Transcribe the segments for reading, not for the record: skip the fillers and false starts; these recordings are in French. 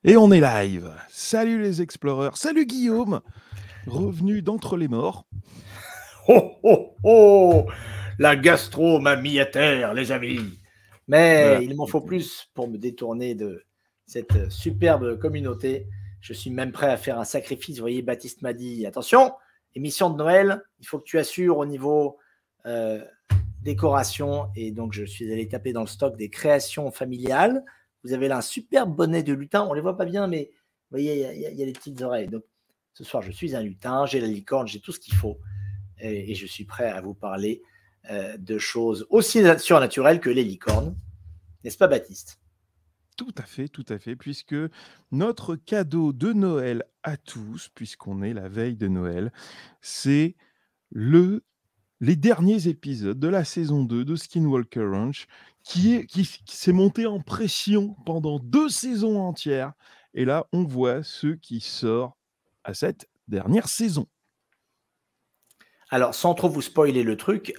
Et on est live. Salut les explorers. Salut Guillaume, revenu d'entre les morts. Oh, oh, oh! La gastro m'a mis à terre, les amis. Mais Voilà. il m'en faut plus pour me détourner de cette superbe communauté. Je suis même prêt à faire un sacrifice. Vous voyez, Baptiste m'a dit, attention, émission de Noël, il faut que tu assures au niveau euh, décoration. Et donc, je suis allé taper dans le stock des créations familiales. Vous avez là un superbe bonnet de lutin. On ne les voit pas bien, mais vous voyez, il y a les petites oreilles. Donc, ce soir, je suis un lutin, j'ai la licorne, j'ai tout ce qu'il faut. Et je suis prêt à vous parler de choses aussi surnaturelles que les licornes. N'est-ce pas, Baptiste? Tout à fait, puisque notre cadeau de Noël à tous, puisqu'on est la veille de Noël, c'est les derniers épisodes de la saison 2 de Skinwalker Ranch, qui s'est monté en pression pendant 2 saisons entières. Et là, on voit ce qui sort à cette dernière saison. Alors, sans trop vous spoiler le truc,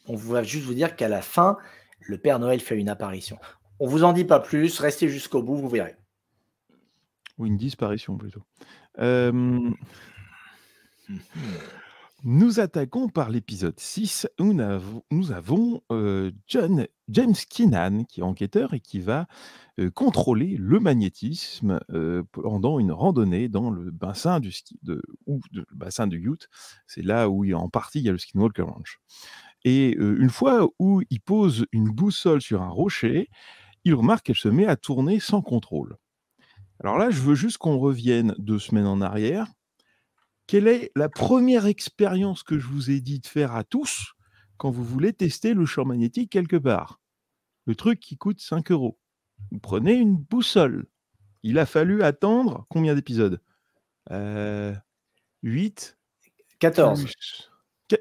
on va juste vous dire qu'à la fin, le Père Noël fait une apparition. On vous en dit pas plus, restez jusqu'au bout, vous verrez. Ou une disparition plutôt. Nous attaquons par l'épisode 6 où nous avons James Keenan qui est enquêteur et qui va contrôler le magnétisme pendant une randonnée dans le bassin le bassin du Ute. C'est là où en partie il y a le Skinwalker Ranch. Et une fois où il pose une boussole sur un rocher, il remarque qu'elle se met à tourner sans contrôle. Alors là, je veux juste qu'on revienne 2 semaines en arrière. Quelle est la première expérience que je vous ai dit de faire à tous quand vous voulez tester le champ magnétique quelque part? Le truc qui coûte 5 €. Vous prenez une boussole. Il a fallu attendre combien d'épisodes? 8 14. plus...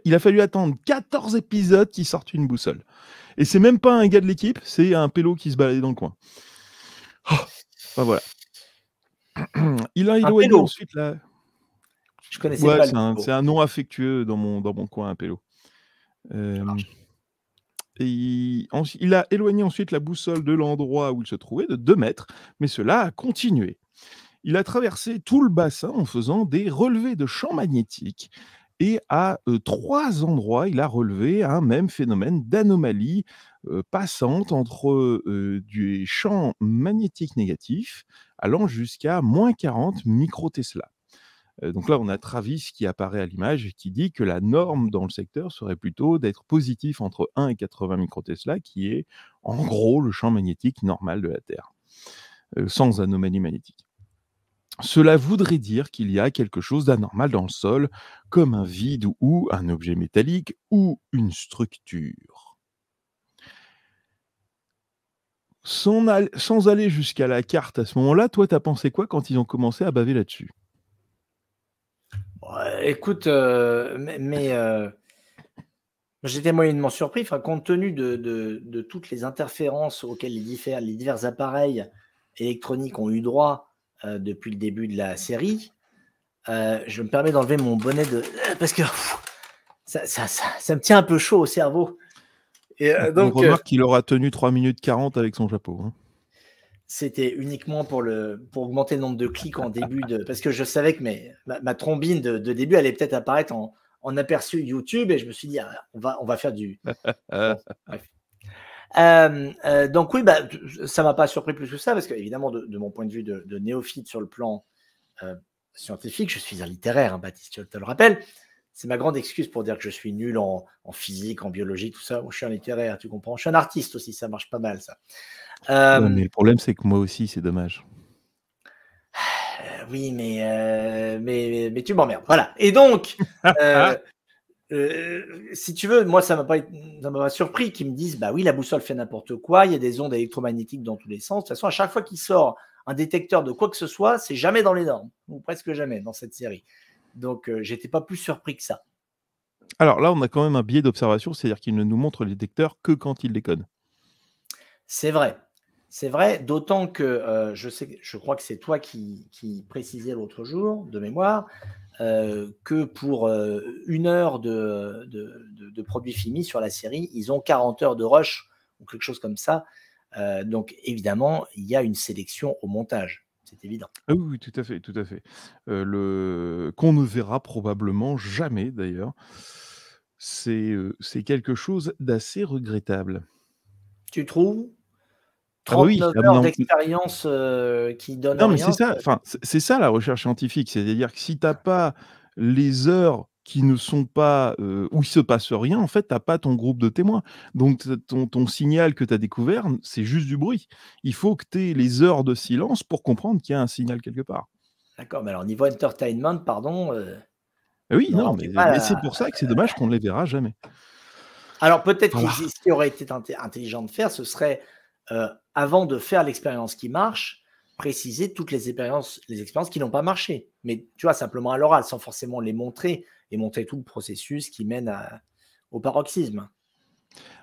Il a fallu attendre 14 épisodes qui sortent une boussole. Et c'est même pas un gars de l'équipe, c'est un pélo qui se baladait dans le coin. Oh, enfin voilà. Il a Un éloigné pélo. ensuite la... Je connaissais Ouais, pas le c'est pélo. un nom affectueux dans mon coin, un pélo. Ça marche. Et il a éloigné ensuite la boussole de l'endroit où il se trouvait de 2 mètres, mais cela a continué. Il a traversé tout le bassin en faisant des relevés de champs magnétiques et à 3 endroits, il a relevé un même phénomène d'anomalie passante entre des champs magnétiques négatifs allant jusqu'à -40 microtesla. Donc là, on a Travis qui apparaît à l'image et qui dit que la norme dans le secteur serait plutôt d'être positif entre 1 et 80 microtesla, qui est en gros le champ magnétique normal de la Terre, sans anomalie magnétique. Cela voudrait dire qu'il y a quelque chose d'anormal dans le sol, comme un vide ou un objet métallique ou une structure. Sans aller jusqu'à la carte à ce moment-là, toi, t'as pensé quoi quand ils ont commencé à baver là-dessus? Écoute, j'étais moyennement surpris, enfin, compte tenu de toutes les interférences auxquelles les divers appareils électroniques ont eu droit depuis le début de la série. Je me permets d'enlever mon bonnet parce que ça me tient un peu chaud au cerveau. Et On donc, remarque qu'il aura tenu 3 minutes 40 avec son chapeau. Hein. c'était uniquement pour augmenter le nombre de clics en début parce que je savais que ma trombine de début allait peut-être apparaître en aperçu YouTube et je me suis dit, ah, on va faire du. Bon, bref. Donc oui, ça m'a pas surpris plus que ça parce que évidemment de mon point de vue de néophyte sur le plan scientifique, je suis un littéraire, hein, Baptiste, je te le rappelle. C'est ma grande excuse pour dire que je suis nul en physique, en biologie, tout ça. Moi, je suis un littéraire, tu comprends. Je suis un artiste aussi, ça marche pas mal ça. Ouais, mais le problème, c'est que moi aussi, c'est dommage. Oui, mais tu m'emmerdes. Voilà. Et donc, si tu veux, moi, ça m'a pas surpris qu'ils me disent, bah oui, la boussole fait n'importe quoi, il y a des ondes électromagnétiques dans tous les sens. De toute façon, à chaque fois qu'il sort un détecteur de quoi que ce soit, c'est jamais dans les normes, ou presque jamais dans cette série. Donc, j'étais pas plus surpris que ça. Alors là, on a quand même un biais d'observation, c'est-à-dire qu'il ne nous montre les détecteurs que quand il déconne. C'est vrai. C'est vrai, d'autant que je crois que c'est toi qui précisais l'autre jour, de mémoire, que pour 1 heure de produits finis sur la série, ils ont 40 heures de rush ou quelque chose comme ça. Donc évidemment, il y a une sélection au montage. c'est évident. Ah oui, oui, tout à fait, tout à fait. Qu'on ne verra probablement jamais d'ailleurs. C'est quelque chose d'assez regrettable. Tu trouves? Ah bah oui, 39 ah heures non, d'expérience, qui donnent non, mais c'est rien, ça, enfin, c'est ça la recherche scientifique. C'est-à-dire que si tu as pas les heures qui ne sont pas, où il se passe rien, en fait, tu as pas ton groupe de témoins. Donc ton signal que tu as découvert, c'est juste du bruit. Il faut que tu aies les heures de silence pour comprendre qu'il y a un signal quelque part. d'accord, mais alors niveau entertainment, pardon, Ah oui, on n'en non, fait mais pas c'est la pour ça que c'est dommage qu'on ne les verra jamais. alors peut-être Voilà. ce qui aurait été intelligent de faire, ce serait, avant de faire l'expérience qui marche, préciser toutes les expériences qui n'ont pas marché. Mais tu vois, simplement à l'oral, sans forcément les montrer et montrer tout le processus qui mène au paroxysme.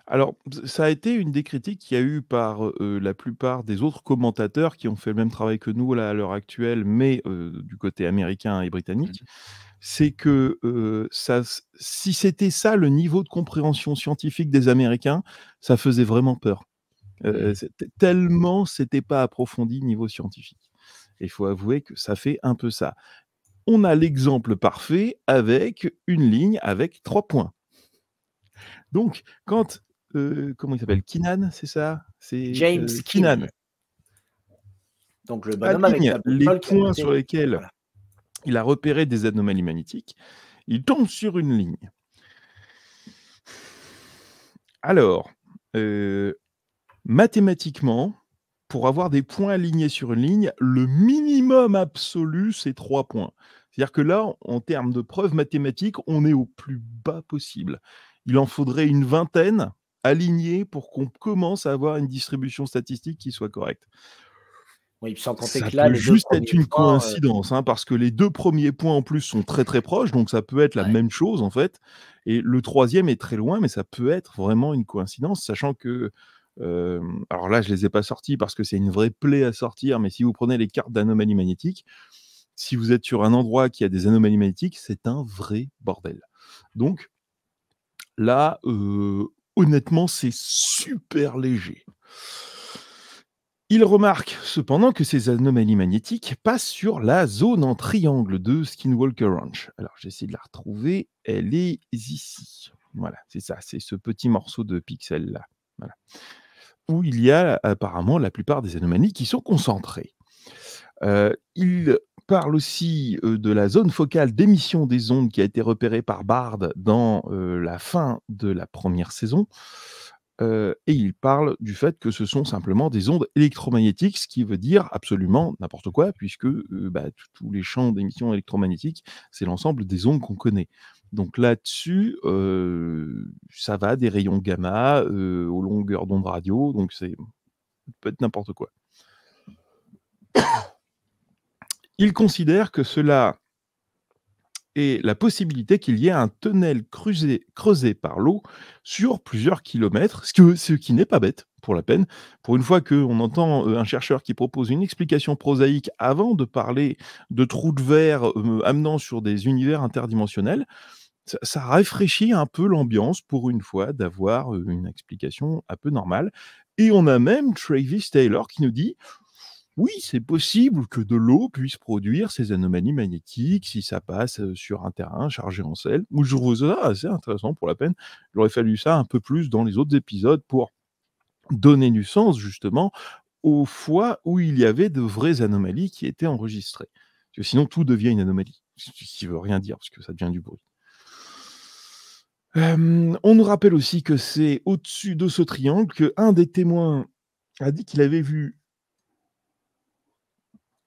Alors, ça a été une des critiques qu'il y a eu par, la plupart des autres commentateurs qui ont fait le même travail que nous là, à l'heure actuelle, mais, du côté américain et britannique. Mmh. C'est que, ça si c'était ça le niveau de compréhension scientifique des Américains, ça faisait vraiment peur. Mmh. C'était tellement c'était pas approfondi niveau scientifique. Et il faut avouer que ça fait un peu ça. On a l'exemple parfait avec une ligne avec 3 points. Donc quand, comment il s'appelle? Keenan, c'est ça? C'est, James Keenan Keenan, donc le bonhomme avec aligne la les boussole qui a points sur noté lesquels voilà. il a repéré des anomalies magnétiques, il tombe sur une ligne. Alors, heu, mathématiquement, pour avoir des points alignés sur une ligne, le minimum absolu, c'est 3 points. C'est-à-dire que là, en termes de preuves mathématiques, on est au plus bas possible. Il en faudrait une vingtaine alignés pour qu'on commence à avoir une distribution statistique qui soit correcte. Oui, puis sans compter Ça que là, peut les 2 juste être premiers une points, coïncidence, hein, parce que les 2 premiers points en plus sont très, très proches, donc ça peut être la ouais. même chose en fait et le troisième est très loin, mais ça peut être vraiment une coïncidence, sachant que, alors là, je les ai pas sortis parce que c'est une vraie plaie à sortir, mais si vous prenez les cartes d'anomalies magnétiques, si vous êtes sur un endroit qui a des anomalies magnétiques, c'est un vrai bordel. Donc là, honnêtement, c'est super léger. Il remarque cependant que ces anomalies magnétiques passent sur la zone en triangle de Skinwalker Ranch. Alors j'essaie de la retrouver, elle est ici. Voilà, c'est ça, c'est ce petit morceau de pixel là. Voilà. Où il y a apparemment la plupart des anomalies qui sont concentrées. Il parle aussi, de la zone focale d'émission des ondes qui a été repérée par Bard dans, la fin de la première saison. Et il parle du fait que ce sont simplement des ondes électromagnétiques, ce qui veut dire absolument n'importe quoi puisque, bah, tous les champs d'émission électromagnétiques, c'est l'ensemble des ondes qu'on connaît. Donc là-dessus, ça va des rayons gamma, aux longueurs d'onde radio, donc c'est peut être n'importe quoi. Il considère que cela est la possibilité qu'il y ait un tunnel creusé par l'eau sur plusieurs kilomètres, ce qui n'est pas bête, pour la peine. Pour une fois qu'on entend, un chercheur qui propose une explication prosaïque avant de parler de trous de verre, amenant sur des univers interdimensionnels, ça rafraîchit un peu l'ambiance pour une fois d'avoir, une explication un peu normale et on a même Travis Taylor qui nous dit: oui, c'est possible que de l'eau puisse produire ces anomalies magnétiques si ça passe, sur un terrain chargé en sel. Moi, je trouve ça assez intéressant pour la peine. Il aurait fallu ça un peu plus dans les autres épisodes pour donner du sens justement aux fois où il y avait de vraies anomalies qui étaient enregistrées. Parce que sinon tout devient une anomalie, ce qui veut rien dire parce que ça devient du bruit. On nous rappelle aussi que c'est au-dessus de ce triangle qu'un des témoins a dit qu'il avait vu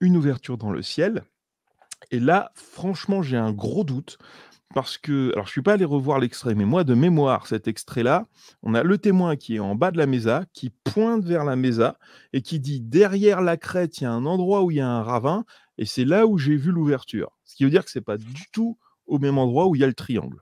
une ouverture dans le ciel. Et là, franchement, j'ai un gros doute parce que alors je suis pas allé revoir l'extrait, mais moi de mémoire, cet extrait-là, on a le témoin qui est en bas de la mesa, qui pointe vers la mesa et qui dit: «Derrière la crête, il y a un endroit où il y a un ravin et c'est là où j'ai vu l'ouverture». Ce qui veut dire que c'est pas du tout au même endroit où il y a le triangle.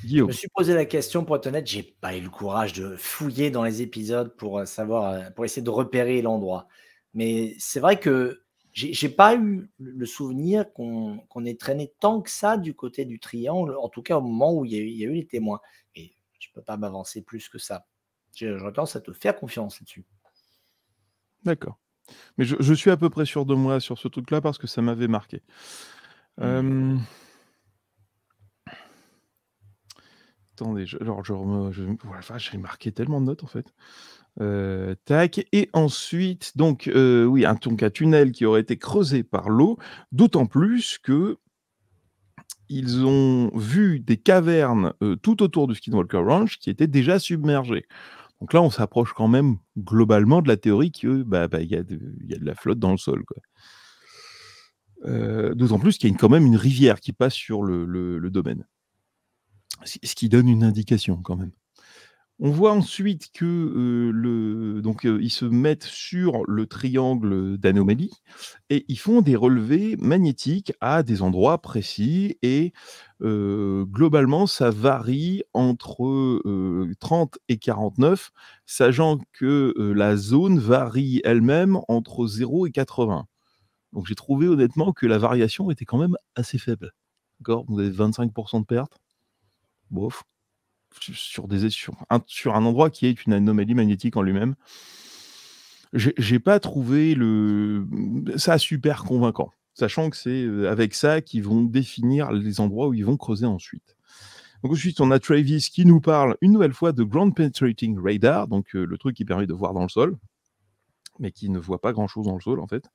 Je me Guillaume? suis posé la question, pour être honnête, j'ai pas eu le courage de fouiller dans les épisodes pour, savoir, pour essayer de repérer l'endroit. Mais c'est vrai que j'ai pas eu le souvenir qu'on ait traîné tant que ça du côté du triangle, en tout cas au moment où il y a eu les témoins et je peux pas m'avancer plus que ça. J'aurais tendance à te faire confiance là-dessus. D'accord. Mais je suis à peu près sûr de moi sur ce truc-là parce que ça m'avait marqué. Mmh. Attendez, oh la vache, j'ai marqué tellement de notes, en fait. Tac et ensuite donc oui, un tunnel qui aurait été creusé par l'eau, d'autant plus qu'ils ont vu des cavernes, tout autour du Skinwalker Ranch qui étaient déjà submergées. Donc là, on s'approche quand même globalement de la théorie que, il y a de la flotte dans le sol, quoi. D'autant plus qu'il y a quand même une rivière qui passe sur le domaine. Ce qui donne une indication quand même. On voit ensuite que, ils se mettent sur le triangle d'anomalie et ils font des relevés magnétiques à des endroits précis et globalement, ça varie entre, 30 et 49, sachant que, la zone varie elle-même entre 0 et 80. Donc j'ai trouvé honnêtement que la variation était quand même assez faible. D'accord? Vous avez 25 de perte, bof. Sur un endroit qui est une anomalie magnétique en lui-même. J'ai pas trouvé ça super convaincant, sachant que c'est, avec ça qu'ils vont définir les endroits où ils vont creuser ensuite. Donc ensuite, on a Travis qui nous parle une nouvelle fois de Ground Penetrating Radar, donc le truc qui permet de voir dans le sol, mais qui ne voit pas grand-chose dans le sol, en fait.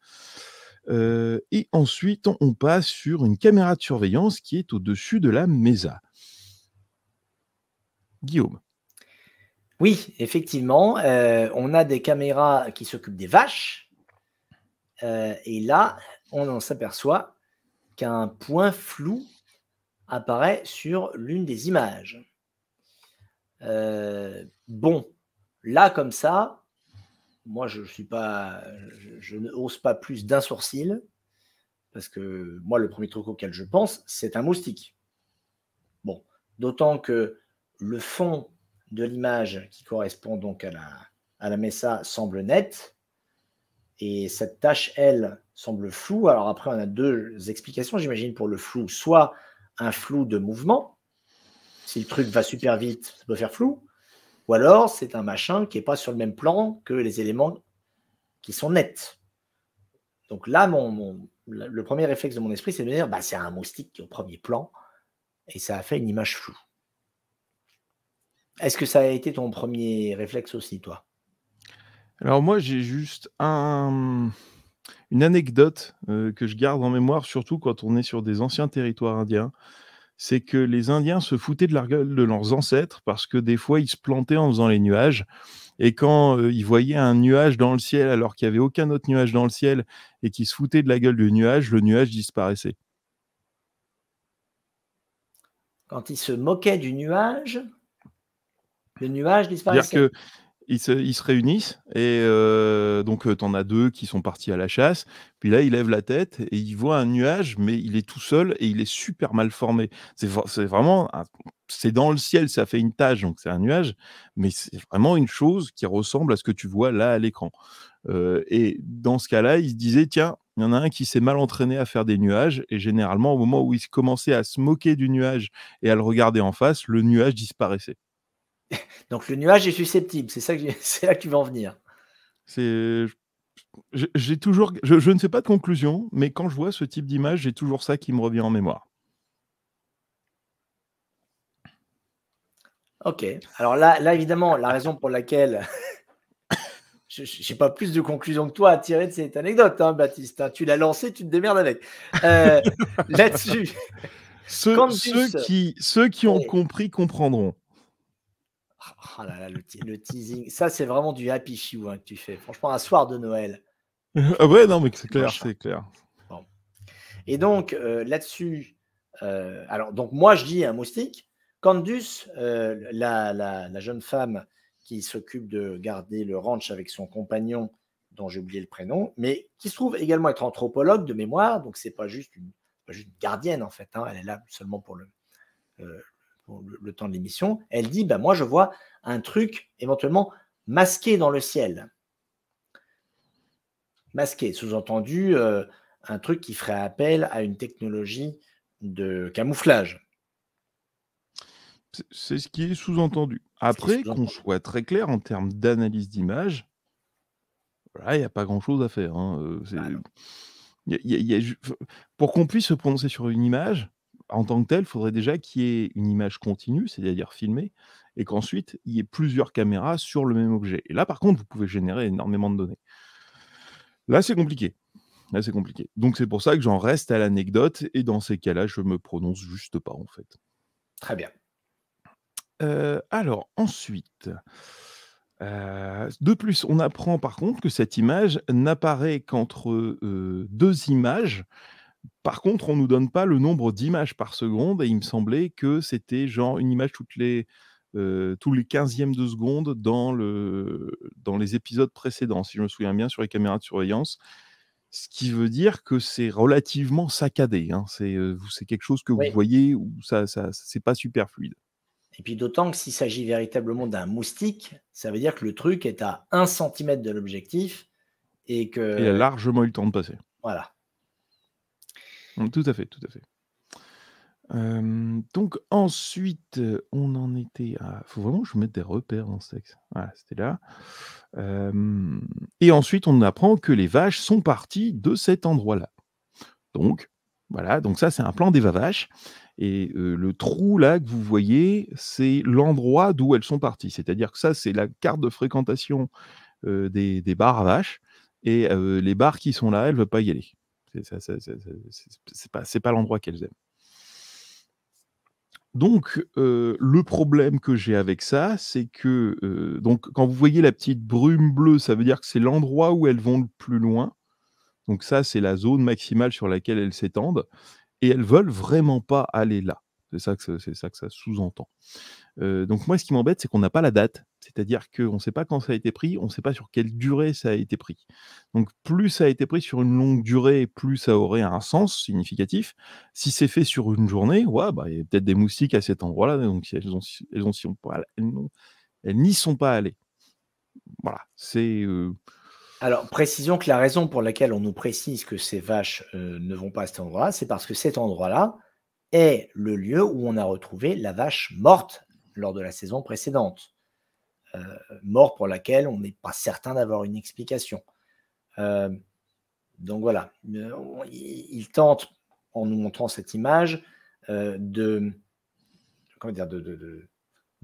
Et ensuite, on passe sur une caméra de surveillance qui est au-dessus de la mesa. Guillaume? Oui, effectivement, on a des caméras qui s'occupent des vaches, et là, on en s'aperçoit qu'un point flou apparaît sur l'une des images. Bon, là, comme ça, moi, je ne hausse pas plus d'un sourcil, parce que moi, le premier truc auquel je pense, c'est un moustique. Bon, d'autant que le fond de l'image qui correspond donc à la Mesa semble net, et cette tache, elle, semble floue. Alors après, on a deux explications, j'imagine, pour le flou. Soit un flou de mouvement, si le truc va super vite, ça peut faire flou, ou alors c'est un machin qui n'est pas sur le même plan que les éléments qui sont nets. Donc là, le premier réflexe de mon esprit, c'est de me dire, c'est un moustique qui est au premier plan, et ça a fait une image floue. Est-ce que ça a été ton premier réflexe aussi, toi? Alors moi, j'ai juste une anecdote, que je garde en mémoire, surtout quand on est sur des anciens territoires indiens. C'est que les Indiens se foutaient de la gueule de leurs ancêtres parce que des fois, ils se plantaient en faisant les nuages et quand, ils voyaient un nuage dans le ciel alors qu'il y avait aucun autre nuage dans le ciel et qu'ils se foutaient de la gueule du nuage, le nuage disparaissait. Quand ils se moquaient du nuage, le nuage C'est-à-dire disparaissait. que ils se réunissent et donc tu en as 2 qui sont partis à la chasse. Puis là, ils lèvent la tête et ils voient un nuage, mais il est tout seul et il est super mal formé. C'est vraiment c'est dans le ciel, ça fait une tache, donc c'est un nuage, mais c'est vraiment une chose qui ressemble à ce que tu vois là à l'écran. Et dans ce cas-là, ils se disaient: «Tiens, il y en a un qui s'est mal entraîné à faire des nuages» et généralement, au moment où ils commençaient à se moquer du nuage et à le regarder en face, le nuage disparaissait. Donc le nuage est susceptible, c'est ça que c'est là que tu veux en venir. C'est j'ai toujours je ne fais pas de conclusion, mais quand je vois ce type d'image, j'ai toujours ça qui me revient en mémoire. OK. Alors là évidemment, la raison pour laquelle je n'ai pas plus de conclusion que toi à tirer de cette anecdote, hein, Baptiste, hein. Tu l'as lancée, tu te démerdes avec. Heu, Là-dessus, Candice, Ceux qui ont ouais. compris comprendront. Oh là là, le teasing, ça c'est vraiment du happy few, hein, que tu fais. Franchement, un soir de Noël, Ah ouais, non, mais c'est c'est clair, moche, hein. c'est clair. Bon. Et donc, là-dessus, alors donc moi je dis un moustique. Candice, la jeune femme qui s'occupe de garder le ranch avec son compagnon, dont j'ai oublié le prénom, mais qui se trouve également être anthropologue de mémoire, donc c'est pas juste une gardienne en fait, hein, elle est là seulement heu, pour le temps de l'émission. Elle dit: «Moi je vois un truc éventuellement masqué dans le ciel». Masqué, sous-entendu, un truc qui ferait appel à une technologie de camouflage. C'est ce qui est sous-entendu. Ce qui est Après, qu'on sous-entendu. soit très clair en termes d'analyse d'image, Là, il y a pas grand-chose à faire, hein, Ah non. il y a ju f pour qu'on puisse se prononcer sur une image, en tant que telle, il faudrait déjà qu'il y ait une image continue, c'est-à-dire filmée et qu'ensuite il y ait plusieurs caméras sur le même objet et là, par contre, vous pouvez générer énormément de données. Là, c'est compliqué. Là, c'est compliqué. Donc c'est pour ça que j'en reste à l'anecdote et dans ces cas-là, je me prononce juste pas, en fait. Très bien. Alors ensuite, de plus, on apprend par contre que cette image n'apparaît qu'entre, 2 images. Par contre, on nous donne pas le nombre d'images par seconde et il me semblait que c'était genre une image tous les 15e de seconde dans les épisodes précédents, si je me souviens bien, sur les caméras de surveillance. Ce qui veut dire que c'est relativement saccadé, hein. C'est quelque chose que vous Oui. voyez où ça c'est pas super fluide. Et puis d'autant que s'il s'agit véritablement d'un moustique, ça veut dire que le truc est à 1 centimètre de l'objectif et Il a que largement eu le temps de passer. voilà. Tout à fait, tout à fait. Donc ensuite, on en était à faut vraiment que je mette des repères dans ce texte. Voilà, c'était là. Et ensuite, on apprend que les vaches sont parties de cet endroit-là. Donc voilà, donc ça, c'est un plan des vaches et le trou là que vous voyez, c'est l'endroit d'où elles sont parties. C'est-à-dire que ça, c'est la carte de fréquentation, des bars à vaches et les bars qui sont là, elles veulent pas y aller. C'est pas l'endroit qu'elles aiment. Donc le problème que j'ai avec ça, c'est que, donc quand vous voyez la petite brume bleue, ça veut dire que c'est l'endroit où elles vont le plus loin. Donc ça, c'est la zone maximale sur laquelle elles s'étendent et elles veulent vraiment pas aller là. C'est ça que ça sous-entend. Donc moi, ce qui m'embête, c'est qu'on n'a pas la date. C'est-à-dire qu'on ne sait pas quand ça a été pris, on ne sait pas sur quelle durée ça a été pris. Donc plus ça a été pris sur une longue durée, plus ça aurait un sens significatif. Si c'est fait sur une journée, ouais, bah, il y a peut-être des moustiques à cet endroit-là, donc si elles n'y sont pas allées. Voilà, Alors, précisons que la raison pour laquelle on nous précise que ces vaches ne vont pas à cet endroit-là, c'est parce que cet endroit-là est le lieu où on a retrouvé la vache morte lors de la saison précédente. Mort pour laquelle on n'est pas certain d'avoir une explication. Donc voilà, il tente, en nous montrant cette image, de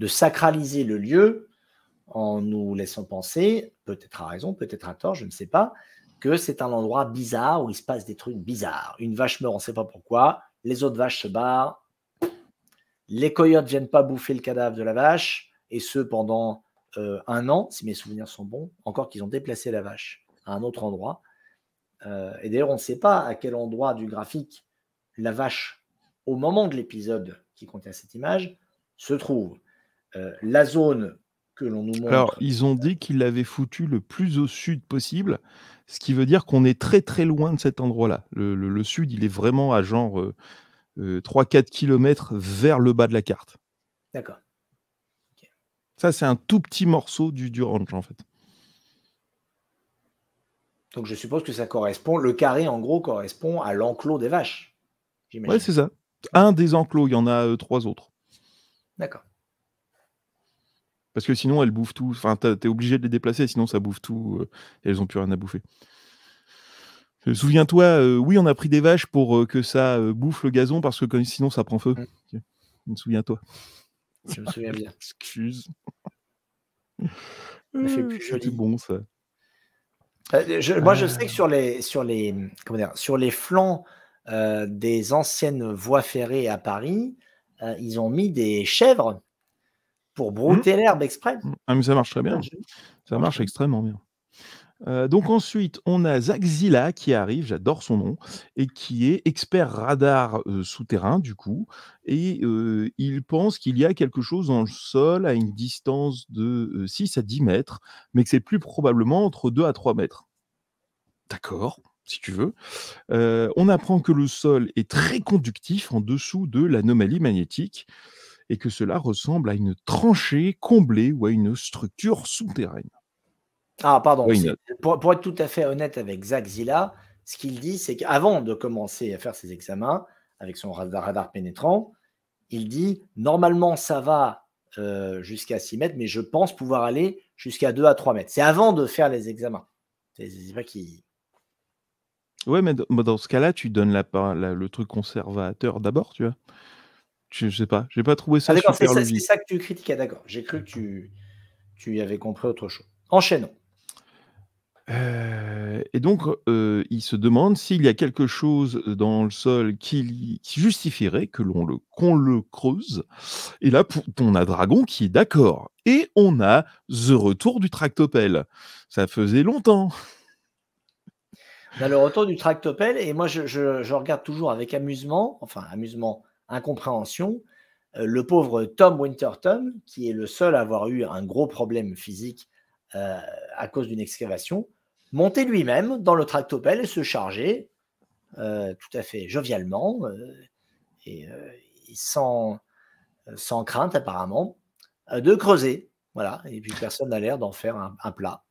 sacraliser le lieu en nous laissant penser, peut-être à raison, peut-être à tort, je ne sais pas, que c'est un endroit bizarre où il se passe des trucs bizarres. Une vache meurt, on ne sait pas pourquoi, les autres vaches se barrent, les coyotes ne viennent pas bouffer le cadavre de la vache, et ce pendant 1 an, si mes souvenirs sont bons, encore qu'ils ont déplacé la vache à un autre endroit. Et d'ailleurs, on ne sait pas à quel endroit du graphique la vache, au moment de l'épisode qui contient cette image, se trouve. La zone que l'on nous alors montre. ils ont dit qu'ils l'avaient foutu le plus au sud possible, ce qui veut dire qu'on est très, très loin de cet endroit-là. Le sud, il est vraiment à genre, 3-4 kilomètres vers le bas de la carte. D'accord. Ça, c'est un tout petit morceau du ranch, en fait. Donc je suppose que ça correspond, le carré en gros correspond à l'enclos des vaches, Ouais, j'imagine. c'est ça. Un des enclos, il y en a, 3 autres. D'accord. Parce que sinon, elles bouffent tout. Enfin, tu es obligé de les déplacer, sinon ça bouffe tout, et elles ont plus rien à bouffer. Souviens-toi, oui, on a pris des vaches pour, que ça, bouffe le gazon parce que sinon ça prend feu. Souviens-toi. Je me souviens bien. Excuse. Ça fait plus C'était joli. bon ça. Moi, je sais que sur les flancs des anciennes voies ferrées à Paris, ils ont mis des chèvres pour brouter l'herbe exprès. Ah mais ça marche très bien. Ça marche extrêmement bien. Donc ensuite, on a Zach Zilla qui arrive, j'adore son nom, et qui est expert radar, souterrain du coup et il pense qu'il y a quelque chose dans le sol à une distance de, 6 à 10 mètres, mais que c'est plus probablement entre 2 à 3 mètres. D'accord, si tu veux. On apprend que le sol est très conductif en dessous de l'anomalie magnétique et que cela ressemble à une tranchée comblée ou à une structure souterraine. Ah pardon, Why not? pour être tout à fait honnête avec Zach Zilla, ce qu'il dit, c'est qu'avant de commencer à faire ses examens avec son radar pénétrant, il dit: «Normalement, ça va, jusqu'à 6 mètres, mais je pense pouvoir aller jusqu'à 2 à 3 mètres». C'est avant de faire les examens. C'est pas qui. Ouais, mais dans ce cas-là, tu donnes le truc conservateur d'abord, tu vois? Je sais pas, j'ai pas trouvé Ah ça d'accord, super c'est logique. ça que tu critiquais, d'accord. J'ai cru que tu avais compris autre chose. Enchaînons. Et donc, il se demande s'il y a quelque chose dans le sol qui justifierait qu'on le creuse. Et là, on a Dragon qui est d'accord. Et on a the retour du tractopelle. Ça faisait longtemps. On a le retour du tractopelle et moi je regarde toujours avec amusement, enfin amusement, incompréhension, le pauvre Tom Winterton, qui est le seul à avoir eu un gros problème physique, à cause d'une excavation, monter lui-même dans le tractopelle et se charger, tout à fait jovialement, et sans crainte apparemment, de creuser. Voilà, et puis personne n'a l'air d'en faire un plat.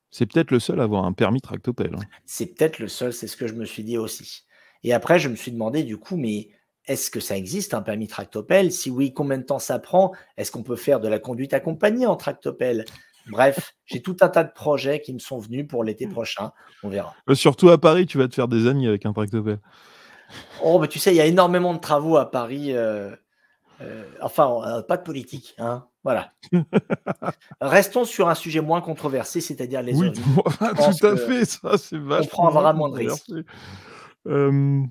C'est peut-être le seul à avoir un permis tractopelle, hein. C'est peut-être le seul, c'est ce que je me suis dit aussi. Et après, je me suis demandé du coup, mais est-ce que ça existe un permis tractopelle? Si oui, combien de temps ça prend? Est-ce qu'on peut faire de la conduite accompagnée en tractopelle? Bref, j'ai tout un tas de projets qui me sont venus pour l'été prochain. On verra. Surtout à Paris, tu vas te faire des amis avec un tractopelle. Oh, bah, tu sais, il y a énormément de travaux à Paris. Enfin, pas de politique, hein. Voilà. Restons sur un sujet moins controversé, c'est-à-dire les Oui, ovnis. Je tout pense à que fait, ça, c'est on vachement moins prendra moins de risques. controversé. Hem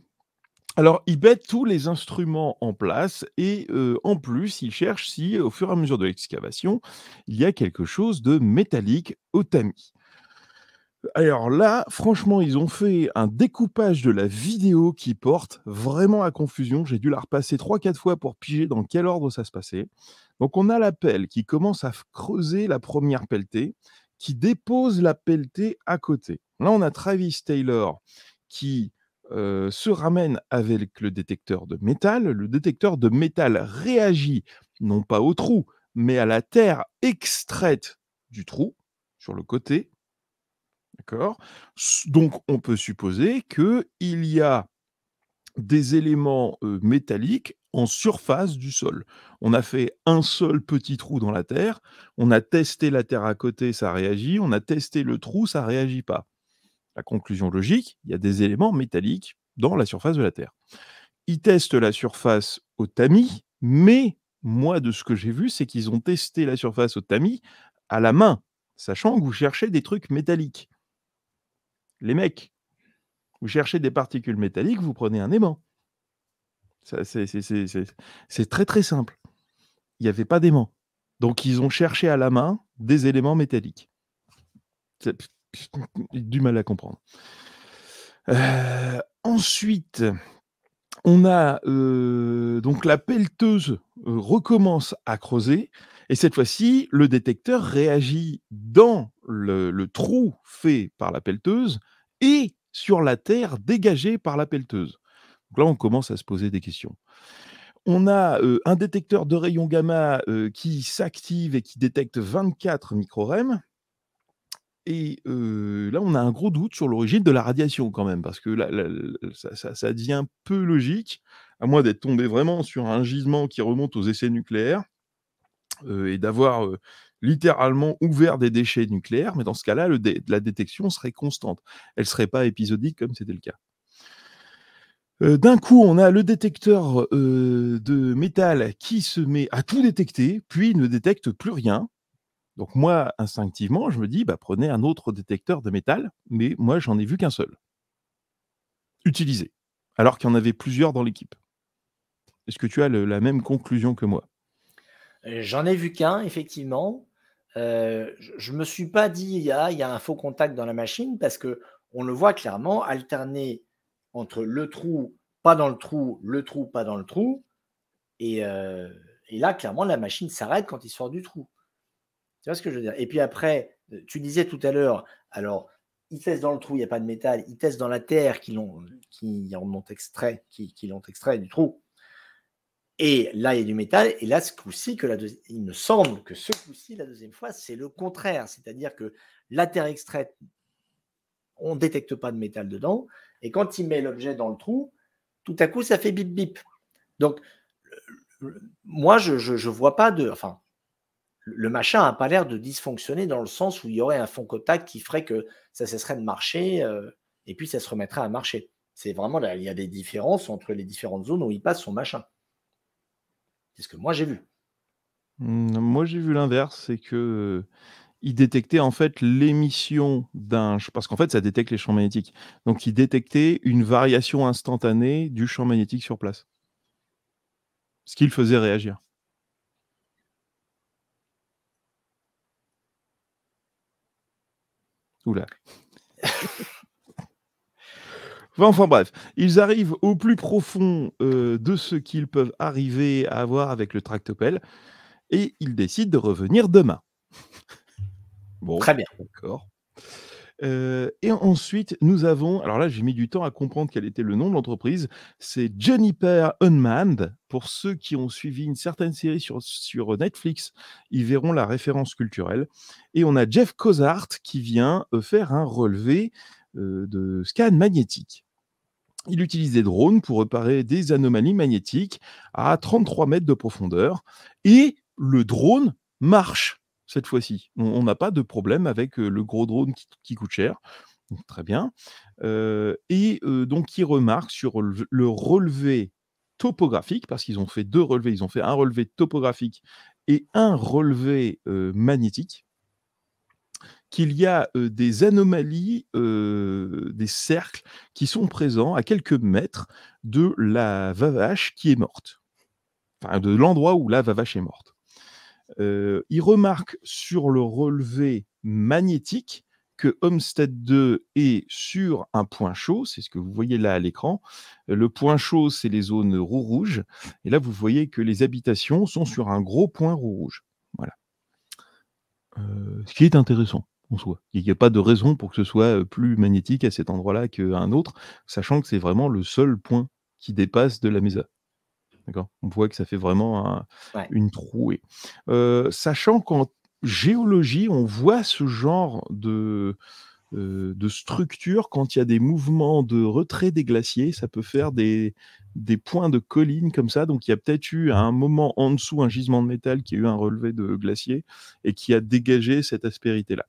Alors, il met tous les instruments en place et en plus, il cherche si, au fur et à mesure de l'excavation, il y a quelque chose de métallique au tamis. Alors là, franchement, ils ont fait un découpage de la vidéo qui porte vraiment à confusion. J'ai dû la repasser 3, 4 fois pour piger dans quel ordre ça se passait. Donc on a la pelle qui commence à creuser la première pelletée, qui dépose la pelletée à côté. Là, on a Travis Taylor qui se ramène avec le détecteur de métal. Le détecteur de métal réagit non pas au trou, mais à la terre extraite du trou sur le côté. D'accord? Donc on peut supposer qu'il y a des éléments, métalliques en surface du sol. On a fait un seul petit trou dans la terre, on a testé la terre à côté, ça réagit, on a testé le trou, ça réagit pas. La conclusion logique, il y a des éléments métalliques dans la surface de la terre. Ils testent la surface au tamis, mais moi de ce que j'ai vu, c'est qu'ils ont testé la surface au tamis à la main, sachant que vous cherchez des trucs métalliques. Les mecs, vous cherchez des particules métalliques, vous prenez un aimant. Ça, c'est très, très simple. Il y avait pas d'aimant. Donc ils ont cherché à la main des éléments métalliques. C'est j'ai du mal à comprendre. Ensuite, on a, donc la pelleteuse, recommence à creuser et cette fois-ci, le détecteur réagit dans le trou fait par la pelleteuse et sur la terre dégagée par la pelleteuse. Donc là, on commence à se poser des questions. On a, un détecteur de rayons gamma, qui s'active et qui détecte 24 microrem et là, on a un gros doute sur l'origine de la radiation quand même parce que là ça devient peu logique, à moins d'être tombé vraiment sur un gisement qui remonte aux essais nucléaires, et d'avoir, littéralement ouvert des déchets nucléaires, mais dans ce cas-là, la détection serait constante. Elle serait pas épisodique comme c'était le cas. D'un coup, on a le détecteur, de métal qui se met à tout détecter, puis ne détecte plus rien. Donc moi, instinctivement, je me dis: «Bah, prenez un autre détecteur de métal», mais moi, j'en ai vu qu'un seul, utilisé, alors qu'il y en avait plusieurs dans l'équipe. Est-ce que tu as la même conclusion que moi? J'en ai vu qu'un effectivement. Je me suis pas dit: «Ah, il y a un faux contact dans la machine» parce que on le voit clairement alterner entre le trou, pas dans le trou, le trou, pas dans le trou et là clairement la machine s'arrête quand il sort du trou. Tu vois ce que je veux dire? Et puis après, tu disais tout à l'heure, alors ils testent dans le trou, il y a pas de métal, ils testent dans la terre qui l'ont extrait du trou. Et là, il y a du métal. Et là, ce coup-ci, il me semble que ce coup-ci, la deuxième fois, c'est le contraire. C'est-à-dire que la terre extraite, on ne détecte pas de métal dedans. Et quand il met l'objet dans le trou, tout à coup, ça fait bip bip. Donc, moi, je ne vois pas de. Enfin, le machin n'a pas l'air de dysfonctionner dans le sens où il y aurait un fond contact qui ferait que ça cesserait de marcher et puis ça se remettrait à marcher. C'est vraiment là, il y a des différences entre les différentes zones où il passe son machin. C'est ce que moi j'ai vu. Moi, j'ai vu l'inverse, c'est que, il détectait en fait l'émission parce qu'en fait, ça détecte les champs magnétiques. Donc il détectait une variation instantanée du champ magnétique sur place. Ce qui le faisait réagir. Ouh là. Enfin bref, ils arrivent au plus profond, de ce qu'ils peuvent arriver à avoir avec le tractopelle et ils décident de revenir demain. Bon, Très bien. d'accord. Et ensuite, nous avons alors là, j'ai mis du temps à comprendre quel était le nom de l'entreprise. C'est Juniper Unmanned. Pour ceux qui ont suivi une certaine série sur Netflix, ils verront la référence culturelle. Et on a Jeff Cozart qui vient, faire un relevé, de scan magnétique. Il utilise des drones pour repérer des anomalies magnétiques à 33 mètres de profondeur et le drone marche cette fois-ci. On n'a pas de problème avec, le gros drone qui coûte cher. Donc très bien. Donc il remarque sur le relevé topographique, parce qu'ils ont fait 2 relevés. Ils ont fait un relevé topographique et un relevé, magnétique, qu'il y a, des anomalies, des cercles qui sont présents à quelques mètres de la vavache qui est morte. Enfin, de l'endroit où la vavache est morte. Il remarque sur le relevé magnétique que Homestead 2 est sur un point chaud, c'est ce que vous voyez là à l'écran. Le point chaud, c'est les zones roux-rouge et là, vous voyez que les habitations sont sur un gros point roux-rouge. Voilà. Ce qui est intéressant en soi. Il n'y a pas de raison pour que ce soit, plus magnétique à cet endroit-là qu'à un autre, sachant que c'est vraiment le seul point qui dépasse de la mesa. D'accord? On voit que ça fait vraiment Ouais. une trouée. Sachant qu'en géologie, on voit ce genre de structure quand il y a des mouvements de retrait des glaciers, ça peut faire des points de collines comme ça. Donc il y a peut-être eu à un moment en dessous un gisement de métal qui a eu un relevé de glacier et qui a dégagé cette aspérité-là.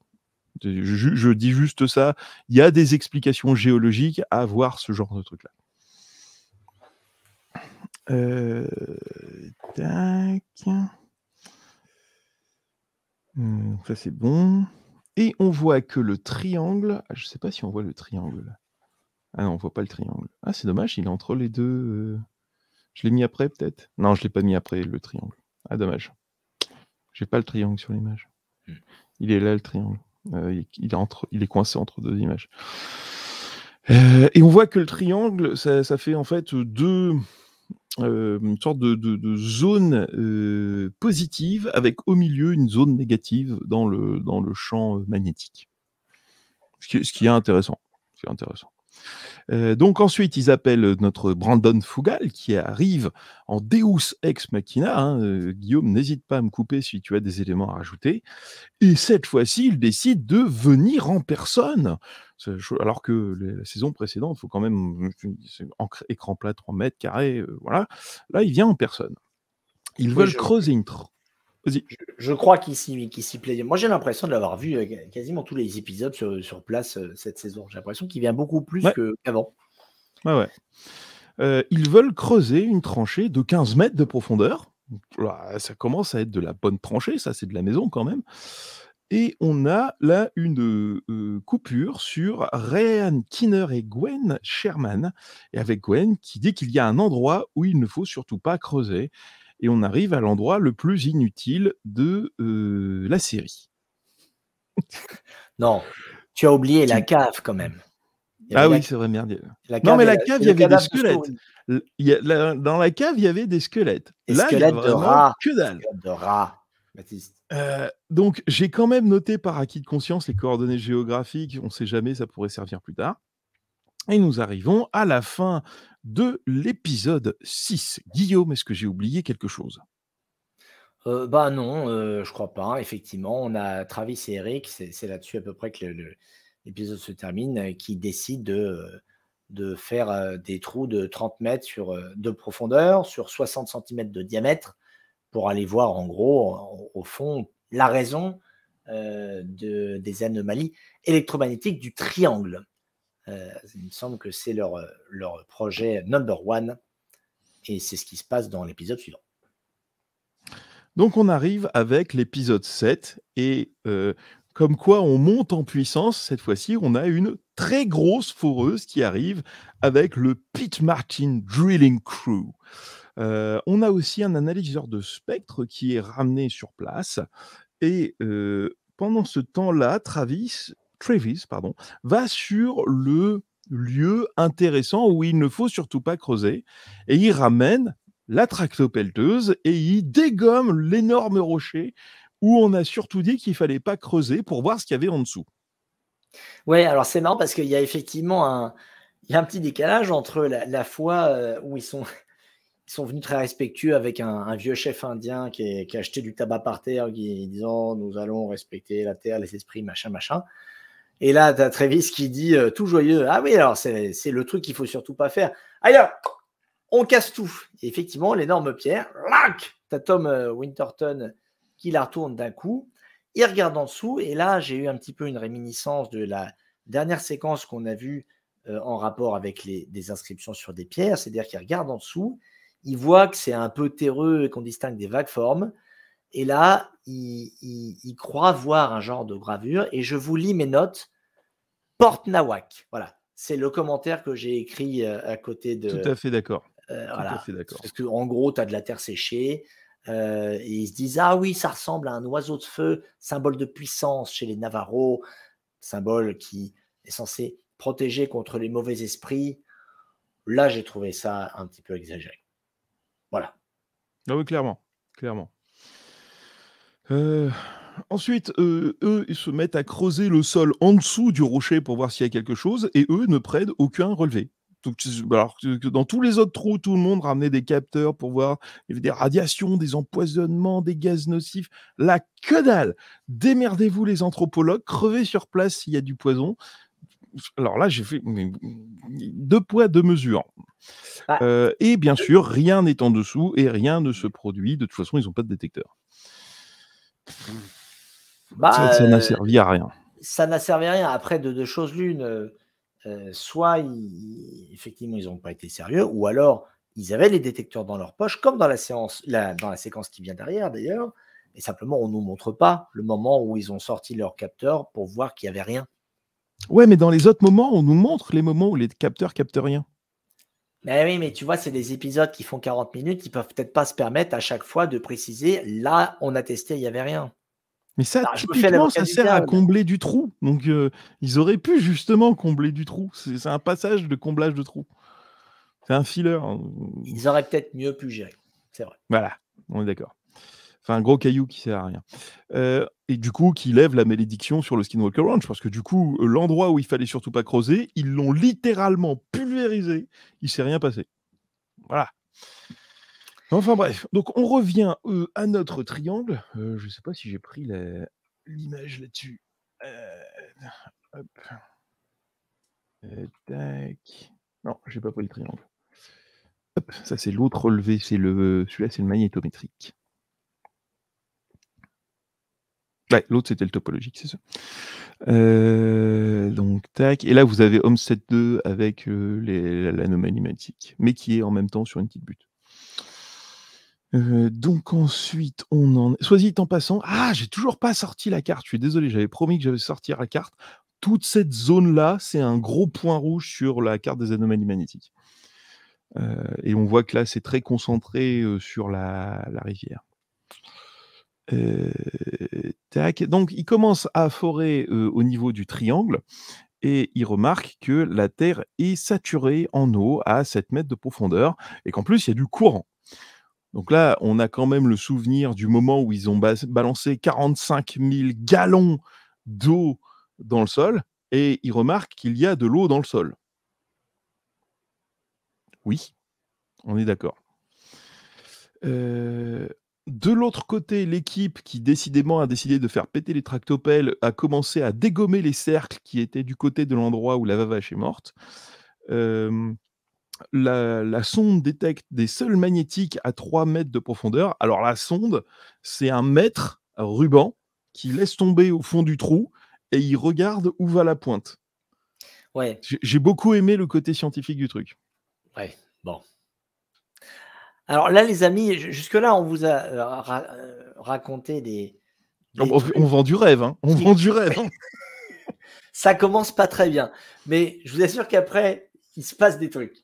Je dis juste ça, il y a des explications géologiques à voir ce genre de truc-là. Tac. Ça c'est bon et on voit que le triangle je sais pas si on voit le triangle là. Ah non, on voit pas le triangle. Ah c'est dommage, il est entre les 2. Je l'ai mis après peut-être? Non, je l'ai pas mis après le triangle. Ah dommage. J'ai pas le triangle sur l'image. Il est là le triangle. Il est coincé entre 2 images. Et on voit que le triangle, ça fait en fait 2, une sorte de zone, positive avec au milieu une zone négative dans le champ, magnétique. Ce qui est intéressant. C'est intéressant. Donc ensuite, ils appellent notre Brandon Fugal qui arrive en Deus ex machina, hein, Guillaume, n'hésite pas à me couper si tu as des éléments à rajouter. Et cette fois-ci, il décide de venir en personne. Alors que la saison précédente, il faut quand même écran plat 3 mètres carrés, voilà. Là, il vient en personne. Ils veulent creuser une Vas-y. Je crois qu'il s'y plaît. Moi, j'ai l'impression de l'avoir vu quasiment tous les épisodes sur place cette saison. J'ai l'impression qu'il vient beaucoup plus qu'avant. Ouais. Ils veulent creuser une tranchée de 15 mètres de profondeur. Là, ça commence à être de la bonne tranchée, ça, c'est de la maison quand même. Et on a là une coupure sur Ryan Kinner et Gwen Sherman. Et avec Gwen qui dit qu'il y a un endroit où il ne faut surtout pas creuser. Et on arrive à l'endroit le plus inutile de la série. Non, tu as oublié la cave quand même. Ah oui, c'est vrai, merde. Non, mais la cave, il y avait des squelettes. Dans la cave, il y avait des squelettes. Là, il y a vraiment que dalle. Squelettes de rats, Baptiste. Donc, j'ai quand même noté par acquis de conscience les coordonnées géographiques. On ne sait jamais, ça pourrait servir plus tard. Et nous arrivons à la fin de l'épisode 6. Guillaume, est-ce que j'ai oublié quelque chose? Bah non, je crois pas. Effectivement, on a Travis et Eric, c'est là-dessus à peu près que l'épisode se termine, qui décident de faire des trous de 30 mètres de profondeur sur 60 cm de diamètre pour aller voir en gros, au fond, la raison des anomalies électromagnétiques du triangle. Il me semble que c'est leur projet number one, et c'est ce qui se passe dans l'épisode suivant. Donc on arrive avec l'épisode 7 et comme quoi on monte en puissance, cette fois-ci, on a une très grosse foreuse qui arrive avec le Pete Martin Drilling Crew. On a aussi un analyseur de spectre qui est ramené sur place et pendant ce temps-là, Travis va sur le lieu intéressant où il ne faut surtout pas creuser et il ramène la tractopelleuse et il dégomme l'énorme rocher où on a surtout dit qu'il fallait pas creuser pour voir ce qu'il y avait en dessous. Ouais, alors c'est marrant parce qu'il y a effectivement il y a un petit décalage entre la fois où ils sont venus très respectueux avec un vieux chef indien qui a acheté du tabac par terre, disant nous allons respecter la terre, les esprits, machin, machin. Et là, tu as Travis qui dit tout joyeux, ah oui, alors c'est le truc qu'il faut surtout pas faire. Allez, on casse tout. Et effectivement, l'énorme pierre, tu as Tom Winterton qui la retourne d'un coup. Il regarde en dessous, et là, j'ai eu un petit peu une réminiscence de la dernière séquence qu'on a vue en rapport avec des inscriptions sur des pierres, c'est-à-dire qu'il regarde en dessous, il voit que c'est un peu terreux et qu'on distingue des vagues formes, et là, il croit voir un genre de gravure, et je vous lis mes notes. Porte Nawak, voilà, c'est le commentaire que j'ai écrit à côté de... Tout à fait d'accord. Voilà, parce qu'en gros, tu as de la terre séchée, et ils se disent, ah oui, ça ressemble à un oiseau de feu, symbole de puissance chez les Navarros, symbole qui est censé protéger contre les mauvais esprits. Là, j'ai trouvé ça un petit peu exagéré. Voilà. Ah oui, clairement. Ensuite, eux, ils se mettent à creuser le sol en dessous du rocher pour voir s'il y a quelque chose, et eux ne prennent aucun relevé. Donc, alors que dans tous les autres trous, tout le monde ramenait des capteurs pour voir il y avait des radiations, des empoisonnements, des gaz nocifs. Là, que dalle! Démerdez-vous les anthropologues, crevez sur place s'il y a du poison. Alors là, j'ai fait 2 poids, 2 mesures. Et bien sûr, rien n'est en dessous et rien ne se produit. De toute façon, ils n'ont pas de détecteur. Ça n'a servi à rien. Ça n'a servi à rien. Après, de deux choses l'une, soit effectivement, ils n'ont pas été sérieux, ou alors ils avaient les détecteurs dans leur poche, comme dans la séquence qui vient derrière d'ailleurs, et simplement on ne nous montre pas le moment où ils ont sorti leur capteur pour voir qu'il n'y avait rien. Ouais, mais dans les autres moments, on nous montre les moments où les capteurs captent rien. Mais oui, mais tu vois, c'est des épisodes qui font 40 minutes, ils peuvent peut-être pas se permettre à chaque fois de préciser, là, on a testé, il n'y avait rien. Mais ça, typiquement, ça sert à combler du trou. Donc, ils auraient pu justement combler du trou. C'est un passage de comblage de trou. C'est un filler. Ils auraient peut-être mieux pu gérer. C'est vrai. Voilà, on est d'accord. Enfin, un gros caillou qui sert à rien. Et du coup, qui lève la malédiction sur le Skinwalker Ranch, parce que du coup, l'endroit où il fallait surtout pas creuser, ils l'ont littéralement pulvérisé. Il s'est rien passé. Voilà. Enfin bref, donc on revient à notre triangle. Je sais pas si j'ai pris l'image là-dessus. Hop. Tac. Non, j'ai pas pris le triangle. Hop, ça c'est l'autre relevé, celui-là c'est le magnétométrique. Ouais, l'autre c'était le topologique, c'est ça. Donc tac, et là vous avez Homestead 2 avec l'anomalie magnétique, mais qui est en même temps sur une petite butte. Donc ensuite, soit dit en passant, j'ai toujours pas sorti la carte, je suis désolé, j'avais promis que j'allais sortir la carte. Toute cette zone-là, c'est un gros point rouge sur la carte des anomalies magnétiques. Et on voit que là, c'est très concentré sur la rivière. Tac. Donc, il commence à forer au niveau du triangle et il remarque que la Terre est saturée en eau à 7 mètres de profondeur et qu'en plus, il y a du courant. Donc là, on a quand même le souvenir du moment où ils ont balancé 45 000 gallons d'eau dans le sol et il remarque qu'il y a de l'eau dans le sol. Oui, on est d'accord. De l'autre côté, l'équipe qui décidément a décidé de faire péter les tractopelles a commencé à dégommer les cercles qui étaient du côté de l'endroit où la vache est morte. La sonde détecte des seuils magnétiques à 3 mètres de profondeur. Alors la sonde, c'est un mètre ruban qui laisse tomber au fond du trou et il regarde où va la pointe. Ouais, J'ai beaucoup aimé le côté scientifique du truc. ouais, bon. Alors là, les amis, jusque-là, on vous a raconté des On trucs vend du rêve, hein. On qui vend du rêve, hein. ça commence pas très bien. Mais je vous assure qu'après, il se passe des trucs.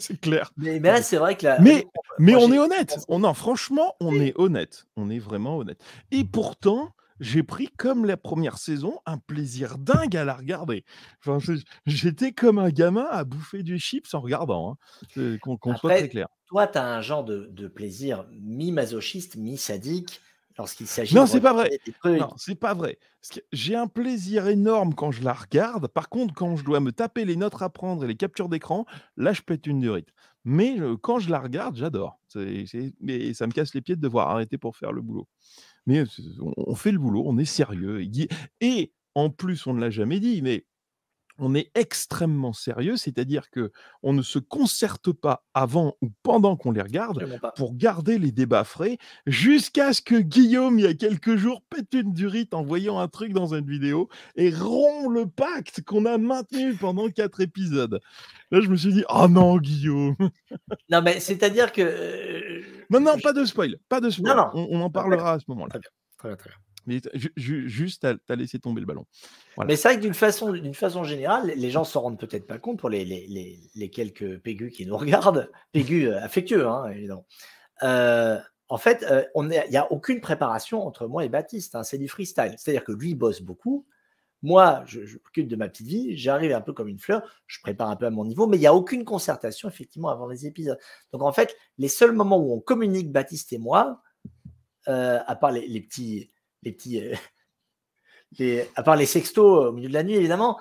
C'est clair. Mais là, c'est vrai que Mais moi, on j'ai est honnête. pensé Non, franchement, on est honnête. On est vraiment honnête. Et pourtant, j'ai pris, comme la première saison, un plaisir dingue à la regarder. Enfin, j'étais comme un gamin à bouffer du chips en regardant, hein. Qu'on soit très après, clair. toi, tu as un genre de plaisir mi-masochiste, mi-sadique lorsqu'il s'agit de Non, c'est pas vrai. regarder des trucs. Non, c'est pas vrai. Parce que j'ai un plaisir énorme quand je la regarde. Par contre, quand je dois me taper les notes à prendre et les captures d'écran, là, je pète une durite. Mais quand je la regarde, j'adore. Mais ça me casse les pieds de devoir arrêter pour faire le boulot. Mais on fait le boulot, on est sérieux. Et en plus, on ne l'a jamais dit, mais on est extrêmement sérieux, c'est-à-dire que on ne se concerte pas avant ou pendant qu'on les regarde Absolument pas. pour garder les débats frais, jusqu'à ce que Guillaume, il y a quelques jours, pète une durite en voyant un truc dans une vidéo et rompt le pacte qu'on a maintenu pendant 4 épisodes. Là, je me suis dit: «Oh non, Guillaume!» Non, mais c'est-à-dire que Non, pas de spoil, pas de non, spoil. non. On en D'accord. parlera à ce moment-là. Très bien. Très bien, très bien. Mais juste, tu as laissé tomber le ballon. Voilà. Mais c'est vrai que d'une façon générale, les gens s'en rendent peut-être pas compte pour les quelques pégus qui nous regardent, pégus affectueux, hein, évidemment. En fait, il n'y a aucune préparation entre moi et Baptiste, hein, c'est du freestyle. C'est-à-dire que lui bosse beaucoup. Moi, je m'occupe de ma petite vie, j'arrive un peu comme une fleur, je prépare un peu à mon niveau, mais il n'y a aucune concertation effectivement avant les épisodes. Donc en fait, les seuls moments où on communique, Baptiste et moi, à part les petits, à part les sextos au milieu de la nuit, évidemment,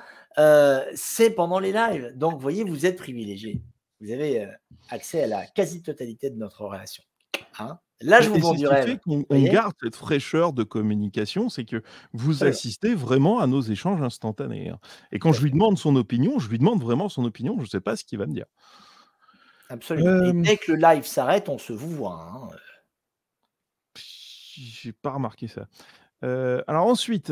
c'est pendant les lives. Donc, vous voyez, vous êtes privilégiés. Vous avez accès à la quasi-totalité de notre relation. Hein, là, je vous Et vends c'est ce du qui rêve. fait qu'on Vous voyez. garde cette fraîcheur de communication, c'est que vous Absolument. assistez vraiment à nos échanges instantanés, hein. Et quand Tout à je lui fait. demande son opinion, je lui demande vraiment son opinion, je ne sais pas ce qu'il va me dire. Absolument. Et Hem, dès que le live s'arrête, on se vous voit. Hein. j'ai pas remarqué ça. Alors ensuite,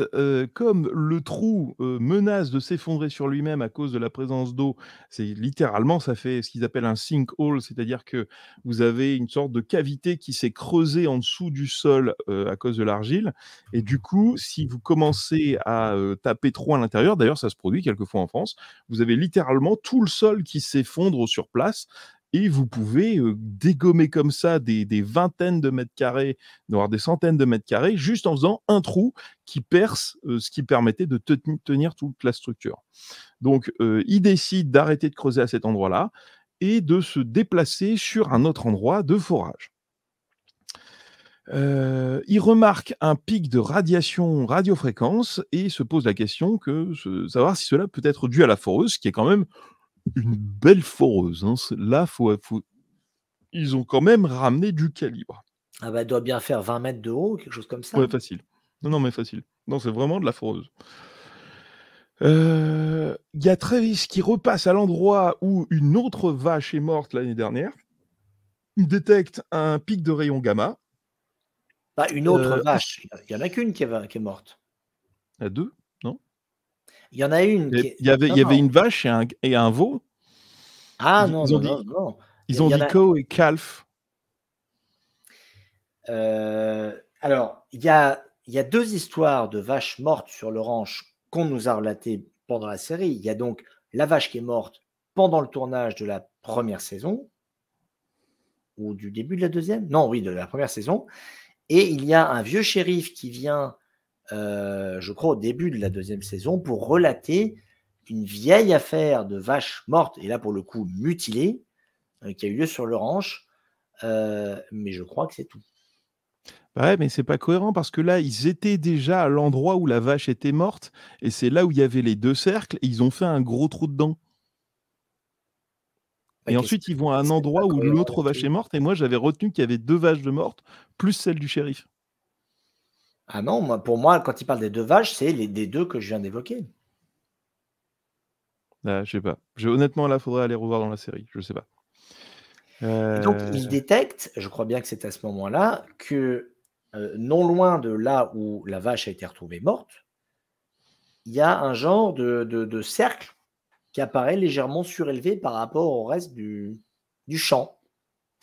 comme le trou, menace de s'effondrer sur lui-même à cause de la présence d'eau, c'est littéralement, ça fait ce qu'ils appellent un sinkhole, c'est-à-dire que vous avez une sorte de cavité qui s'est creusée en dessous du sol, à cause de l'argile et du coup, si vous commencez à, taper trop à l'intérieur, d'ailleurs ça se produit quelquefois en France, vous avez littéralement tout le sol qui s'effondre sur place et vous pouvez, dégommer comme ça des vingtaines de mètres carrés, voire des centaines de mètres carrés, juste en faisant un trou qui perce, ce qui permettait de tenir toute la structure. Donc, il décide d'arrêter de creuser à cet endroit-là et de se déplacer sur un autre endroit de forage. Il remarque un pic de radiation radiofréquence et se pose la question savoir si cela peut être dû à la foreuse, qui est quand même une belle foreuse, hein. Là, ils ont quand même ramené du calibre. Ah bah, elle doit bien faire 20 mètres de haut, quelque chose comme Ouais, ça. facile. Non, mais facile. Non, c'est vraiment de la foreuse. Il y a Travis qui repasse à l'endroit où une autre vache est morte l'année dernière. Il détecte un pic de rayons gamma. Pas une autre Ensuite, vache. Il y en a qu'une qui est morte. il y a 2, non? Il y en a une qui est. Il Non, y avait non. une vache et un veau. Ah non, Ils ont non, non, dit non. ils ont Il y en dit a. cow et calf. Alors, il y a 2 histoires de vaches mortes sur le ranch qu'on nous a relatées pendant la série. Il y a donc la vache qui est morte pendant le tournage de la première saison ou du début de la deuxième? Non, oui, de la première saison. Et il y a un vieux shérif qui vient, je crois, au début de la deuxième saison pour relater une vieille affaire de vaches mortes, et là, pour le coup, mutilées, qui a eu lieu sur le ranch. Mais je crois que c'est tout. Bah ouais, mais c'est pas cohérent parce que là, ils étaient déjà à l'endroit où la vache était morte et c'est là où il y avait les 2 cercles et ils ont fait un gros trou dedans. Bah, Et ensuite, ils vont à un qu'est-ce qu'il y a de pas endroit où cohérent l'autre vache là-dessus? est morte et moi, j'avais retenu qu'il y avait 2 vaches de mortes, plus celle du shérif. Ah non, pour moi, quand il parle des 2 vaches, c'est les 2 que je viens d'évoquer. Ah, je sais pas. Honnêtement, là, faudrait aller revoir dans la série, je sais pas. Et donc il Heu, détecte, je crois bien que c'est à ce moment-là, que, non loin de là où la vache a été retrouvée morte, il y a un genre de cercle qui apparaît légèrement surélevé par rapport au reste du champ.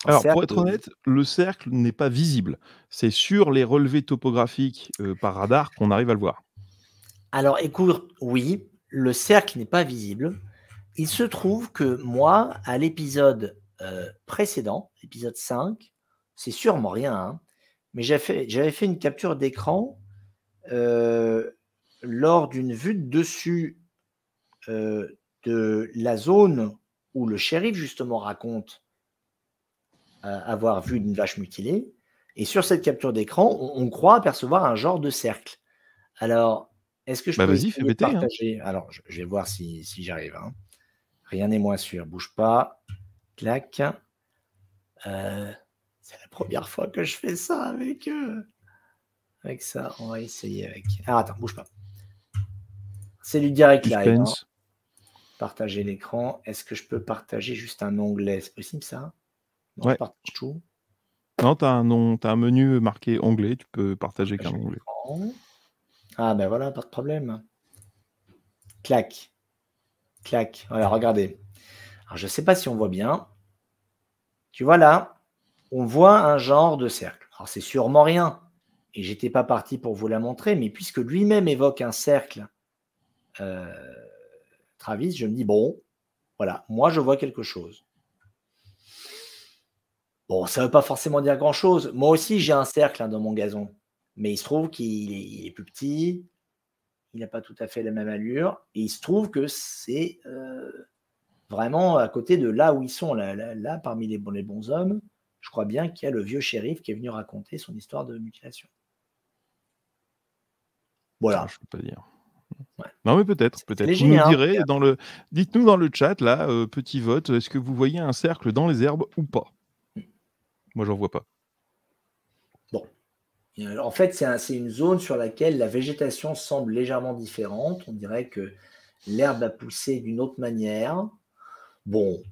Un Alors, pour être cercle. honnête, le cercle n'est pas visible. C'est sur les relevés topographiques, par radar qu'on arrive à le voir. Alors écoute, oui, le cercle n'est pas visible. Il se trouve que moi, à l'épisode précédent, l'épisode 5, c'est sûrement rien, hein, mais j'avais fait une capture d'écran lors d'une vue de dessus de la zone où le shérif justement raconte avoir vu une vache mutilée. Et sur cette capture d'écran, on croit apercevoir un genre de cercle. Alors, est-ce que je Bah, peux vas-y, essayer fais de péter, hein. partager? Alors, je vais voir si j'arrive, hein. Rien n'est moins sûr. Bouge pas. Clac. C'est la première fois que je fais ça avec ça. On va essayer avec. Alors, attends, bouge pas. C'est du direct live, hein. Suspense. Partager l'écran. Est-ce que je peux partager juste un onglet? C'est possible ça? Non, je Ouais. partage tout. Non, tu as un menu marqué onglet, tu peux partager qu'un Partager onglet. l'écran. Ah ben voilà, pas de problème. Clac. Clac. Voilà, regardez. Alors, je ne sais pas si on voit bien. Tu vois là, on voit un genre de cercle. Alors, c'est sûrement rien. Et j'étais pas parti pour vous la montrer, mais puisque lui-même évoque un cercle, Travis, je me dis, bon, voilà, moi, je vois quelque chose. Bon, ça ne veut pas forcément dire grand-chose. Moi aussi, j'ai un cercle dans mon gazon. Mais il se trouve qu'il est plus petit, il n'a pas tout à fait la même allure, et il se trouve que c'est vraiment à côté de là où ils sont, là parmi les bons hommes, je crois bien qu'il y a le vieux shérif qui est venu raconter son histoire de mutilation. Voilà. Ah, je peux pas dire. Ouais. Non, mais peut-être. C'est Vous léger, nous hein. direz dites-nous dans le chat là, petit vote, est-ce que vous voyez un cercle dans les herbes ou pas? Moi, j'en vois pas. Bon. En fait, c'est une zone sur laquelle la végétation semble légèrement différente. On dirait que l'herbe a poussé d'une autre manière. Bon,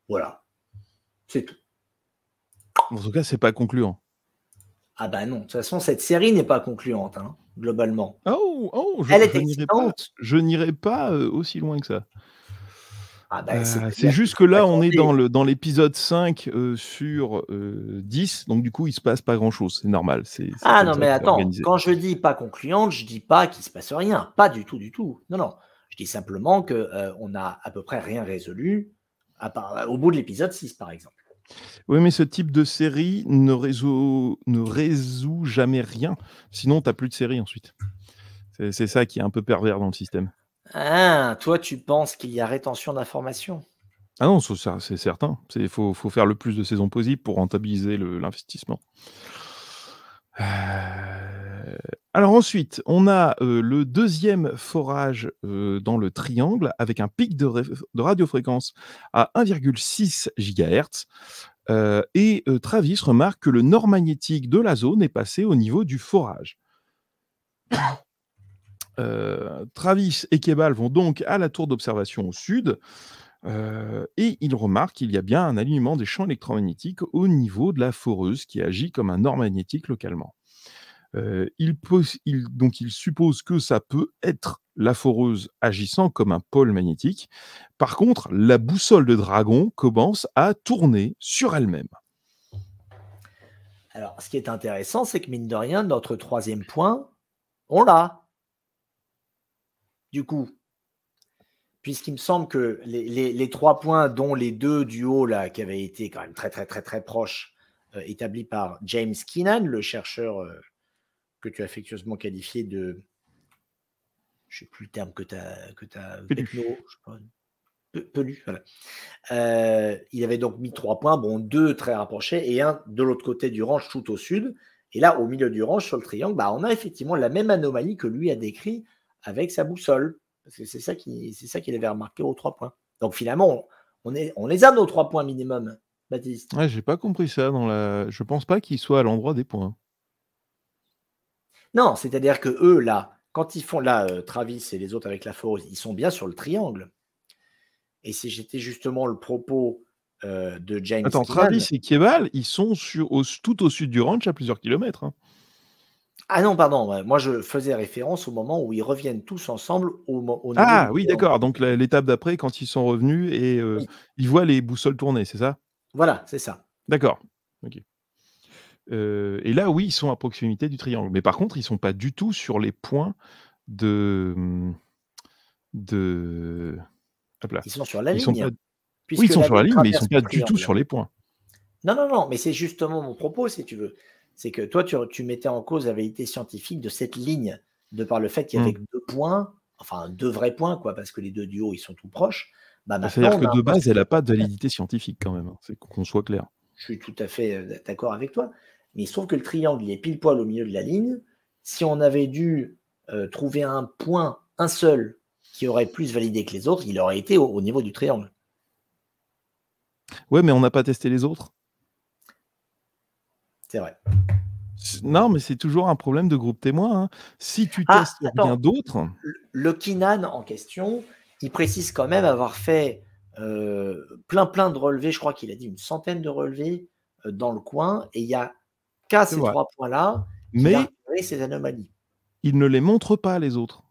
voilà. C'est tout. En tout cas, c'est pas concluant. Ah bah non, de toute façon, cette série n'est pas concluante, hein, globalement. Oh, Elle est je n'irai pas, aussi loin que ça. Ah bah, C'est juste que là, on est dans l'épisode 5, sur, 10, donc du coup, il se passe pas grand-chose, c'est normal, c'est Ah comme non, ça mais que c'est attends, organisé. quand je dis pas concluante, je dis pas qu'il se passe rien, pas du tout, du tout. Non, non, je dis simplement que, on a à peu près rien résolu, à part au bout de l'épisode 6, par exemple. Oui, mais ce type de série ne résout jamais rien, sinon tu as plus de série ensuite. C'est ça qui est un peu pervers dans le système. Ah, toi, tu penses qu'il y a rétention d'informations? Ah non, ça c'est certain. Faut faire le plus de saisons possible pour rentabiliser l'investissement. Alors ensuite, on a, le 2e forage, dans le triangle avec un pic de radiofréquence à 1,6 gigahertz, et Travis remarque que le nord magnétique de la zone est passé au niveau du forage. Travis et Kebal vont donc à la tour d'observation au sud, et ils remarquent qu'il y a bien un alignement des champs électromagnétiques au niveau de la foreuse qui agit comme un nord magnétique localement. Il suppose que ça peut être la foreuse agissant comme un pôle magnétique. Par contre, la boussole de dragon commence à tourner sur elle-même. Alors, ce qui est intéressant, c'est que mine de rien, notre 3e point, on l'a. Du coup, puisqu'il me semble que les 3 points, dont les 2 du haut, là, qui avaient été quand même très, très, très, très proches, établis par James Keenan, le chercheur que tu as affectueusement qualifié de, je ne sais plus le terme que tu as pelu, voilà. Il avait donc mis 3 points, bon, 2 très rapprochés et un de l'autre côté du range tout au sud. Et là, au milieu du range, sur le triangle, bah, on a effectivement la même anomalie que lui a décrit avec sa boussole. Parce que c'est ça qu'il avait remarqué aux 3 points. Donc finalement, on les a nos 3 points minimum, Baptiste. Ouais, j'ai pas compris ça je pense pas qu'il soit à l'endroit des points. Non, c'est-à-dire que eux, là, quand ils font là, Travis et les autres avec la foreuse, ils sont bien sur le triangle. Et si j'étais justement le propos de James Attends, Keenan. Travis et Keval, ils sont tout au sud du ranch à plusieurs kilomètres. Hein. Ah non, pardon, moi je faisais référence au moment où ils reviennent tous ensemble au niveau du Ah oui, triangle. d'accord. Donc l'étape d'après, quand ils sont revenus et Oui, ils voient les boussoles tourner, c'est ça? voilà, c'est ça. D'accord. Ok. Et là, oui, ils sont à proximité du triangle. Mais par contre, ils sont pas du tout sur les points de, de... Hop là. Ils sont sur la Ils sont ligne, pas... Oui, ils puisque sont la sur la ligne ligne, mais ils sont traverse pas le du tout triangle. sur les points. Non, non, non, mais c'est justement mon propos, si tu veux. C'est que toi, tu mettais en cause la validité scientifique de cette ligne, de par le fait qu'il y Hmm. avait que 2 points, enfin 2 vrais points, quoi, parce que les 2 du haut, ils sont tout proches. Bah, maintenant, C'est-à-dire on que a un de base, elle postulé. n'a pas de validité scientifique quand même. Hein. C'est qu'on soit clair. Je suis tout à fait d'accord avec toi. Mais il se trouve que le triangle, il est pile poil au milieu de la ligne. Si on avait dû trouver un point, un seul, qui aurait plus validé que les autres, il aurait été au niveau du triangle. Ouais, mais on n'a pas testé les autres. C'est vrai. Non, mais c'est toujours un problème de groupe témoin. Hein. Si tu Ah, testes rien attends, d'autre, le Keenan en question, il précise quand même avoir fait plein de relevés. Je crois qu'il a dit une centaine de relevés dans le coin. Et il n'y a qu'à c'est ces vrai. 3 points-là qu'il a Mais repéré ces anomalies. il ne les montre pas, les autres.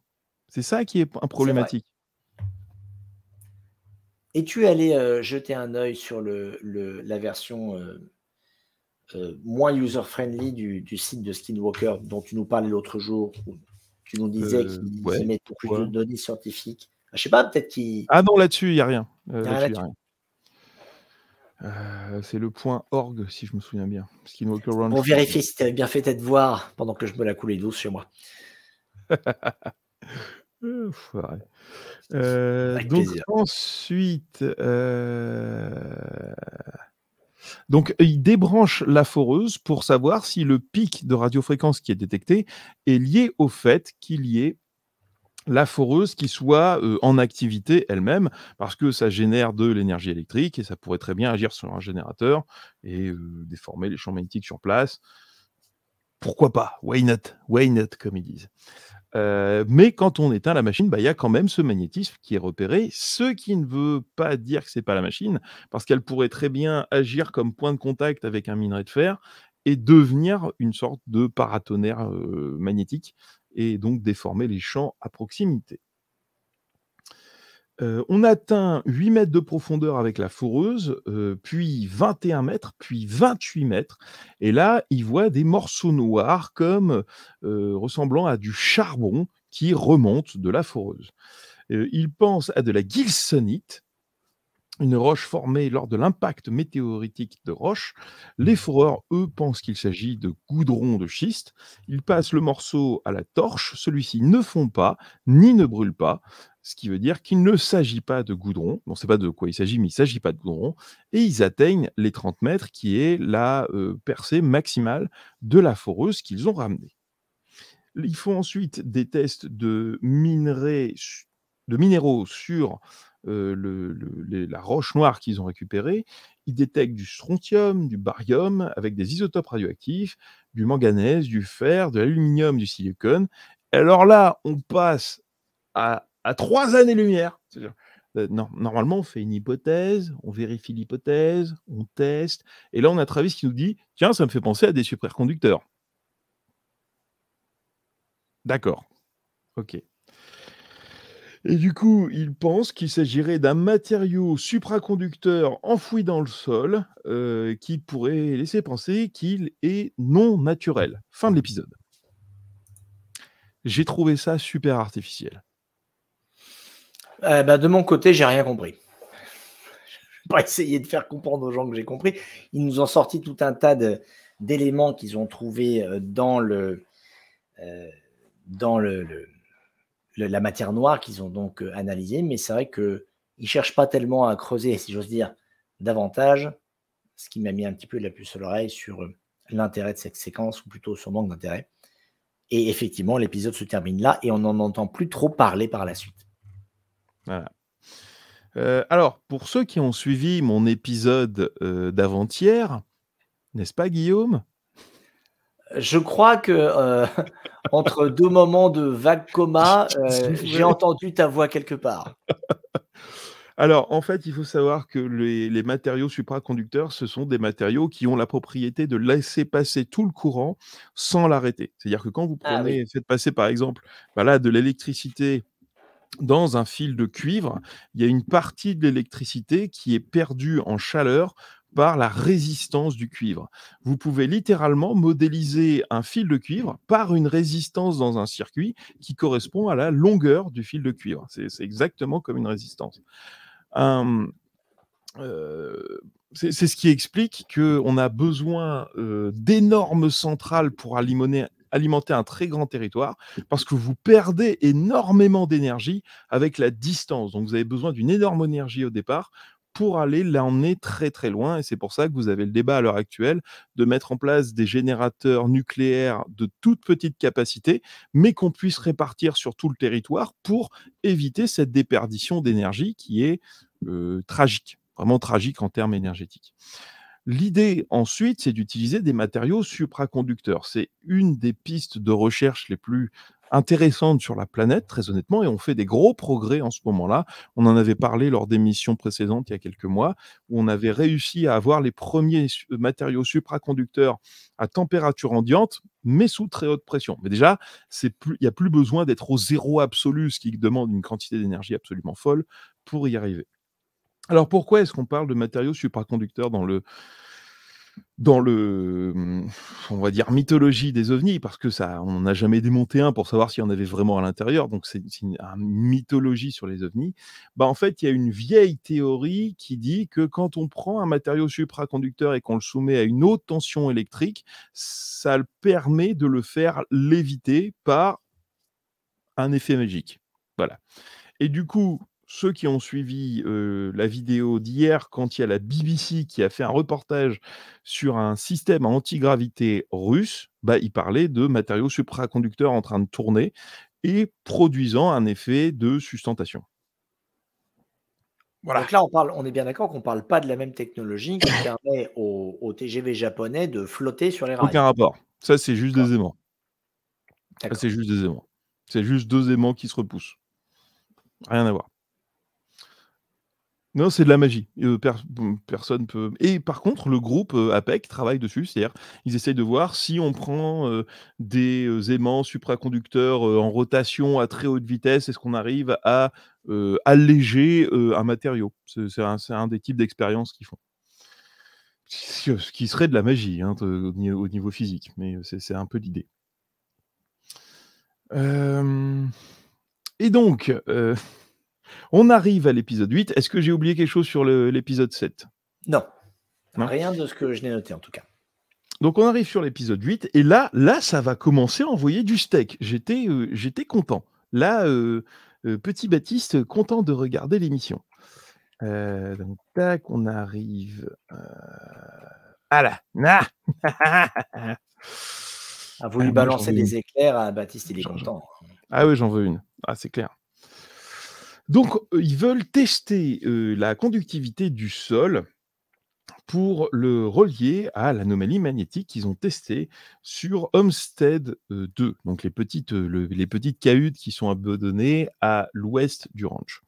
C'est ça qui est un C'est vrai. problématique. Es-tu allé jeter un œil sur la version moins user-friendly du site de Skinwalker dont tu nous parlais l'autre jour, où tu nous disais qu'ils y Ouais, mettent plus de pourquoi? données scientifiques. Je sais pas, peut-être qu'il Ah non, là-dessus, il n'y a rien. n'y a rien Là-dessus, il n'y a là-dessus. rien. C'est le point org, si je me souviens bien. Skinwalker Ranch. Pour vérifier si tu avais bien fait tes devoirs pendant que je me la coulais douce chez moi. Ouais. Avec Donc plaisir. ensuite, donc il débranche la foreuse pour savoir si le pic de radiofréquence qui est détecté est lié au fait qu'il y ait la foreuse qui soit en activité elle-même, parce que ça génère de l'énergie électrique et ça pourrait très bien agir sur un générateur et déformer les champs magnétiques sur place. Pourquoi pas? Why not? Why not, comme ils disent. Mais quand on éteint la machine, bah, il y a quand même ce magnétisme qui est repéré, ce qui ne veut pas dire que c'est pas la machine, parce qu'elle pourrait très bien agir comme point de contact avec un minerai de fer et devenir une sorte de paratonnerre magnétique et donc déformer les champs à proximité. On atteint 8 mètres de profondeur avec la foreuse, puis 21 mètres, puis 28 mètres. Et là, il voit des morceaux noirs comme ressemblant à du charbon qui remonte de la foreuse. Il pense à de la gilsonite, une roche formée lors de l'impact météoritique de roches. Les foreurs, eux, pensent qu'il s'agit de goudron de schiste. Ils passent le morceau à la torche. Celui-ci ne fond pas, ni ne brûle pas, ce qui veut dire qu'il ne s'agit pas de goudron. On ne sait pas de quoi il s'agit, mais il ne s'agit pas de goudron. Et ils atteignent les 30 mètres, qui est la percée maximale de la foreuse qu'ils ont ramenée. Ils font ensuite des tests de minéraux sur la roche noire qu'ils ont récupérée. Ils détectent du strontium, du barium, avec des isotopes radioactifs, du manganèse, du fer, de l'aluminium, du silicone. Alors là, on passe à 3 années-lumière. C'est-à-dire, normalement, on fait une hypothèse, on vérifie l'hypothèse, on teste. Et là, on a Travis qui nous dit « Tiens, ça me fait penser à des superconducteurs. » D'accord. Ok. Et du coup, il pense qu'il s'agirait d'un matériau supraconducteur enfoui dans le sol qui pourrait laisser penser qu'il est non naturel. Fin de l'épisode. J'ai trouvé ça super artificiel. De mon côté, j'ai rien compris. Je vais pas essayer de faire comprendre aux gens que j'ai compris. Ils nous ont sorti tout un tas d'éléments qu'ils ont trouvés dans la matière noire qu'ils ont donc analysée, mais c'est vrai qu'ils ne cherchent pas tellement à creuser, si j'ose dire, davantage, ce qui m'a mis un petit peu la puce à l'oreille sur l'intérêt de cette séquence, ou plutôt son manque d'intérêt. Et effectivement, l'épisode se termine là, et on n'en entend plus trop parler par la suite. Voilà. Alors, pour ceux qui ont suivi mon épisode d'avant-hier, n'est-ce pas, Guillaume? Je crois que entre 2 moments de vague coma, j'ai entendu ta voix quelque part. Alors, en fait, il faut savoir que les matériaux supraconducteurs, ce sont des matériaux qui ont la propriété de laisser passer tout le courant sans l'arrêter. C'est-à-dire que quand vous Ah oui. faites passer, par exemple, bah là, de l'électricité dans un fil de cuivre, il y a une partie de l'électricité qui est perdue en chaleur par la résistance du cuivre. Vous pouvez littéralement modéliser un fil de cuivre par une résistance dans un circuit qui correspond à la longueur du fil de cuivre. C'est exactement comme une résistance. Hem, c'est ce qui explique qu'on a besoin, d'énormes centrales pour alimenter un très grand territoire, parce que vous perdez énormément d'énergie avec la distance. Donc vous avez besoin d'une énorme énergie au départ pour aller l'emmener très, très loin, et c'est pour ça que vous avez le débat à l'heure actuelle de mettre en place des générateurs nucléaires de toute petite capacité, mais qu'on puisse répartir sur tout le territoire pour éviter cette déperdition d'énergie qui est, tragique, vraiment tragique en termes énergétiques. L'idée ensuite, c'est d'utiliser des matériaux supraconducteurs. C'est une des pistes de recherche les plus intéressantes sur la planète, très honnêtement, et on fait des gros progrès en ce moment-là. On en avait parlé lors d'émissions précédentes il y a quelques mois, où on avait réussi à avoir les premiers matériaux supraconducteurs à température ambiante, mais sous très haute pression. Mais déjà, il n'y a plus besoin d'être au zéro absolu, ce qui demande une quantité d'énergie absolument folle pour y arriver. Alors pourquoi est-ce qu'on parle de matériaux supraconducteurs dans le on va dire mythologie des ovnis? Parce que ça on n'a jamais démonté un pour savoir s'il y en avait vraiment à l'intérieur, donc c'est une mythologie sur les ovnis. Bah, en fait, il y a une vieille théorie qui dit que quand on prend un matériau supraconducteur et qu'on le soumet à une haute tension électrique, ça le permet de le faire léviter par un effet magique. Voilà. Et du coup, ceux qui ont suivi, la vidéo d'hier, quand il y a la BBC qui a fait un reportage sur un système à antigravité russe, bah, ils parlaient de matériaux supraconducteurs en train de tourner et produisant un effet de sustentation. Voilà, Donc là, on est bien d'accord qu'on ne parle pas de la même technologie qui permet aux TGV japonais de flotter sur les aucun rails. rapport. Ça, c'est juste D'accord, des aimants. Ça, d'accord. c'est juste des aimants. C'est juste 2 aimants qui se repoussent. Rien à voir. Non, c'est de la magie. Personne peut et par contre, le groupe, APEC travaille dessus. C'est-à-dire, ils essayent de voir si on prend, des, aimants supraconducteurs, en rotation à très haute vitesse, est-ce qu'on arrive à, alléger, un matériau? C'est un des types d'expériences qu'ils font. Ce qui serait de la magie, hein, au niveau physique, mais, c'est un peu l'idée. Hem et donc, on arrive à l'épisode 8. Est-ce que j'ai oublié quelque chose sur l'épisode 7? Non, Non? rien de ce que je n'ai noté en tout cas. Donc on arrive sur l'épisode 8 et là ça va commencer à envoyer du steak. J'étais content. Là, petit Baptiste, content de regarder l'émission. Donc tac, on arrive, ah là! Ah! A Ah voulu moi j'en balancer veux une. des éclairs à Baptiste, il est J'en content. Ah oui, j'en veux une. Ah c'est clair. Donc, ils veulent tester, la conductivité du sol pour le relier à l'anomalie magnétique qu'ils ont testée sur Homestead, 2, donc les petites cahutes qui sont abandonnées à l'ouest du ranch.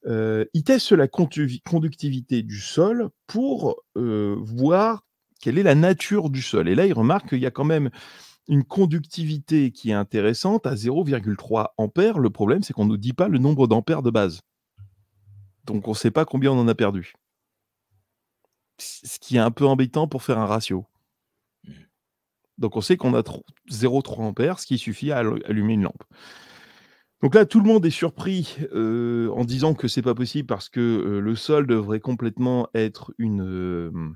Ils testent la conductivité du sol pour, voir quelle est la nature du sol et là, ils remarquent qu'il y a quand même une conductivité qui est intéressante à 0,3 ampères. Le problème, c'est qu'on ne nous dit pas le nombre d'ampères de base. Donc on ne sait pas combien on en a perdu. Ce qui est un peu embêtant pour faire un ratio. Mmh. Donc on sait qu'on a 0,3 ampères, ce qui suffit à allumer une lampe. Donc là, tout le monde est surpris, en disant que c'est pas possible parce que, le sol devrait complètement être une,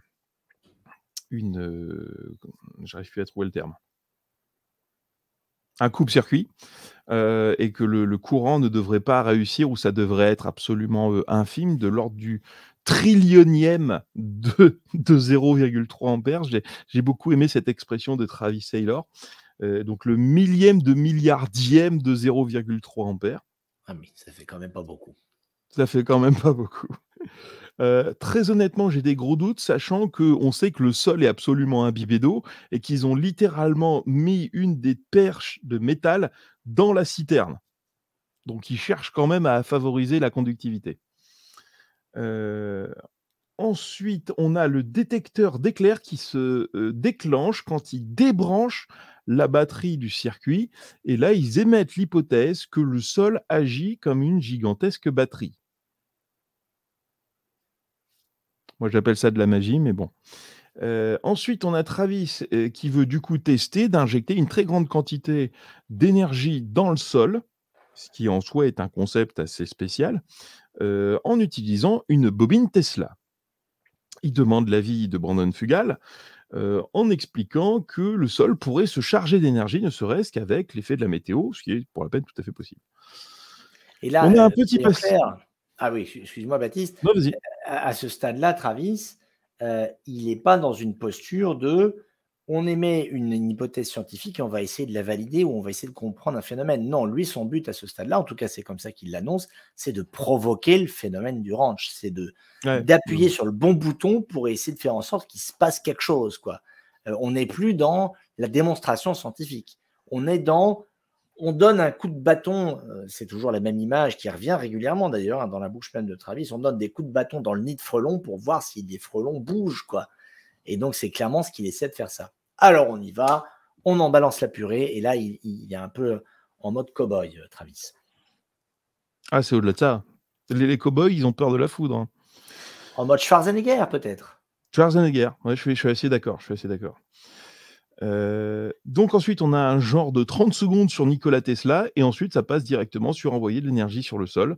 j'arrive plus à trouver le terme. Un coupe-circuit, et que le courant ne devrait pas réussir ou ça devrait être absolument, infime, de l'ordre du trillionième de 0,3 ampères. J'ai beaucoup aimé cette expression de Travis Taylor. Donc le millième de milliardième de 0,3 ampères. Ah oui, ça fait quand même pas beaucoup. Ça fait quand même pas beaucoup. Très honnêtement, j'ai des gros doutes, sachant qu'on sait que le sol est absolument imbibé d'eau et qu'ils ont littéralement mis une des perches de métal dans la citerne. Donc ils cherchent quand même à favoriser la conductivité. Heu, Ensuite, on a le détecteur d'éclairs qui se, déclenche quand ils débranchent la batterie du circuit et là, ils émettent l'hypothèse que le sol agit comme une gigantesque batterie. Moi, j'appelle ça de la magie, mais bon. Ensuite, on a Travis, qui veut du coup tester d'injecter une très grande quantité d'énergie dans le sol, ce qui en soi est un concept assez spécial, en utilisant une bobine Tesla. Il demande l'avis de Brandon Fugal, en expliquant que le sol pourrait se charger d'énergie, ne serait-ce qu'avec l'effet de la météo, ce qui est pour la peine tout à fait possible. Et là, On a un petit soyons passage. clairs. Ah oui, excuse-moi, Baptiste. Non, vas-y. À ce stade-là, Travis, il n'est pas dans une posture de on émet une hypothèse scientifique et on va essayer de la valider ou on va essayer de comprendre un phénomène. Non, lui, son but à ce stade-là, en tout cas, c'est comme ça qu'il l'annonce, c'est de provoquer le phénomène du ranch. C'est Ouais. d'appuyer sur le bon bouton pour essayer de faire en sorte qu'il se passe quelque chose, quoi. On n'est plus dans la démonstration scientifique. On est dans on donne un coup de bâton, c'est toujours la même image qui revient régulièrement d'ailleurs, hein, dans la bouche même de Travis, on donne des coups de bâton dans le nid de frelons pour voir si les frelons bougent, quoi. Et donc, c'est clairement ce qu'il essaie de faire ça. Alors, on y va, on en balance la purée, et là, il est un peu en mode cow-boy, Travis. Ah, c'est au-delà de ça. Les cow-boys, ils ont peur de la foudre, hein. En mode Schwarzenegger, peut-être. Schwarzenegger, ouais, je suis assez d'accord, je suis assez d'accord. Donc ensuite, on a un genre de 30 secondes sur Nikola Tesla et ensuite ça passe directement sur envoyer de l'énergie sur le sol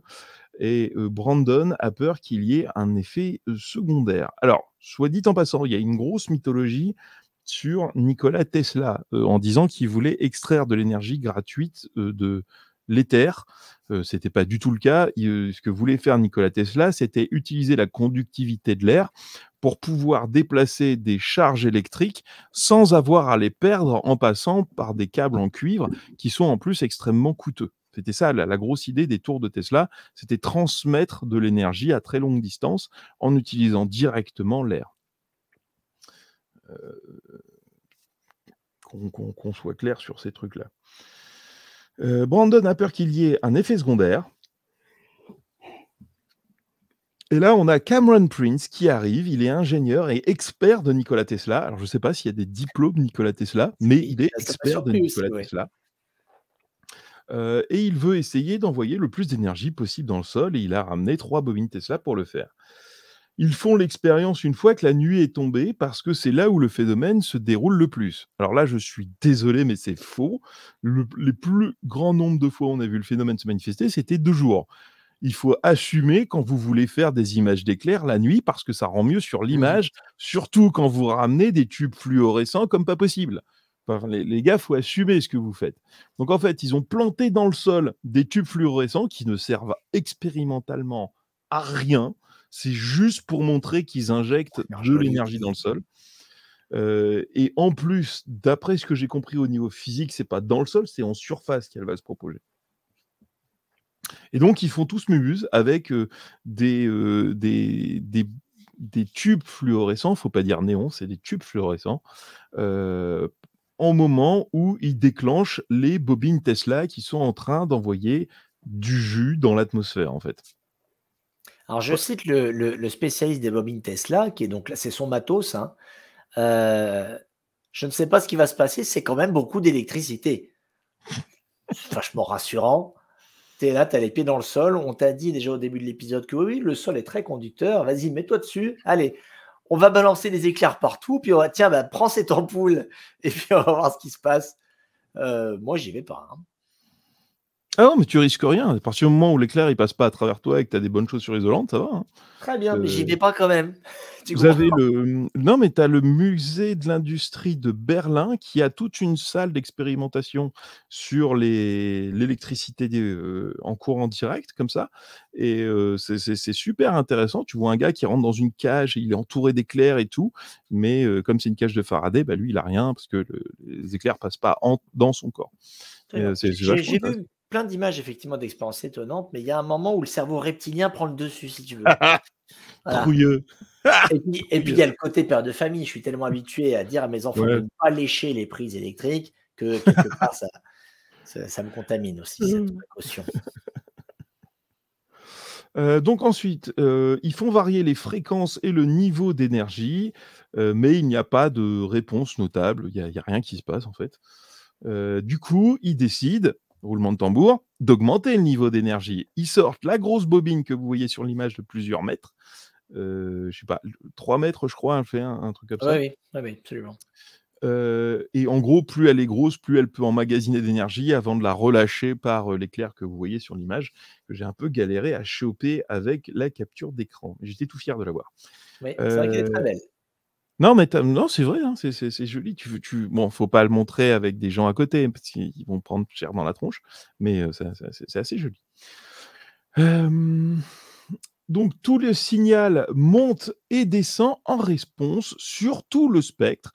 et Brandon a peur qu'il y ait un effet, secondaire. Alors, soit dit en passant, il y a une grosse mythologie sur Nikola Tesla, en disant qu'il voulait extraire de l'énergie gratuite, de l'éther. C'était pas du tout le cas. Ce que voulait faire Nikola Tesla, c'était utiliser la conductivité de l'air pour pouvoir déplacer des charges électriques sans avoir à les perdre en passant par des câbles en cuivre qui sont en plus extrêmement coûteux. C'était ça la grosse idée des tours de Tesla, c'était transmettre de l'énergie à très longue distance en utilisant directement l'air. Qu'on soit clair sur ces trucs-là. Brandon a peur qu'il y ait un effet secondaire. Et là, on a Cameron Prince qui arrive. Il est ingénieur et expert de Nikola Tesla. Alors, je ne sais pas s'il y a des diplômes Nikola Tesla, mais il est Ça m'a expert de surpris aussi, Nikola ouais. Tesla. Et il veut essayer d'envoyer le plus d'énergie possible dans le sol et il a ramené 3 bobines Tesla pour le faire. Ils font l'expérience une fois que la nuit est tombée parce que c'est là où le phénomène se déroule le plus. Alors là, je suis désolé, mais c'est faux. Les plus grands nombres de fois où on a vu le phénomène se manifester, c'était 2 jours. Il faut assumer quand vous voulez faire des images d'éclairs la nuit parce que ça rend mieux sur Mmh. l'image, surtout quand vous ramenez des tubes fluorescents comme pas possible. Enfin, les gars, faut assumer ce que vous faites. Donc en fait, ils ont planté dans le sol des tubes fluorescents qui ne servent expérimentalement à rien. C'est juste pour montrer qu'ils injectent Alors, de joli. l'énergie dans le sol. Et en plus, d'après ce que j'ai compris au niveau physique, c'est pas dans le sol, c'est en surface qu'elle va se propager. Et donc, ils font tous mumuse avec des, euh, des, des, des tubes fluorescents, faut pas dire néon, c'est des tubes fluorescents, euh, en moment où ils déclenchent les bobines Tesla qui sont en train d'envoyer du jus dans l'atmosphère, en fait. Alors, je cite le spécialiste des bobines Tesla, qui est donc là, c'est son matos, hein. Je ne sais pas ce qui va se passer, c'est quand même beaucoup d'électricité. C'est vachement rassurant. Tu es là, tu as les pieds dans le sol. On t'a dit déjà au début de l'épisode que oui, le sol est très conducteur. Vas-y, mets-toi dessus. Allez, on va balancer des éclairs partout. Puis on va, tiens, bah, prends cette ampoule et puis on va voir ce qui se passe. Moi, j'y vais pas, hein. Ah non, mais tu risques rien. À partir du moment où l'éclair il passe pas à travers toi et que tu as des bonnes chaussures isolantes, ça va, hein. Très bien, mais j'y Euh, vais pas quand même. Tu Vous avez comprends? non, mais tu as le musée de l'industrie de Berlin qui a toute une salle d'expérimentation sur l'électricité en courant direct comme ça et c'est super intéressant. Tu vois un gars qui rentre dans une cage et il est entouré d'éclairs et tout, mais comme c'est une cage de Faraday, bah, lui il a rien parce que les éclairs passent pas dans son corps et Très bien. c'est vachement J'ai intéressant. vu plein d'images effectivement d'expériences étonnantes, mais il y a un moment où le cerveau reptilien prend le dessus, si tu veux. Voilà. Trouilleux. Et puis il y Trouilleux. a le côté père de famille. Je suis tellement habitué à dire à mes enfants de Ouais. ne pas lécher les prises électriques que quelque part ça me contamine aussi, cette précaution. Donc ensuite, ils font varier les fréquences et le niveau d'énergie, mais il n'y a pas de réponse notable. Il y a rien qui se passe, en fait. Du coup, ils décident, roulement de tambour, d'augmenter le niveau d'énergie. Ils sortent la grosse bobine que vous voyez sur l'image de plusieurs mètres, je sais pas, 3 mètres, je crois, elle fait un truc comme Oui, ça. oui, oui, oui, absolument. Et en gros, plus elle est grosse, plus elle peut emmagasiner d'énergie avant de la relâcher par, l'éclair que vous voyez sur l'image, que j'ai un peu galéré à choper avec la capture d'écran. J'étais tout fier de l'avoir. Oui, c'est vrai qu'elle est très Heu, belle. non, mais non, c'est vrai, hein, c'est joli. Bon, faut pas le montrer avec des gens à côté, parce qu'ils vont prendre cher dans la tronche, mais c'est assez joli. Hem, donc tout le signal monte et descend en réponse sur tout le spectre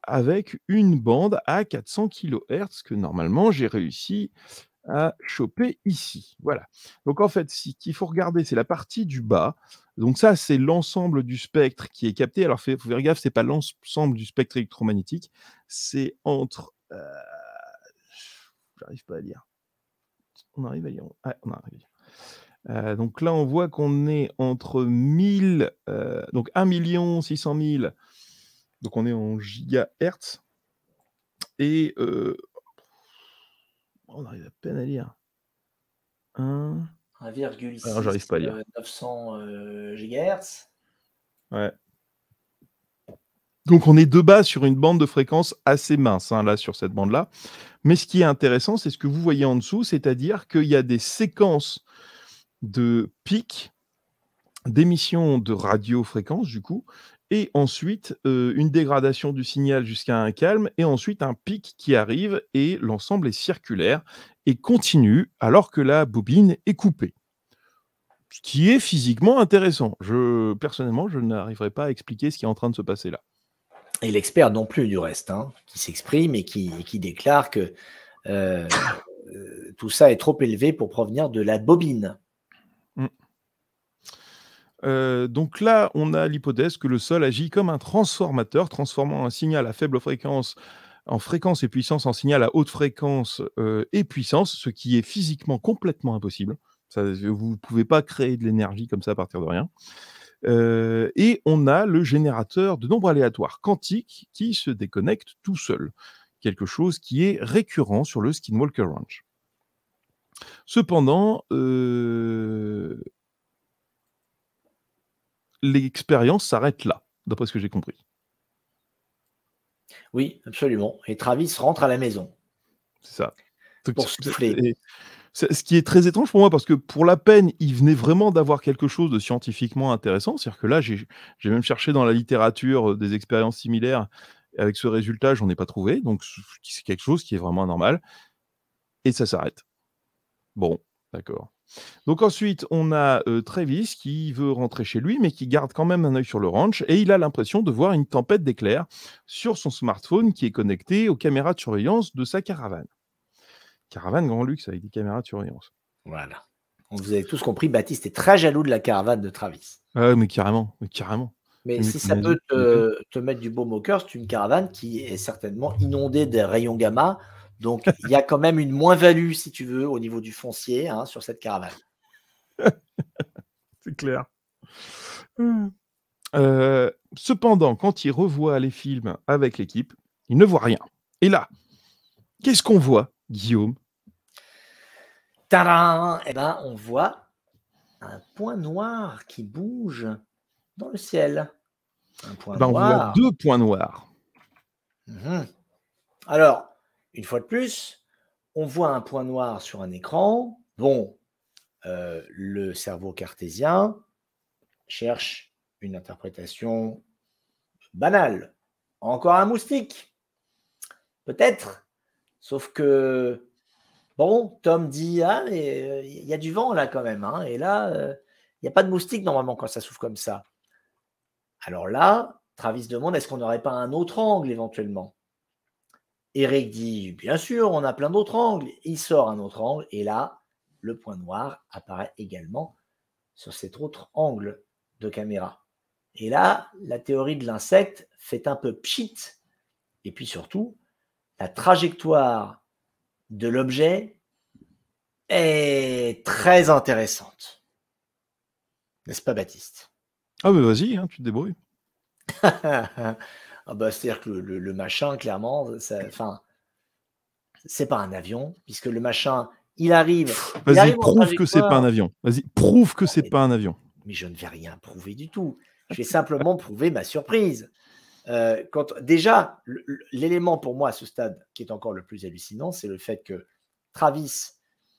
avec une bande à 400 kHz que normalement j'ai réussi à choper ici. Voilà. Donc en fait, ce qu'il faut regarder, c'est la partie du bas. Donc ça, c'est l'ensemble du spectre qui est capté. Alors faut faire gaffe, c'est pas l'ensemble du spectre électromagnétique, c'est entre, j'arrive pas à lire. On arrive à lire? Ouais, on arrive à lire. Donc là, on voit qu'on est entre 1000, donc 1 600 000, donc on est en gigahertz et on arrive à peine à lire. Un, alors j'arrive 1,6 pas à lire. 900 GHz. Ouais. Donc on est de base sur une bande de fréquence assez mince, hein, là, sur cette bande-là. Mais ce qui est intéressant, c'est ce que vous voyez en dessous, c'est-à-dire qu'il y a des séquences de pics d'émissions de radiofréquences, du coup, et ensuite, une dégradation du signal jusqu'à un calme et ensuite un pic qui arrive et l'ensemble est circulaire et continue alors que la bobine est coupée. Ce qui est physiquement intéressant. Personnellement, je n'arriverai pas à expliquer ce qui est en train de se passer là. Et l'expert non plus, du reste, hein, qui s'exprime et qui déclare que euh, tout ça est trop élevé pour provenir de la bobine. Mmh. Donc là, on a l'hypothèse que le sol agit comme un transformateur, transformant un signal à faible fréquence en fréquence et puissance en signal à haute fréquence, et puissance, ce qui est physiquement complètement impossible. Ça, vous ne pouvez pas créer de l'énergie comme ça à partir de rien. Et on a le générateur de nombres aléatoires quantiques qui se déconnecte tout seul. Quelque chose qui est récurrent sur le Skinwalker Ranch. Cependant, l'expérience s'arrête là, d'après ce que j'ai compris. Oui, absolument. Et Travis rentre à la maison C'est ça. Donc pour souffler. ce qui est très étrange pour moi, parce que pour la peine, il venait vraiment d'avoir quelque chose de scientifiquement intéressant. C'est-à-dire que là, j'ai même cherché dans la littérature, des expériences similaires. Avec ce résultat, j'en ai pas trouvé, donc c'est quelque chose qui est vraiment anormal et ça s'arrête. Bon, d'accord. Donc ensuite, on a, Travis qui veut rentrer chez lui, mais qui garde quand même un œil sur le ranch et il a l'impression de voir une tempête d'éclairs sur son smartphone qui est connecté aux caméras de surveillance de sa caravane. Caravane grand luxe avec des caméras de surveillance. Voilà. Donc, vous avez tous compris, Baptiste est très jaloux de la caravane de Travis. Ah ouais, mais carrément, mais carrément. Mais C'est mieux si qu'une ça maison, peut tu m'étonnes. te mettre du baume au cœur, c'est une caravane qui est certainement inondée des rayons gamma. Donc, il y a quand même une moins-value, si tu veux, au niveau du foncier, hein, sur cette caravane. C'est clair. Mmh. Cependant, quand il revoit les films avec l'équipe, il ne voit rien. Et là, qu'est-ce qu'on voit, Guillaume? Tadam! Eh ben, on voit un point noir qui bouge dans le ciel. Un Eh point ben, on voit noir. 2 points noirs. Mhm. Alors, une fois de plus, on voit un point noir sur un écran. Bon, le cerveau cartésien cherche une interprétation banale. Encore un moustique? Peut-être. Sauf que, bon, Tom dit, ah, mais il y a du vent là quand même, hein, et là, il n'y a pas de moustique normalement quand ça souffle comme ça. Alors là, Travis demande, est-ce qu'on n'aurait pas un autre angle éventuellement? Eric dit, bien sûr, on a plein d'autres angles. Il sort un autre angle, et là, le point noir apparaît également sur cet autre angle de caméra. Et là, la théorie de l'insecte fait un peu pchit. Et puis surtout, la trajectoire de l'objet est très intéressante. N'est-ce pas, Baptiste? Ah, mais vas-y, hein, tu te débrouilles. Ah bah, c'est-à-dire que le machin, clairement, enfin, c'est pas un avion, puisque le machin, il arrive Vas-y, en prouve que c'est pas un trajectoire. avion. Vas-y, prouve que Non, c'est pas un avion. mais je ne vais rien prouver du tout. Je vais simplement prouver ma surprise. Déjà, l'élément pour moi à ce stade qui est encore le plus hallucinant, c'est le fait que Travis,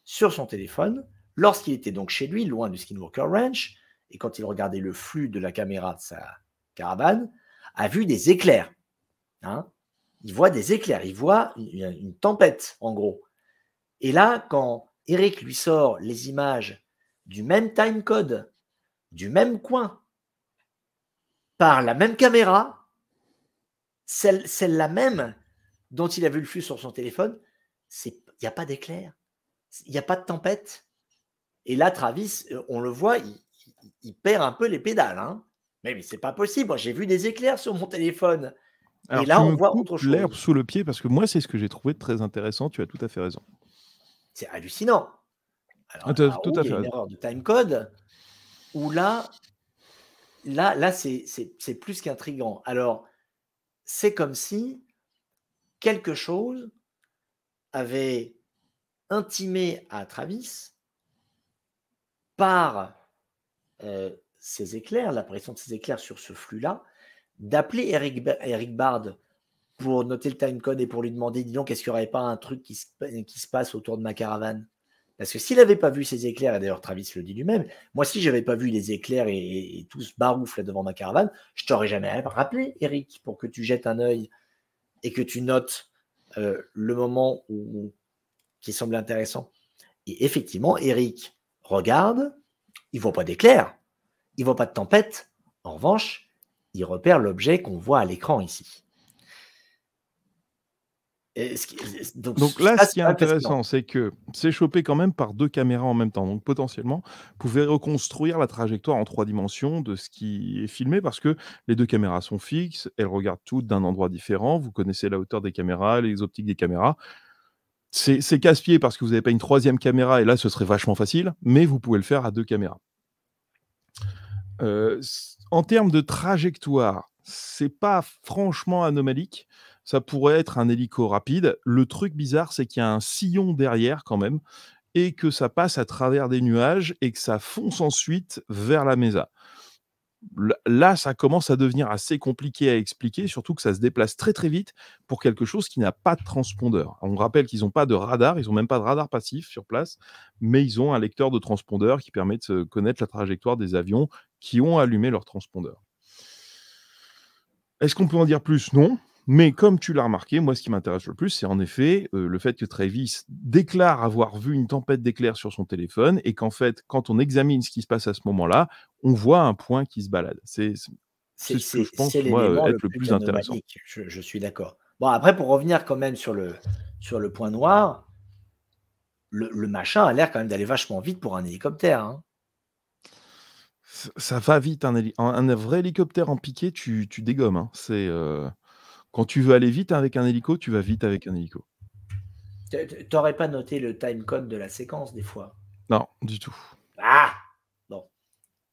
sur son téléphone, lorsqu'il était donc chez lui, loin du Skinwalker Ranch, et quand il regardait le flux de la caméra de sa caravane, a vu des éclairs. Hein. Il voit des éclairs, il voit une tempête, en gros. Et là, quand Eric lui sort les images du même timecode, du même coin, par la même caméra, celle-là même dont il a vu le flux sur son téléphone, il n'y a pas d'éclair, il n'y a pas de tempête. Et là, Travis, on le voit, il perd un peu les pédales. Hein. Mais c'est pas possible, moi j'ai vu des éclairs sur mon téléphone. Et Alors, là, tu on me voit coupes autre l'herbe chose. sous le pied parce que moi, c'est ce que j'ai trouvé de très intéressant. Tu as tout à fait raison. C'est hallucinant. Alors, Tu as tout où à il y fait a une raison. erreur de timecode, où là c'est plus qu'intriguant. Alors, c'est comme si quelque chose avait intimé à Travis par ces éclairs, l'apparition de ces éclairs sur ce flux-là, d'appeler Eric Bard pour noter le timecode et pour lui demander, dis donc, est-ce qu'il n'y aurait pas un truc qui se passe autour de ma caravane? Parce que s'il n'avait pas vu ces éclairs, et d'ailleurs Travis le dit lui-même, moi si je n'avais pas vu les éclairs et tout ce barouf là devant ma caravane, je t'aurais jamais rappelé, Eric, pour que tu jettes un œil et que tu notes le moment qui semble intéressant. Et effectivement, Eric regarde, il ne voit pas d'éclairs, il ne voit pas de tempête. En revanche, il repère l'objet qu'on voit à l'écran ici. Donc là, Ça, ce c'est qui est quand même fascinant. intéressant, c'est que c'est chopé quand même par 2 caméras en même temps. Donc potentiellement, vous pouvez reconstruire la trajectoire en 3 dimensions de ce qui est filmé parce que les 2 caméras sont fixes, elles regardent toutes d'un endroit différent. Vous connaissez la hauteur des caméras, les optiques des caméras. C'est casse-pied parce que vous n'avez pas une 3e caméra et là, ce serait vachement facile, mais vous pouvez le faire à 2 caméras. En termes de trajectoire, c'est pas franchement anomalique. Ça pourrait être un hélico rapide. Le truc bizarre, c'est qu'il y a un sillon derrière quand même et que ça passe à travers des nuages et que ça fonce ensuite vers la mesa. Là, ça commence à devenir assez compliqué à expliquer, surtout que ça se déplace très, très vite pour quelque chose qui n'a pas de transpondeur. On rappelle qu'ils n'ont pas de radar, ils n'ont même pas de radar passif sur place, mais ils ont un lecteur de transpondeur qui permet de connaître la trajectoire des avions qui ont allumé leur transpondeur. Est-ce qu'on peut en dire plus? Non. Mais comme tu l'as remarqué, moi, ce qui m'intéresse le plus, c'est en effet le fait que Travis déclare avoir vu une tempête d'éclairs sur son téléphone et qu'en fait, quand on examine ce qui se passe à ce moment-là, on voit un point qui se balade. C'est ce que je pense, C'est moi, l'élément le être le plus plus intéressant. anomalique, je suis d'accord. Bon, après, pour revenir quand même sur le point noir, le machin a l'air quand même d'aller vachement vite pour un hélicoptère. Hein. Ça va vite, un vrai hélicoptère en piqué, tu dégommes, hein. Quand tu veux aller vite avec un hélico, tu vas vite avec un hélico. T'aurais pas noté le timecode de la séquence des fois? Non, du tout. Ah! Bon,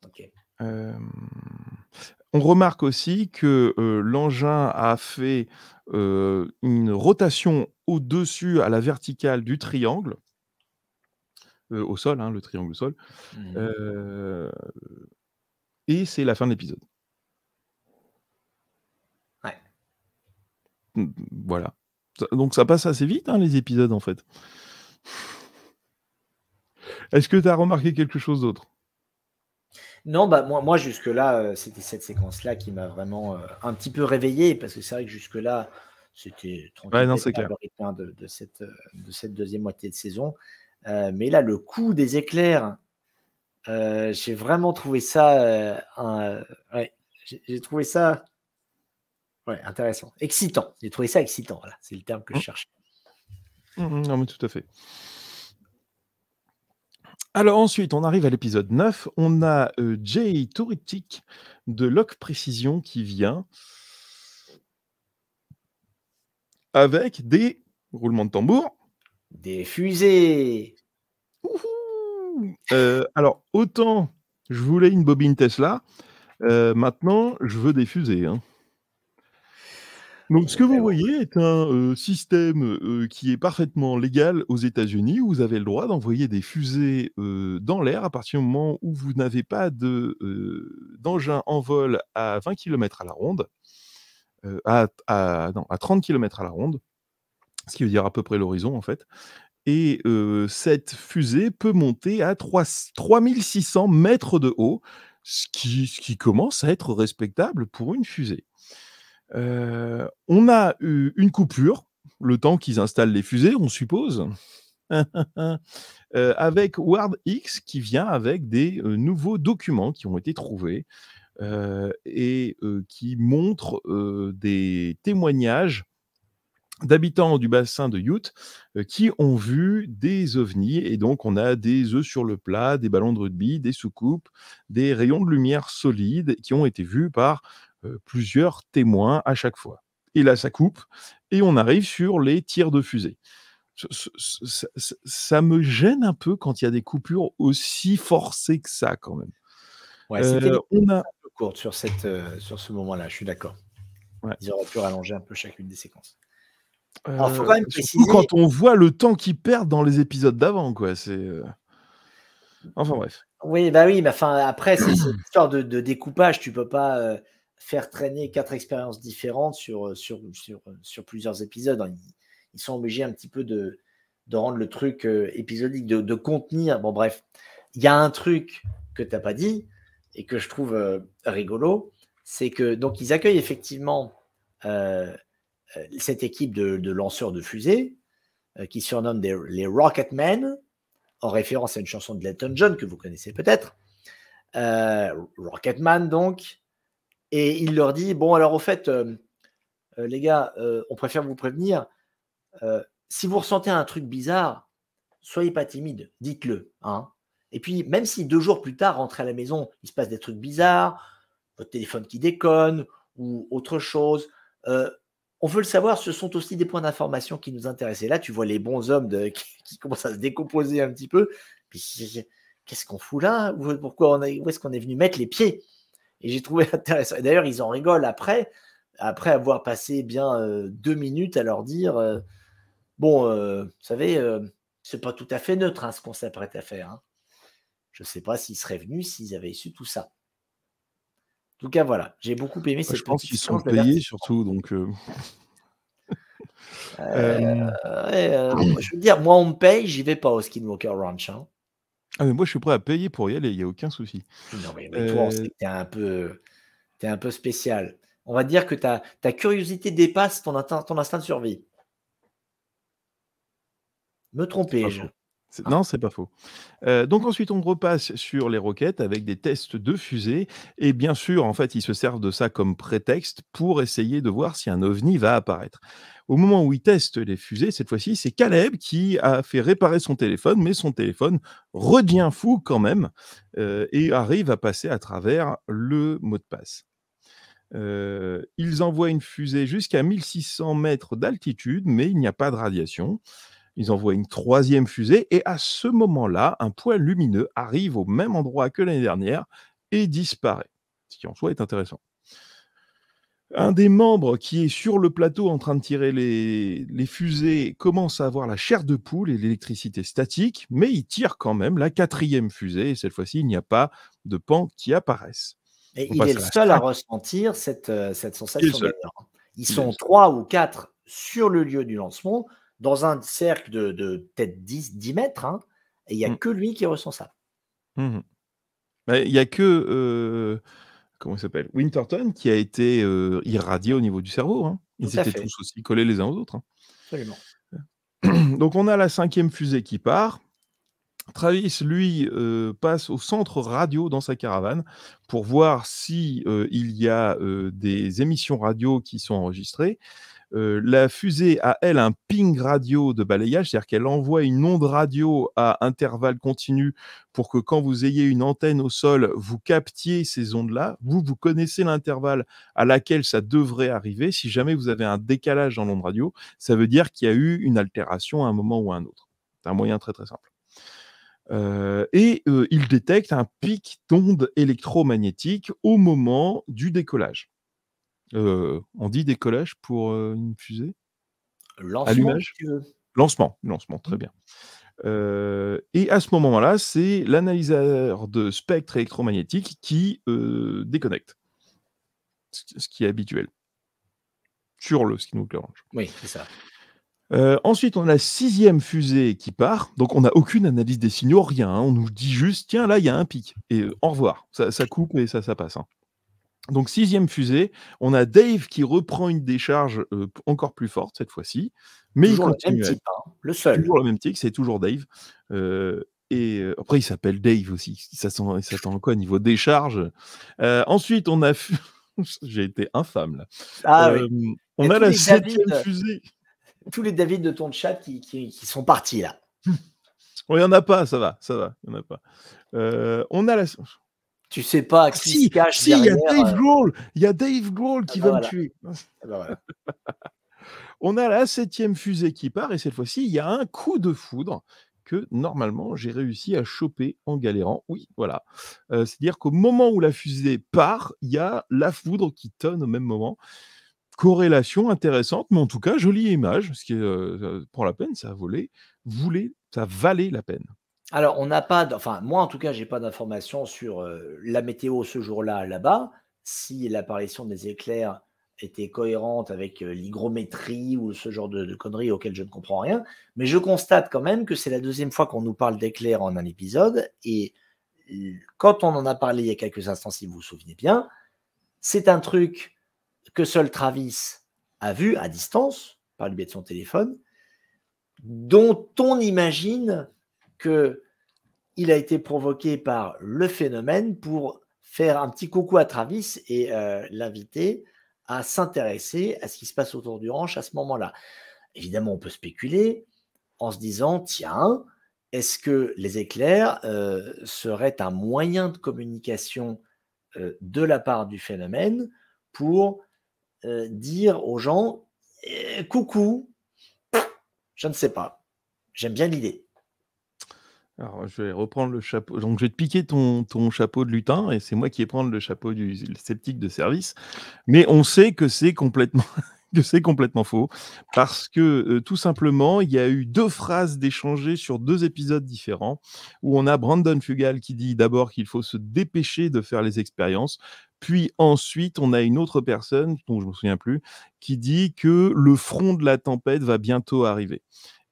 ok. On remarque aussi que, l'engin a fait, une rotation au-dessus, à la verticale du triangle, au sol, hein, le triangle au sol, Mmh. heu et c'est la fin de l'épisode. Ouais. Voilà. Donc ça passe assez vite, hein, les épisodes, en fait. Est-ce que tu as remarqué quelque chose d'autre? Non, bah, moi jusque-là, c'était cette séquence-là qui m'a vraiment, un petit peu réveillé parce que c'est vrai que jusque-là, c'était Ouais, tranquille non, c'est clair. le rythme, hein, de cette 2e moitié de saison. Mais là, le coup des éclairs, j'ai vraiment trouvé ça, ouais, j'ai trouvé ça, ouais, intéressant. Excitant. J'ai trouvé ça excitant, voilà, c'est le terme que je Mmh. cherchais. Non, mais tout à fait. Alors ensuite, on arrive à l'épisode 9. On a, Jay Touristic de Lock Précision qui vient avec des roulements de tambour. Des fusées! Wouhou! Alors autant Je voulais une bobine Tesla, maintenant je veux des fusées, hein. Donc ce que vous voyez est un, système, qui est parfaitement légal aux États-Unis, où vous avez le droit d'envoyer des fusées, dans l'air à partir du moment où vous n'avez pas d'engin en vol à 20 kilomètres à la ronde, non, à 30 kilomètres à la ronde, ce qui veut dire à peu près l'horizon, en fait. Et cette fusée peut monter à 3600 mètres de haut, ce qui commence à être respectable pour une fusée. On a eu une coupure, le temps qu'ils installent les fusées, on suppose, avec WARD-X qui vient avec des, nouveaux documents qui ont été trouvés, et qui montrent, des témoignages d'habitants du bassin de Ute, qui ont vu des ovnis et donc on a des œufs sur le plat, des ballons de rugby, des soucoupes, des rayons de lumière solides qui ont été vus par, plusieurs témoins à chaque fois. Et là, ça coupe et on arrive sur les tirs de fusée. Ça me gêne un peu quand il y a des coupures aussi forcées que ça quand même. Ouais, c'était On a un peu courte sur sur ce moment-là, je suis d'accord. Ouais. Ils auraient pu rallonger un peu chacune des séquences. Alors, il faut quand même Surtout préciser quand on voit le temps qu'ils perdent dans les épisodes d'avant, quoi, enfin bref. oui, bah, oui, mais enfin, après, c'est une histoire de découpage. Tu peux pas, faire traîner 4 expériences différentes sur plusieurs épisodes, hein. Ils sont obligés un petit peu de rendre le truc, épisodique, de contenir. Bon bref, il y a un truc que tu as pas dit et que je trouve, rigolo, c'est que donc ils accueillent effectivement, heu cette équipe de lanceurs de fusées, qui surnomment les Rocketmen, en référence à une chanson de Elton John que vous connaissez peut-être. Rocketman donc, et il leur dit: «Bon alors au fait, les gars, on préfère vous prévenir, si vous ressentez un truc bizarre, soyez pas timides, dites-le, hein. Et puis même si 2 jours plus tard, rentrez à la maison, il se passe des trucs bizarres, votre téléphone qui déconne ou autre chose, heu, on veut le savoir, ce sont aussi des points d'information qui nous intéressent». Et là, tu vois les bons hommes qui commencent à se décomposer un petit peu. Puis qu'est-ce qu'on fout là? Où est-ce qu'on est venu mettre les pieds? Et j'ai trouvé intéressant. Et d'ailleurs, ils en rigolent après avoir passé bien 2 minutes à leur dire, bon, vous savez, c'est pas tout à fait neutre, hein, ce qu'on s'apprête à faire, hein. Je ne sais pas s'ils seraient venus s'ils avaient su tout ça. En tout cas, voilà, j'ai beaucoup aimé Je cette pense petite qu'ils sont séquence payés d'avertissement. surtout donc Ouais, je veux dire, moi, on me paye, j'y vais pas au Skinwalker Ranch, hein. ah mais moi je suis prêt à payer pour y aller, il y a aucun souci. Non, mais toi, on sait Heu, que tu es un peu spécial. On va dire que ta curiosité dépasse ton instinct de survie. Me c'est pas trompais-je? faux. Non, c'est pas faux. Donc ensuite on repasse sur les roquettes avec des tests de fusées et bien sûr, en fait, ils se servent de ça comme prétexte pour essayer de voir si un ovni va apparaître. Au moment où ils testent les fusées, cette fois-ci, c'est Caleb qui a fait réparer son téléphone, mais son téléphone redevient fou quand même, et arrive à passer à travers le mot de passe. Ils envoient une fusée jusqu'à 1600 mètres d'altitude, mais il n'y a pas de radiation. Ils envoient une troisième fusée et à ce moment-là, un point lumineux arrive au même endroit que l'année dernière et disparaît, ce qui en soi est intéressant. Un des membres qui est sur le plateau en train de tirer les fusées commence à avoir la chair de poule et l'électricité statique, mais il tire quand même la quatrième fusée et cette fois-ci, il n'y a pas de pans qui apparaissent. Et On il est passe le à la seul à 5. ressentir cette Il est le sensation seul, d'ailleurs, hein. Ils il est le sont seul. 3 ou 4 sur le lieu du lancement, dans un cercle de peut-être 10 mètres, hein, et il y a Mmh. que lui qui ressent ça. Mmh. Bah, il y a que, comment il s'appelle? Winterton qui a été, irradié au niveau du cerveau, hein. Tout Ils à étaient fait, tous aussi collés les uns aux autres, hein. absolument. Donc on a la cinquième fusée qui part. Travis, lui, passe au centre radio dans sa caravane pour voir si, il y a, des émissions radio qui sont enregistrées. La fusée a, elle, un ping radio de balayage, c'est-à-dire qu'elle envoie une onde radio à intervalles continus pour que quand vous ayez une antenne au sol, vous captiez ces ondes-là. Vous connaissez l'intervalle à laquelle ça devrait arriver. Si jamais vous avez un décalage dans l'onde radio, ça veut dire qu'il y a eu une altération à un moment ou à un autre. C'est un moyen très, très simple. Il détecte un pic d'ondes électromagnétiques au moment du décollage. On dit décollage pour, une fusée? Lancement, si Allumage? tu veux. Lancement, très bien. Et à ce moment-là, c'est l'analyseur de spectre électromagnétique qui, déconnecte. Ce qui est habituel sur le ski nucléaire. Oui, c'est ça. Ensuite, on a la 6e fusée qui part, donc on n'a aucune analyse des signaux, rien, hein. On nous dit juste: «Tiens, là, il y a un pic» et au revoir. Ça coupe et ça passe, hein. Donc 6e fusée, on a Dave qui reprend une décharge, encore plus forte cette fois-ci, mais il Toujours le même continue à type, hein, le seul. toujours le même tic, c'est toujours Dave, après il s'appelle Dave aussi. Il s'attend à quoi niveau décharge? Ensuite on a j'ai été infâme là. Ah oui, il y On a a la 7e fusée. tous les David de ton chat qui sont partis là. Oh, il y en a pas, ça va, il y en a pas. On a la Tu sais pas Ah qui se si, cache si, derrière, Il y a Dave Grohl ah qui bah va me voilà, tuer. ah bah voilà. On a la 7e fusée qui part et cette fois-ci, il y a un coup de foudre que normalement j'ai réussi à choper en galérant. Oui, voilà. C'est-à-dire qu'au moment où la fusée part, il y a la foudre qui tonne au même moment. Corrélation intéressante, mais en tout cas, jolie image, ce qui est, pour la peine, ça valait la peine. Alors on n'a pas enfin moi en tout cas, j'ai pas d'informations sur, la météo ce jour-là, là-bas. Si l'apparition des éclairs était cohérente avec, l'hygrométrie ou ce genre de conneries auxquelles je ne comprends rien. Mais je constate quand même que c'est la 2e fois qu'on nous parle d'éclairs en un épisode et quand on en a parlé il y a quelques instants, si vous vous souvenez bien, c'est un truc que seul Travis a vu à distance, par le biais de son téléphone, dont on imagine qu'il a été provoqué par le phénomène pour faire un petit coucou à Travis et l'inviter à s'intéresser à ce qui se passe autour du ranch à ce moment-là. Évidemment, on peut spéculer en se disant, tiens, est-ce que les éclairs seraient un moyen de communication de la part du phénomène pour dire aux gens, coucou, je ne sais pas. J'aime bien l'idée. Alors, je vais reprendre le chapeau donc je vais te piquer ton chapeau de lutin et c'est moi qui vais prendre le chapeau du sceptique de service. Mais on sait que c'est complètement que c'est complètement faux parce que, tout simplement, il y a eu 2 phrases d'échangées sur 2 épisodes différents où on a Brandon Fugal qui dit d'abord qu'il faut se dépêcher de faire les expériences, puis ensuite on a une autre personne, dont je me souviens plus, qui dit que le front de la tempête va bientôt arriver.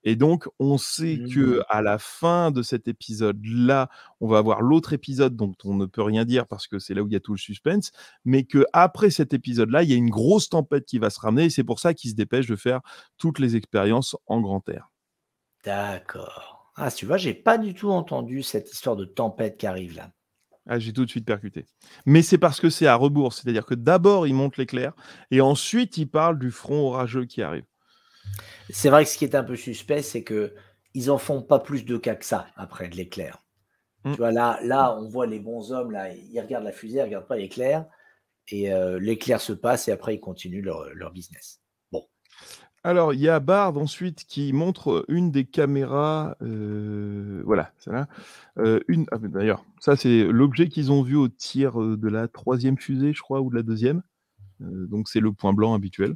Et donc, on sait que Mmh. à la fin de cet épisode-là, on va avoir l'autre épisode dont on ne peut rien dire parce que c'est là où il y a tout le suspense, mais qu'après cet épisode-là, il y a une grosse tempête qui va se ramener et c'est pour ça qu'ils se dépêchent de faire toutes les expériences en grand air. D'accord. Ah, tu vois, j'ai pas du tout entendu cette histoire de tempête qui arrive là. Ah, j'ai tout de suite percuté. Mais c'est parce que c'est à rebours, c'est-à-dire que d'abord, ils montent l'éclair et ensuite, ils parlent du front orageux qui arrive. C'est vrai que ce qui est un peu suspect, c'est que ils en font pas plus de cas que ça après de l'éclair. Mmh. Tu vois, là, on voit les bons hommes, là, ils regardent la fusée, ils regardent pas l'éclair et l'éclair se passe et après ils continuent leur business. Bon, Alors, il y a Bard ensuite qui montre, une des caméras, voilà, celle-là, mais d'ailleurs, ça c'est l'objet qu'ils ont vu au tir, de la 3e fusée, je crois, ou de la 2e, donc c'est le point blanc habituel,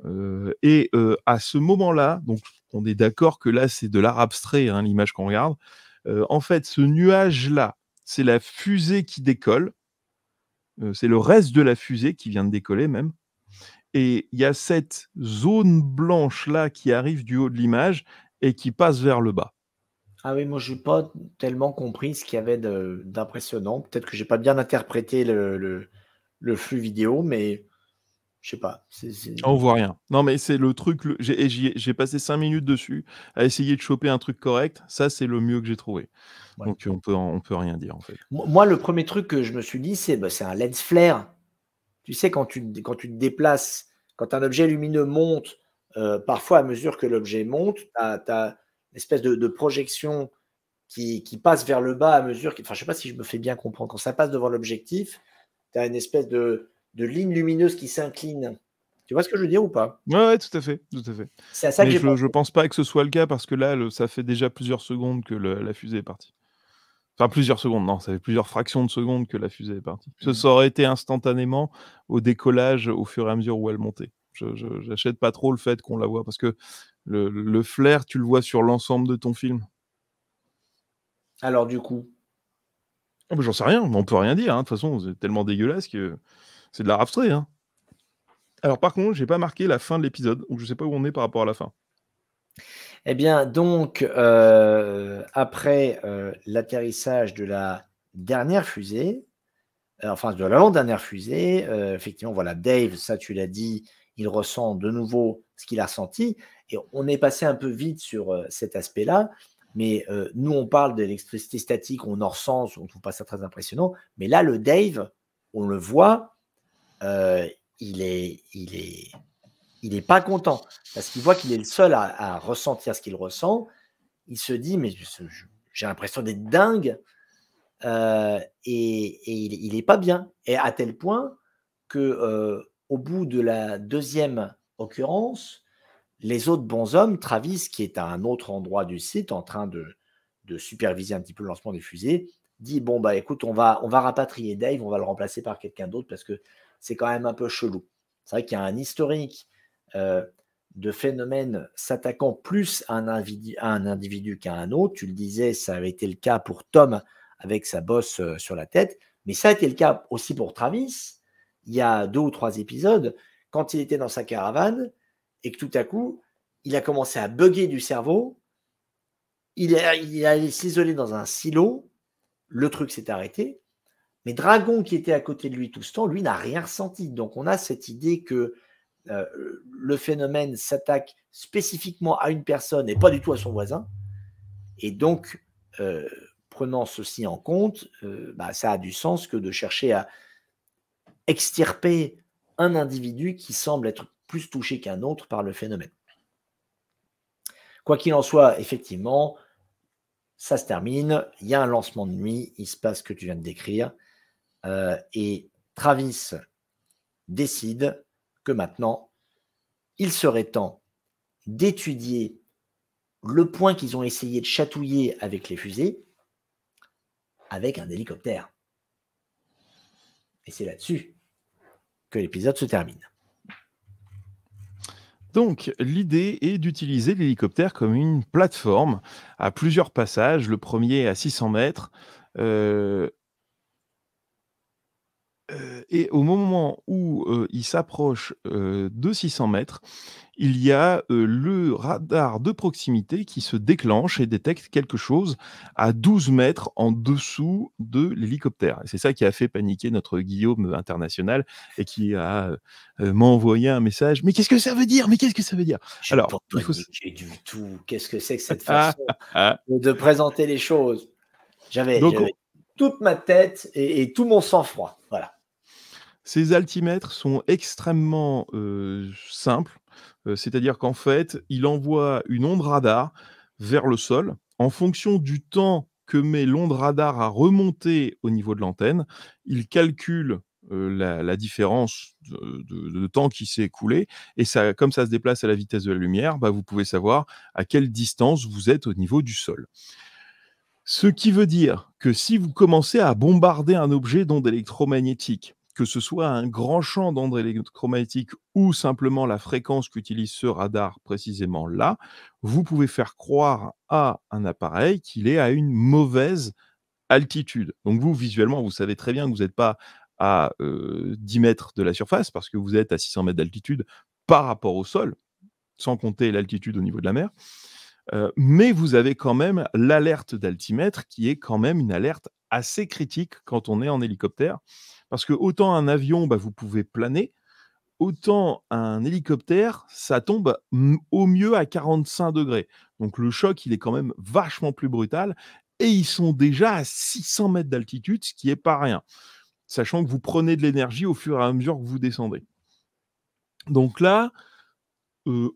à ce moment-là, donc on est d'accord que là, c'est de l'art abstrait, hein, l'image qu'on regarde. En fait, ce nuage-là, c'est la fusée qui décolle, c'est le reste de la fusée qui vient de décoller même. Et il y a cette zone blanche-là qui arrive du haut de l'image et qui passe vers le bas. ah oui, moi j'ai pas tellement compris ce qu'il y avait d'impressionnant. Peut-être que j'ai pas bien interprété le flux vidéo, mais je sais pas. On voit rien. Non, mais c'est le truc, j'ai passé 5 minutes dessus à essayer de choper un truc correct. Ça, c'est le mieux que j'ai trouvé. Ouais. Donc on peut rien dire, en fait. Moi, le premier truc que je me suis dit, c'est bah, c'est un lens flare. Tu sais, quand tu te déplaces, quand un objet lumineux monte, parfois à mesure que l'objet monte, tu as une espèce de projection qui passe vers le bas à mesure enfin, je sais pas si je me fais bien comprendre. Quand ça passe devant l'objectif, tu as une espèce de ligne lumineuse qui s'incline. Tu vois ce que je veux dire ou pas? Ouais, ouais, tout à fait, tout à fait. C'est à ça que Mais j'ai je pensé. pense pas que ce soit le cas parce que là, ça fait déjà plusieurs secondes que la fusée est partie. Enfin, plusieurs secondes, non, ça fait plusieurs fractions de secondes que la fusée est partie. Mmh. Ça aurait été instantanément au décollage, au fur et à mesure où elle montait. J'achète pas trop le fait qu'on la voit parce que le flair, tu le vois sur l'ensemble de ton film. Alors du coup, Ah bah, j'en sais rien, mais on peut rien dire, hein. De toute façon, c'est tellement dégueulasse que c'est de l'art abstrait, hein. Alors par contre, j'ai pas marqué la fin de l'épisode, donc je sais pas où on est par rapport à la fin. eh bien donc, après, l'atterrissage de la dernière fusée, enfin de l'avant-dernière fusée, effectivement, voilà, Dave, ça tu l'as dit, il ressent de nouveau ce qu'il a ressenti et on est passé un peu vite sur, cet aspect-là, mais, nous on parle de l'électricité statique, on en ressent, on trouve pas ça très impressionnant, mais là le Dave, on le voit, heu, il est pas content parce qu'il voit qu'il est le seul à ressentir ce qu'il ressent. Il se dit: «Mais j'ai l'impression d'être dingue», et il est pas bien et à tel point que, au bout de la deuxième occurrence, les autres bonshommes, Travis, qui est à un autre endroit du site en train de superviser un petit peu le lancement des fusées, dit: «Bon, bah, écoute, on va rapatrier Dave, on va le remplacer par quelqu'un d'autre parce que c'est quand même un peu chelou». C'est vrai qu'il y a un historique, de phénomènes s'attaquant plus à un individu qu'à un autre. Tu le disais, ça avait été le cas pour Tom avec sa bosse, sur la tête, mais ça a été le cas aussi pour Travis, il y a 2 ou 3 épisodes, quand il était dans sa caravane et que tout à coup, il a commencé à bugger du cerveau, il est allé s'isoler dans un silo, le truc s'est arrêté, mais Dragon qui était à côté de lui tout ce temps, lui n'a rien ressenti. Donc on a cette idée que, le phénomène s'attaque spécifiquement à une personne et pas du tout à son voisin et donc, prenant ceci en compte, bah, ça a du sens que de chercher à extirper un individu qui semble être plus touché qu'un autre par le phénomène. Quoi qu'il en soit, effectivement, ça se termine, il y a un lancement de nuit, il se passe ce que tu viens de décrire, et Travis décide que maintenant, il serait temps d'étudier le point qu'ils ont essayé de chatouiller avec les fusées, avec un hélicoptère. Et c'est là-dessus que l'épisode se termine. Donc, l'idée est d'utiliser l'hélicoptère comme une plateforme à plusieurs passages. Le premier à 600 mètres. Et au moment où il s'approche de 600 mètres, il y a le radar de proximité qui se déclenche et détecte quelque chose à 12 mètres en dessous de l'hélicoptère. Et c'est ça qui a fait paniquer notre Guillaume international et qui m'a envoyé un message. Mais qu'est-ce que ça veut dire? Mais qu'est-ce que ça veut dire? J'ai Alors, pas il faut. paniqué du tout. Qu'est-ce que c'est que cette Ah, façon ah. de présenter les choses? Donc, J'avais toute ma tête et tout mon sang-froid. Voilà. ces altimètres sont extrêmement simples. C'est-à-dire qu'en fait, il envoie une onde radar vers le sol. En fonction du temps que met l'onde radar à remonter au niveau de l'antenne, il calcule la différence de temps qui s'est écoulé. Et ça, comme ça se déplace à la vitesse de la lumière, bah, vous pouvez savoir à quelle distance vous êtes au niveau du sol. Ce qui veut dire que si vous commencez à bombarder un objet d'ondes électromagnétiques, que ce soit un grand champ d'ondes électromagnétiques ou simplement la fréquence qu'utilise ce radar précisément là, vous pouvez faire croire à un appareil qu'il est à une mauvaise altitude. Donc vous, visuellement, vous savez très bien que vous n'êtes pas à 10 mètres de la surface parce que vous êtes à 600 mètres d'altitude par rapport au sol, sans compter l'altitude au niveau de la mer. Mais vous avez quand même l'alerte d'altimètre qui est quand même une alerte assez critique quand on est en hélicoptère. Parce que autant un avion, bah, vous pouvez planer, autant un hélicoptère, ça tombe au mieux à 45°. Donc le choc, il est quand même vachement plus brutal et ils sont déjà à 600 mètres d'altitude, ce qui est pas rien. Sachant que vous prenez de l'énergie au fur et à mesure que vous descendez. Donc là,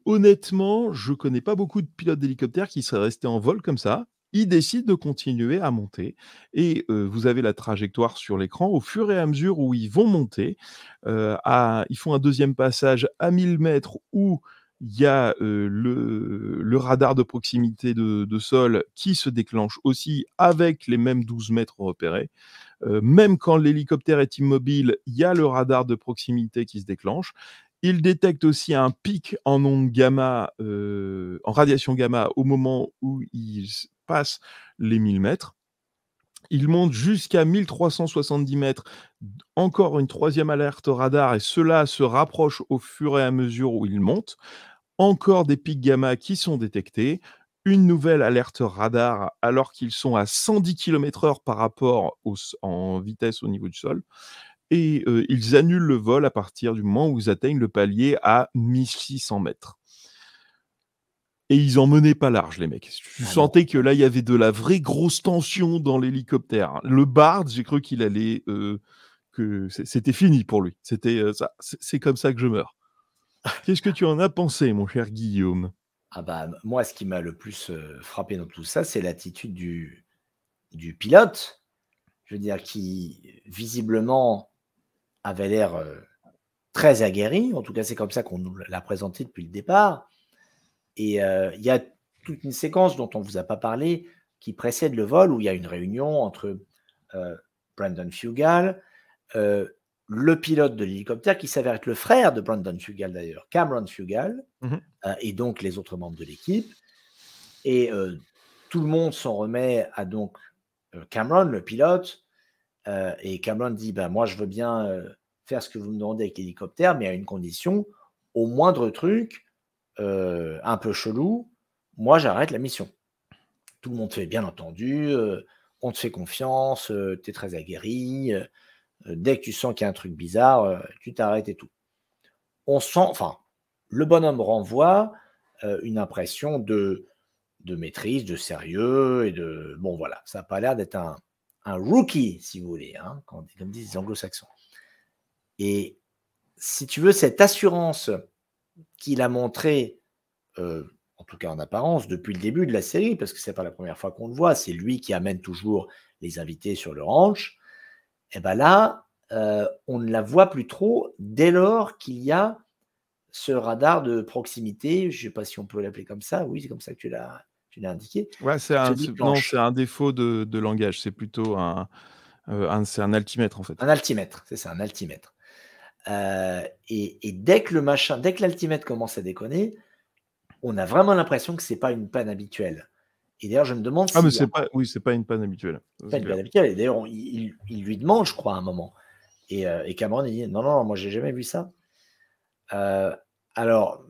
honnêtement, je connais pas beaucoup de pilotes d'hélicoptères qui seraient restés en vol comme ça. Ils décident de continuer à monter et vous avez la trajectoire sur l'écran. Au fur et à mesure où ils vont monter, ils font un deuxième passage à 1000 mètres où Il y a le radar de proximité de sol qui se déclenche aussi avec les mêmes 12 mètres repérés. Même quand l'hélicoptère est immobile, il y a le radar de proximité qui se déclenche. Il détecte aussi un pic en ondes gamma, en radiation gamma au moment où il passe les 1000 mètres. Il monte jusqu'à 1370 mètres, encore une troisième alerte radar, et cela se rapproche au fur et à mesure où il monte. Encore des pics gamma qui sont détectés, une nouvelle alerte radar alors qu'ils sont à 110 km/h par rapport en vitesse au niveau du sol, et ils annulent le vol à partir du moment où ils atteignent le palier à 1600 mètres. Et ils en menaient pas large, les mecs. Tu sentais que là, il y avait de la vraie grosse tension dans l'hélicoptère. Le Bard, j'ai cru qu'il allait, que c'était fini pour lui. C'était ça, c'est comme ça que je meurs. Qu'est-ce que tu en as pensé, mon cher Guillaume? Ah bah, moi, ce qui m'a le plus frappé dans tout ça, c'est l'attitude du pilote, je veux dire, qui visiblement avait l'air très aguerri. En tout cas, c'est comme ça qu'on nous l'a présenté depuis le départ. Et il y a toute une séquence dont on ne vous a pas parlé qui précède le vol, où il y a une réunion entre Brandon Fugal, le pilote de l'hélicoptère, qui s'avère être le frère de Brandon Fugal d'ailleurs, Cameron Fugal, et donc les autres membres de l'équipe. Et tout le monde s'en remet à donc Cameron, le pilote, et Cameron dit moi je veux bien faire ce que vous me demandez avec l'hélicoptère, mais à une condition, au moindre truc un peu chelou, moi j'arrête la mission. Tout le monde fait bien entendu, on te fait confiance, tu es très aguerri, dès que tu sens qu'il y a un truc bizarre, tu t'arrêtes et tout. On sent, enfin, le bonhomme renvoie une impression de maîtrise, de sérieux, et de, bon voilà, ça n'a pas l'air d'être un rookie, si vous voulez, hein, comme disent les anglo-saxons. Et si tu veux, cette assurance qu'il a montrée, en tout cas en apparence, depuis le début de la série, parce que ce n'est pas la première fois qu'on le voit, c'est lui qui amène toujours les invités sur le ranch, et bien là, on ne la voit plus trop dès lors qu'il y a ce radar de proximité, je ne sais pas si on peut l'appeler comme ça, oui, c'est comme ça que tu l'as indiqué. Ouais, c'est un défaut de langage, c'est plutôt c'est un altimètre, en fait. Un altimètre, c'est ça, un altimètre. Et dès que l'altimètre commence à déconner, on a vraiment l'impression que ce n'est pas une panne habituelle. Et d'ailleurs, je me demande si... Ah, mais c'est pas une panne habituelle. Pas une panne habituelle. Et d'ailleurs, il lui demande, je crois, à un moment. Et Cameron, il dit, non, moi, j'ai jamais vu ça. Alors,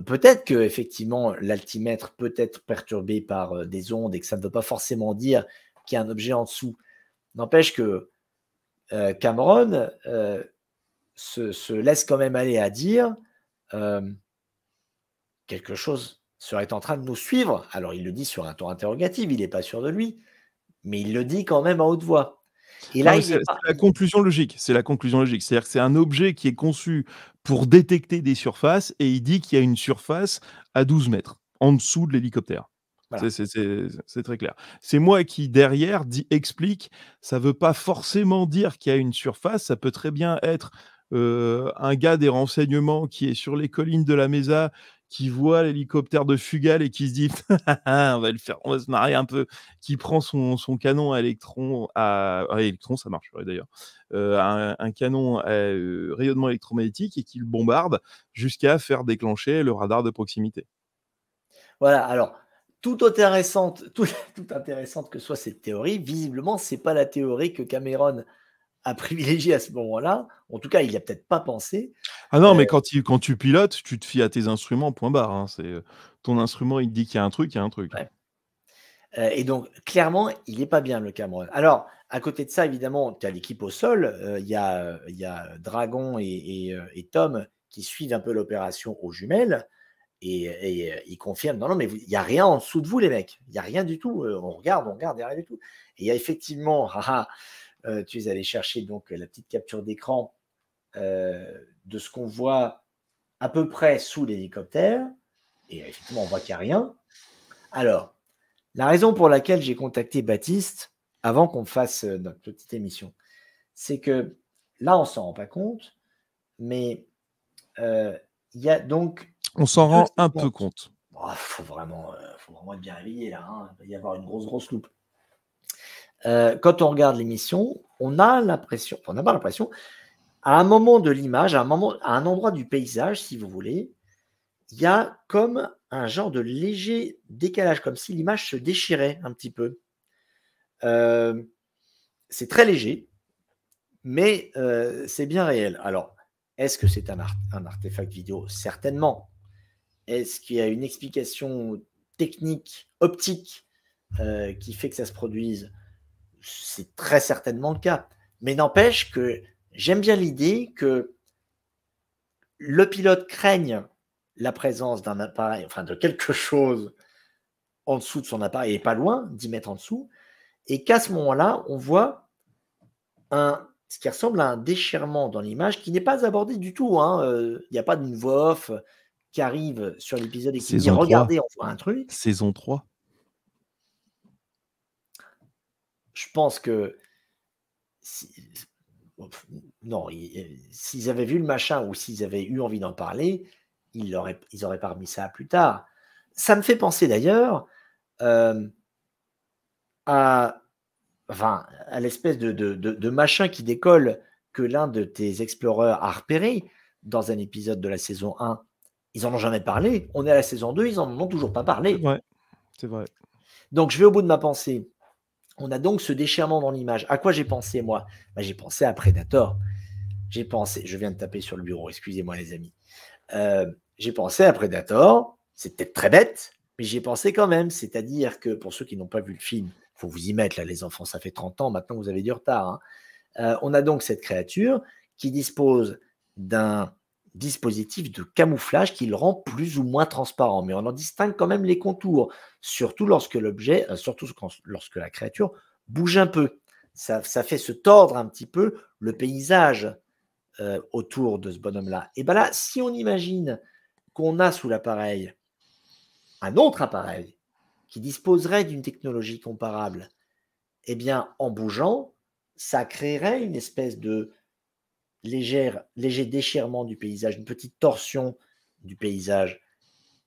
peut-être que effectivement l'altimètre peut être perturbé par des ondes et que ça ne veut pas forcément dire qu'il y a un objet en dessous. N'empêche que Cameron se laisse quand même aller à dire quelque chose serait en train de nous suivre. Alors, il le dit sur un ton interrogatif, il n'est pas sûr de lui, mais il le dit quand même à haute voix. Et là, c'est la conclusion logique. C'est la conclusion logique. C'est-à-dire que c'est un objet qui est conçu pour détecter des surfaces, et il dit qu'il y a une surface à 12 mètres en dessous de l'hélicoptère. Voilà. C'est très clair. C'est moi qui, derrière, explique, ça ne veut pas forcément dire qu'il y a une surface, ça peut très bien être un gars des renseignements qui est sur les collines de la Mesa, qui voit l'hélicoptère de Fugal et qui se dit on va se marrer un peu, qui prend son canon à électrons, électrons, ça marche d'ailleurs, un canon à rayonnement électromagnétique, et qui le bombarde jusqu'à faire déclencher le radar de proximité. Voilà, alors, tout intéressante que soit cette théorie, visiblement, ce n'est pas la théorie que Cameron a privilégiée à ce moment-là. En tout cas, il n'y a peut-être pas pensé. Ah non, mais quand tu pilotes, tu te fies à tes instruments, point barre. Hein. Ton instrument, il te dit qu'il y a un truc, il y a un truc. Ouais. Et donc, clairement, il n'est pas bien, le Cameron. Alors, à côté de ça, évidemment, tu as l'équipe au sol. Il y a Dragon et Tom qui suivent un peu l'opération aux jumelles. Et ils confirment, non, mais il n'y a rien en dessous de vous, les mecs. Il n'y a rien du tout. On regarde, il n'y a rien du tout. Et il y a effectivement, tu es allé chercher donc la petite capture d'écran de ce qu'on voit à peu près sous l'hélicoptère. Et effectivement, on voit qu'il n'y a rien. Alors, la raison pour laquelle j'ai contacté Baptiste avant qu'on fasse notre petite émission, c'est que là, on ne s'en rend pas compte, mais il y a donc... On s'en Deux rend un peu séquences. compte. Faut vraiment être bien réveillé là. Hein. Il va y avoir une grosse loupe. Quand on regarde l'émission, on a l'impression, on n'a pas l'impression, à un moment de l'image, à un endroit du paysage, si vous voulez, il y a comme un genre de léger décalage, comme si l'image se déchirait un petit peu. C'est très léger, mais c'est bien réel. Alors, est-ce que c'est un artefact vidéo? Certainement. Est-ce qu'il y a une explication technique, optique, qui fait que ça se produise? C'est très certainement le cas. Mais n'empêche que j'aime bien l'idée que le pilote craigne la présence d'un appareil, enfin de quelque chose en dessous de son appareil, et pas loin, 10 mètres en dessous, et qu'à ce moment-là, on voit ce qui ressemble à un déchirement dans l'image qui n'est pas abordé du tout. Il n'y a pas d'une voix off qui arrive sur l'épisode et qui dit Saison 3. regardez, on voit un truc. Saison 3. Je pense que non, s'ils avaient vu le machin ou s'ils avaient eu envie d'en parler, ils n'auraient pas remis ça plus tard. Ça me fait penser d'ailleurs à l'espèce de machin qui décolle que l'un de tes exploreurs a repéré dans un épisode de la saison 1. Ils n'en ont jamais parlé. On est à la saison 2, ils n'en ont toujours pas parlé. C'est vrai. Donc, je vais au bout de ma pensée. On a donc ce déchirement dans l'image. À quoi j'ai pensé, moi? J'ai pensé à Predator. Je viens de taper sur le bureau, excusez-moi les amis. J'ai pensé à Predator, c'est peut-être très bête, mais j'y ai pensé quand même. C'est-à-dire que, pour ceux qui n'ont pas vu le film, il faut vous y mettre, là les enfants, ça fait 30 ans, maintenant vous avez du retard. On a donc cette créature qui dispose d'un dispositif de camouflage qui le rend plus ou moins transparent, mais on en distingue quand même les contours, surtout lorsque lorsque la créature bouge un peu. Ça fait se tordre un petit peu le paysage autour de ce bonhomme-là. Et bien là, si on imagine qu'on a sous l'appareil un autre appareil qui disposerait d'une technologie comparable, eh bien, en bougeant, ça créerait une espèce de léger déchirement du paysage, une petite torsion du paysage.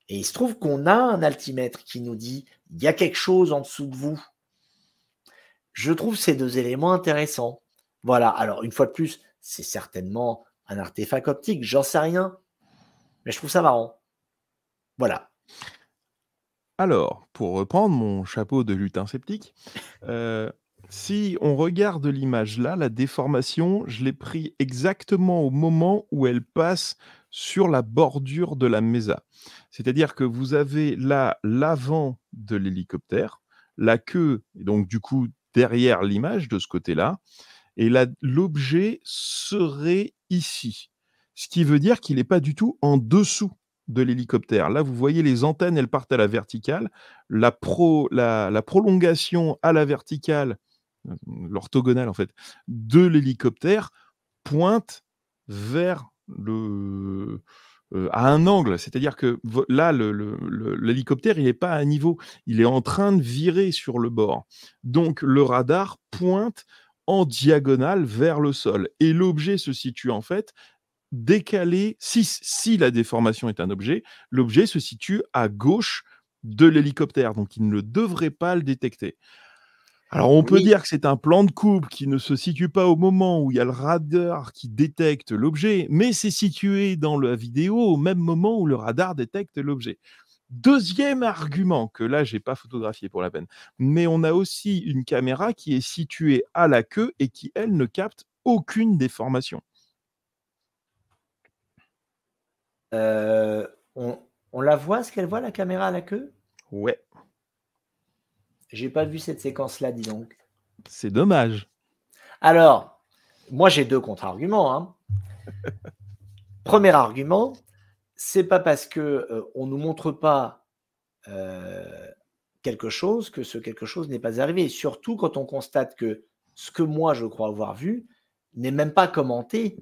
Et il se trouve qu'on a un altimètre qui nous dit il y a quelque chose en dessous de vous. Je trouve ces deux éléments intéressants. Voilà, alors une fois de plus, c'est certainement un artefact optique, j'en sais rien, mais je trouve ça marrant. Voilà. Alors, pour reprendre mon chapeau de lutin sceptique, si on regarde l'image là, la déformation, je l'ai pris exactement au moment où elle passe sur la bordure de la mesa. C'est-à-dire que vous avez là l'avant de l'hélicoptère, la queue est donc du coup derrière l'image de ce côté-là, et l'objet serait ici. Ce qui veut dire qu'il n'est pas du tout en dessous de l'hélicoptère. Là, vous voyez les antennes, elles partent à la verticale. La prolongation à la verticale, l'orthogonale en fait, de l'hélicoptère pointe vers à un angle. C'est-à-dire que là, l'hélicoptère, il n'est pas à niveau. Il est en train de virer sur le bord. Donc, le radar pointe en diagonale vers le sol. Et l'objet se situe en fait décalé. Si la déformation est un objet, l'objet se situe à gauche de l'hélicoptère. Donc, il ne devrait pas le détecter. Alors, on peut dire que c'est un plan de coupe qui ne se situe pas au moment où il y a le radar qui détecte l'objet, mais c'est situé dans la vidéo au même moment où le radar détecte l'objet. Deuxième argument, que là, je n'ai pas photographié pour la peine, mais on a aussi une caméra qui est située à la queue et qui, elle, ne capte aucune déformation. On la voit, ce qu'elle voit, la caméra à la queue? Ouais. J'ai pas vu cette séquence-là, dis donc. C'est dommage. Alors, moi, j'ai deux contre-arguments. Premier argument, c'est pas parce que on nous montre pas quelque chose que ce quelque chose n'est pas arrivé. Surtout quand on constate que ce que moi je crois avoir vu n'est même pas commenté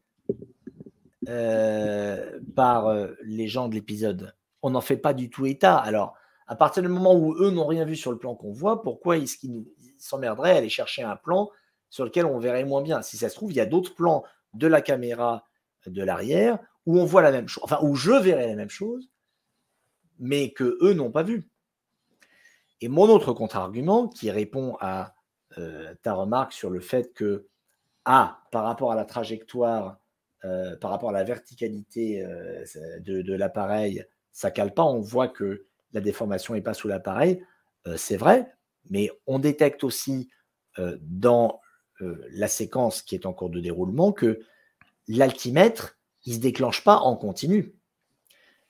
par les gens de l'épisode. On n'en fait pas du tout état. Alors, à partir du moment où eux n'ont rien vu sur le plan qu'on voit, pourquoi est-ce qu'ils s'emmerderaient à aller chercher un plan sur lequel on verrait moins bien? Si ça se trouve, il y a d'autres plans de la caméra de l'arrière où on voit la même chose, enfin où je verrais la même chose mais que eux n'ont pas vu. Et mon autre contre-argument qui répond à ta remarque sur le fait que, par rapport à la trajectoire, par rapport à la verticalité de l'appareil, ça cale pas, on voit que la déformation n'est pas sous l'appareil, c'est vrai, mais on détecte aussi dans la séquence qui est en cours de déroulement que l'altimètre, il ne se déclenche pas en continu.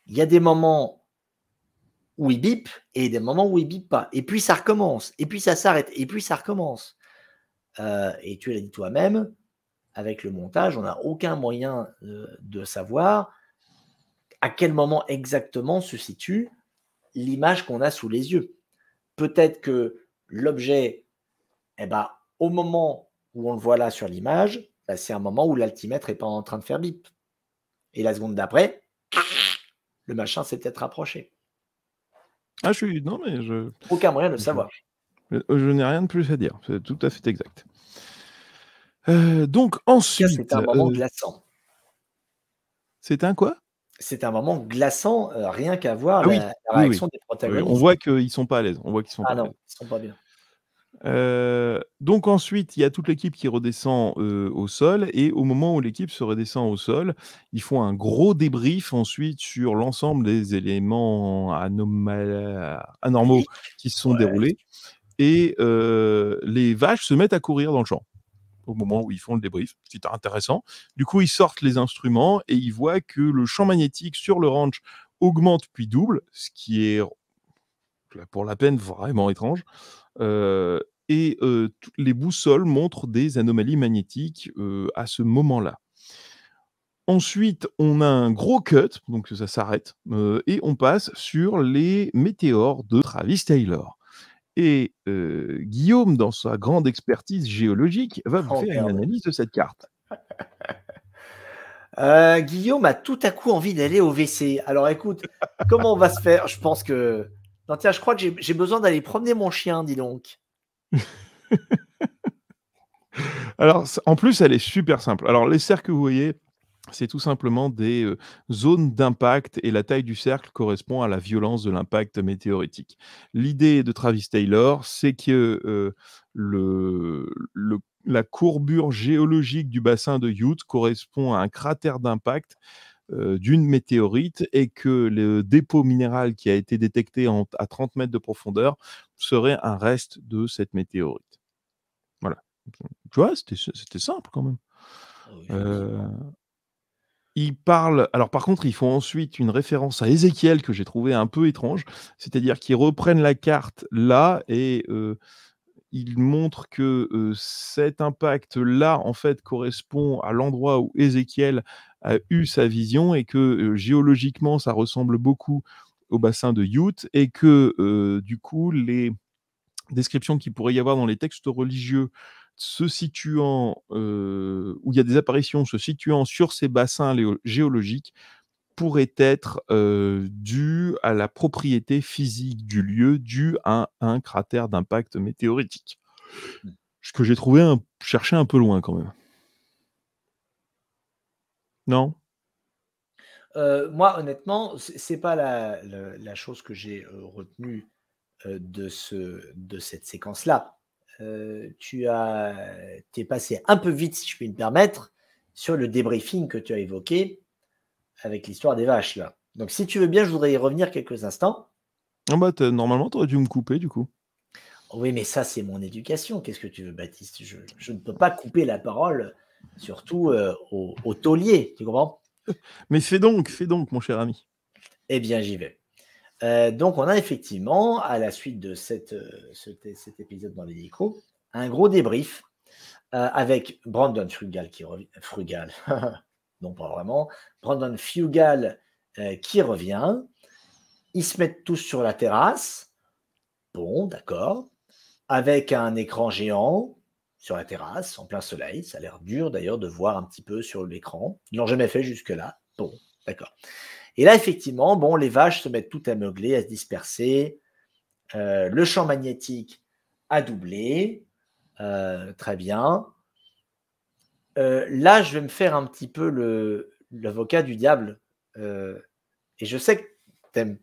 Il y a des moments où il bip et des moments où il bip pas. Et puis ça recommence, et puis ça s'arrête, et puis ça recommence. Et tu l'as dit toi-même, avec le montage, on n'a aucun moyen de savoir à quel moment exactement se situe l'image qu'on a sous les yeux. Peut-être que l'objet, au moment où on le voit là sur l'image, c'est un moment où l'altimètre n'est pas en train de faire bip. Et la seconde d'après, le machin s'est peut-être rapproché. Non, mais Aucun moyen de le savoir. Je n'ai rien de plus à dire. C'est tout à fait exact. Donc ensuite, c'est un moment glaçant. C'est un quoi? C'est un moment glaçant, rien qu'à voir oui, la réaction des protagonistes. on voit qu'ils sont pas à l'aise. Non, ils sont pas bien. Donc ensuite, il y a toute l'équipe qui redescend au sol, et au moment où l'équipe se redescend au sol, ils font un gros débrief ensuite sur l'ensemble des éléments anormaux qui se sont déroulés, et les vaches se mettent à courir dans le champ au moment où ils font le débrief. C'est intéressant. Du coup, ils sortent les instruments et ils voient que le champ magnétique sur le ranch augmente puis double, ce qui est pour la peine vraiment étrange. Et les boussoles montrent des anomalies magnétiques à ce moment-là. Ensuite, on a un gros cut, donc ça s'arrête, et on passe sur les météores de Travis Taylor. Et Guillaume, dans sa grande expertise géologique, va vous faire une analyse de cette carte. Guillaume a tout à coup envie d'aller au WC. Alors écoute, comment on va se faire? Je pense que... Non, tiens, je crois que j'ai besoin d'aller promener mon chien, dis donc. Alors, en plus, elle est super simple. Alors, les cercles que vous voyez, c'est tout simplement des zones d'impact, et la taille du cercle correspond à la violence de l'impact météoritique. L'idée de Travis Taylor, c'est que la courbure géologique du bassin de Ute correspond à un cratère d'impact d'une météorite, et que le dépôt minéral qui a été détecté à 30 mètres de profondeur serait un reste de cette météorite. Voilà. Tu vois, c'était simple quand même. Ils parlent. Alors par contre, ils font ensuite une référence à Ézéchiel que j'ai trouvé un peu étrange. C'est-à-dire qu'ils reprennent la carte là, et ils montrent que cet impact-là, en fait, correspond à l'endroit où Ézéchiel a eu sa vision, et que géologiquement, ça ressemble beaucoup au bassin de Ute, et que du coup, les descriptions qu'il pourrait y avoir dans les textes religieux se situant, où il y a des apparitions se situant sur ces bassins géologiques, pourraient être dues à la propriété physique du lieu, due à un cratère d'impact météoritique. Ce que j'ai trouvé cherché un peu loin quand même. Non? Moi, honnêtement, c'est pas la chose que j'ai retenue de cette séquence-là. T'es passé un peu vite, si je puis me permettre, sur le débriefing que tu as évoqué avec l'histoire des vaches, là. Donc, si tu veux bien, je voudrais y revenir quelques instants. Normalement, tu aurais dû me couper, du coup. Oui, mais ça, c'est mon éducation. Qu'est-ce que tu veux, Baptiste? Je ne peux pas couper la parole, surtout au taulier, tu comprends? Mais fais donc, mon cher ami. Eh bien, j'y vais. Donc, on a effectivement, à la suite de cet épisode dans l'hélico, un gros débrief avec Brandon Fugal qui revient. Frugal, non pas vraiment. Brandon Fugal qui revient. Ils se mettent tous sur la terrasse. Bon, d'accord. Avec un écran géant sur la terrasse, en plein soleil. Ça a l'air dur d'ailleurs de voir un petit peu sur l'écran. Ils l'ont jamais fait jusque-là. Bon, d'accord. Et là, effectivement, bon, les vaches se mettent toutes à meugler, à se disperser. Le champ magnétique a doublé. Très bien. Là, je vais me faire un petit peu l'avocat du diable. Et je sais que tu n'aimes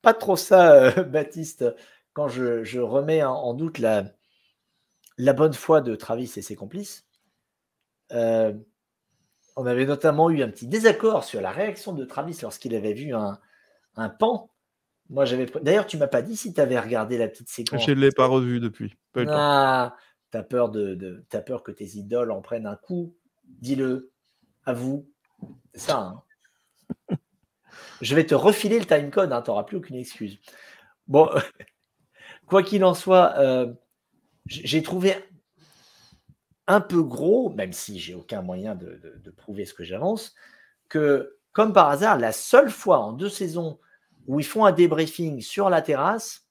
pas trop ça, Baptiste, quand je remets en doute la bonne foi de Travis et ses complices. On avait notamment eu un petit désaccord sur la réaction de Travis lorsqu'il avait vu un pan. Moi, d'ailleurs, tu m'as pas dit si tu avais regardé la petite séquence. Je ne l'ai pas revu depuis. Pas eu le temps. Ah, t'as peur que tes idoles en prennent un coup. Dis-le. À vous. C'est ça. Hein. Je vais te refiler le timecode. Hein, tu n'auras plus aucune excuse. Bon, quoi qu'il en soit, j'ai trouvé un peu gros, même si j'ai aucun moyen de prouver ce que j'avance, que comme par hasard, la seule fois en 2 saisons où ils font un débriefing sur la terrasse,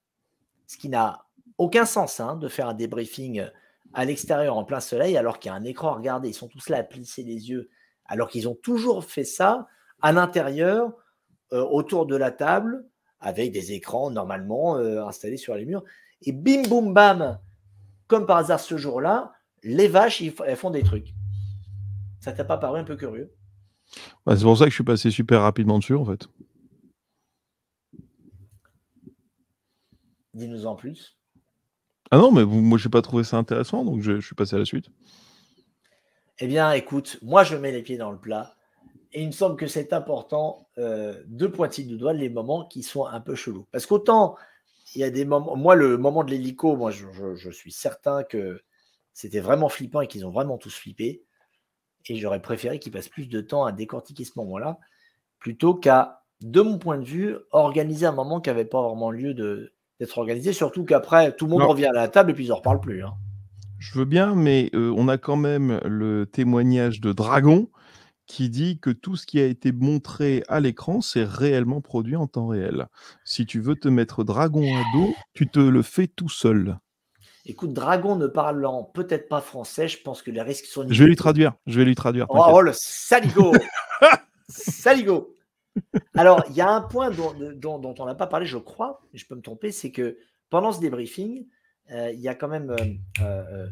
ce qui n'a aucun sens hein, de faire un débriefing à l'extérieur en plein soleil alors qu'il y a un écran à regarder, ils sont tous là à plisser les yeux, alors qu'ils ont toujours fait ça à l'intérieur, autour de la table, avec des écrans normalement installés sur les murs. Et bim, boum, bam, comme par hasard ce jour-là, les vaches, elles font des trucs. Ça t'a pas paru un peu curieux? Bah, c'est pour ça que je suis passé super rapidement dessus, en fait. Dis-nous en plus. Ah non, mais moi, je n'ai pas trouvé ça intéressant, donc je suis passé à la suite. Eh bien, écoute, moi, je mets les pieds dans le plat. Et il me semble que c'est important de pointer du doigt les moments qui sont un peu chelous. Parce qu'autant, il y a des moments... Moi, le moment de l'hélico, moi, je suis certain que c'était vraiment flippant et qu'ils ont vraiment tous flippé. Et j'aurais préféré qu'ils passent plus de temps à décortiquer ce moment-là, plutôt qu'à, de mon point de vue, organiser un moment qui n'avait pas vraiment lieu d'être organisé. Surtout qu'après, tout le monde revient à la table et puis ils n'en reparlent plus. Hein. Je veux bien, mais on a quand même le témoignage de Dragon qui dit que tout ce qui a été montré à l'écran, c'est réellement produit en temps réel. Si tu veux te mettre Dragon à dos, tu te le fais tout seul. Écoute, Dragon ne parlant peut-être pas français, je pense que les risques sont Je vais lui traduire. Oh, le saligo. Saligo. Alors, il y a un point dont on n'a pas parlé, je crois, je peux me tromper, c'est que pendant ce débriefing, il y a quand même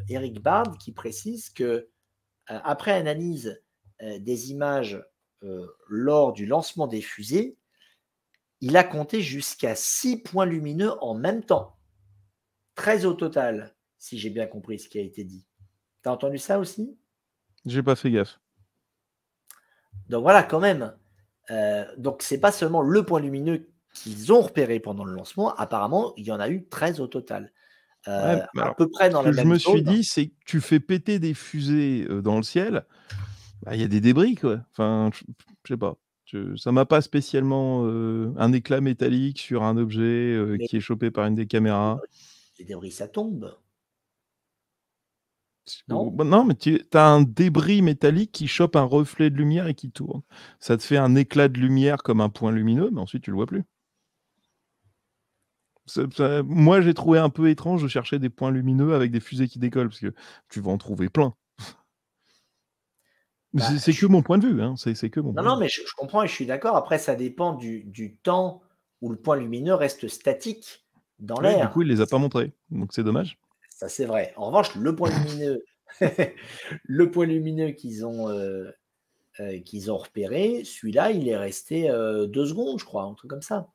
Eric Bard qui précise que après analyse des images lors du lancement des fusées, il a compté jusqu'à 6 points lumineux en même temps. 13 au total, si j'ai bien compris ce qui a été dit. Tu as entendu ça aussi? J'ai pas fait gaffe. Donc voilà, quand même. Donc c'est pas seulement le point lumineux qu'ils ont repéré pendant le lancement. Apparemment, il y en a eu 13 au total. Ouais, à peu près dans la même zone. Ce que je me suis dit, c'est que tu fais péter des fusées dans le ciel, il y a des débris, quoi. Enfin, je sais pas. Ça m'a pas spécialement un éclat métallique sur un objet qui est chopé par une des caméras. Les débris, ça tombe. Non, mais tu as un débris métallique qui chope un reflet de lumière et qui tourne. Ça te fait un éclat de lumière comme un point lumineux, mais ensuite tu le vois plus. Moi, j'ai trouvé un peu étrange de chercher des points lumineux avec des fusées qui décollent, parce que tu vas en trouver plein. C'est que mon point de vue. Hein. C'est que mon point de vue. Mais je comprends et je suis d'accord. Après, ça dépend du temps où le point lumineux reste statique dans l'air. Du coup, il les a pas montrés, donc c'est dommage. Ça, c'est vrai. En revanche, le point lumineux, qu'ils ont repéré, celui-là, il est resté 2 secondes, je crois, un truc comme ça.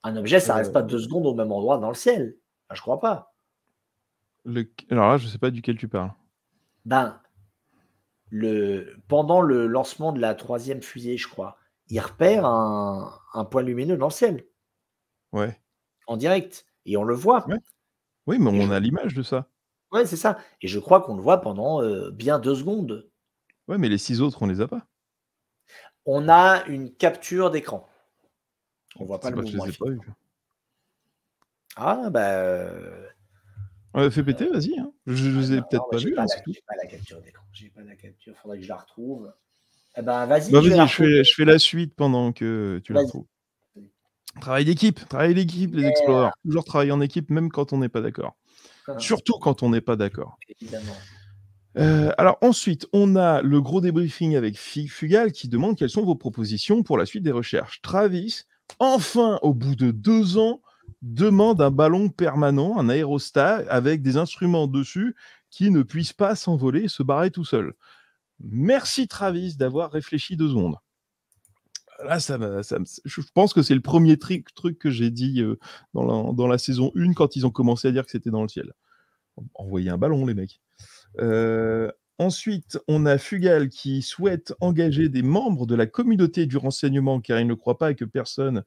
Un objet, ça reste pas 2 secondes au même endroit dans le ciel. Enfin, je crois pas. Alors là, je sais pas duquel tu parles. Pendant le lancement de la 3e fusée, je crois, il repère un point lumineux dans le ciel. Ouais. En direct. Et on le voit. Ouais. Oui, mais on a l'image de ça. Ouais, c'est ça. Et je crois qu'on le voit pendant bien 2 secondes. Ouais, mais les 6 autres, on les a pas. On a une capture d'écran. On voit pas le mouvement. Je les ai pas vus. Ah, fais péter, vas-y. Hein. Je les ai peut-être pas vus. J'ai pas la capture d'écran. J'ai pas la capture. Faudrait que je la retrouve. Eh ben, vas-y. Je fais la suite pendant que tu la retrouves. Travail d'équipe, les Explorers. Toujours travailler en équipe, même quand on n'est pas d'accord. Surtout quand on n'est pas d'accord. Évidemment. Alors ensuite, on a le gros débriefing avec Fugal qui demande quelles sont vos propositions pour la suite des recherches. Travis, enfin, au bout de 2 ans, demande un ballon permanent, un aérostat avec des instruments dessus qui ne puissent pas s'envoler et se barrer tout seul. Merci Travis d'avoir réfléchi 2 secondes. là, je pense que c'est le premier truc que j'ai dit dans la saison 1 quand ils ont commencé à dire que c'était dans le ciel. Envoyer un ballon, les mecs. Ensuite, on a Fugal qui souhaite engager des membres de la communauté du renseignement car il ne croit pas que personne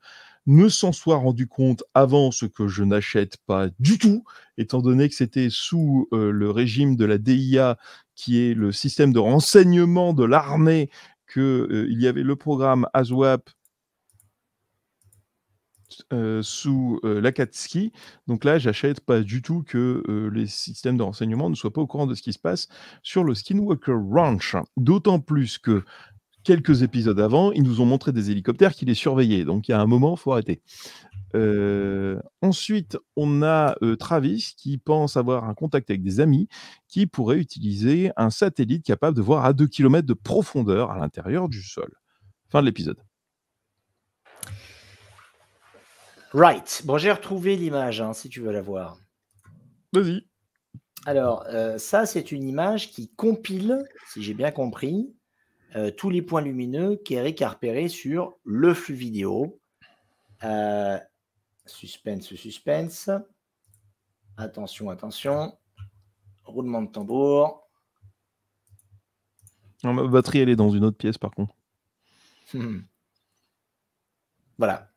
ne s'en soit rendu compte avant, ce que je n'achète pas du tout, étant donné que c'était sous le régime de la DIA, qui est le système de renseignement de l'armée, qu'il y avait le programme ASWAP sous l'Akatsuki. Donc là, j'achète pas du tout que les systèmes de renseignement ne soient pas au courant de ce qui se passe sur le Skinwalker Ranch. D'autant plus que quelques épisodes avant, ils nous ont montré des hélicoptères qui les surveillaient. Donc il y a un moment, il faut arrêter. Ensuite, on a Travis qui pense avoir un contact avec des amis qui pourraient utiliser un satellite capable de voir à 2 km de profondeur à l'intérieur du sol. Fin de l'épisode. Right. Bon, j'ai retrouvé l'image, hein, si tu veux la voir. Vas-y. Alors, ça, c'est une image qui compile, si j'ai bien compris, tous les points lumineux qu'Eric a repérés sur le flux vidéo. Suspense. Attention. Roulement de tambour. Non, ma batterie, elle est dans une autre pièce, par contre. Voilà.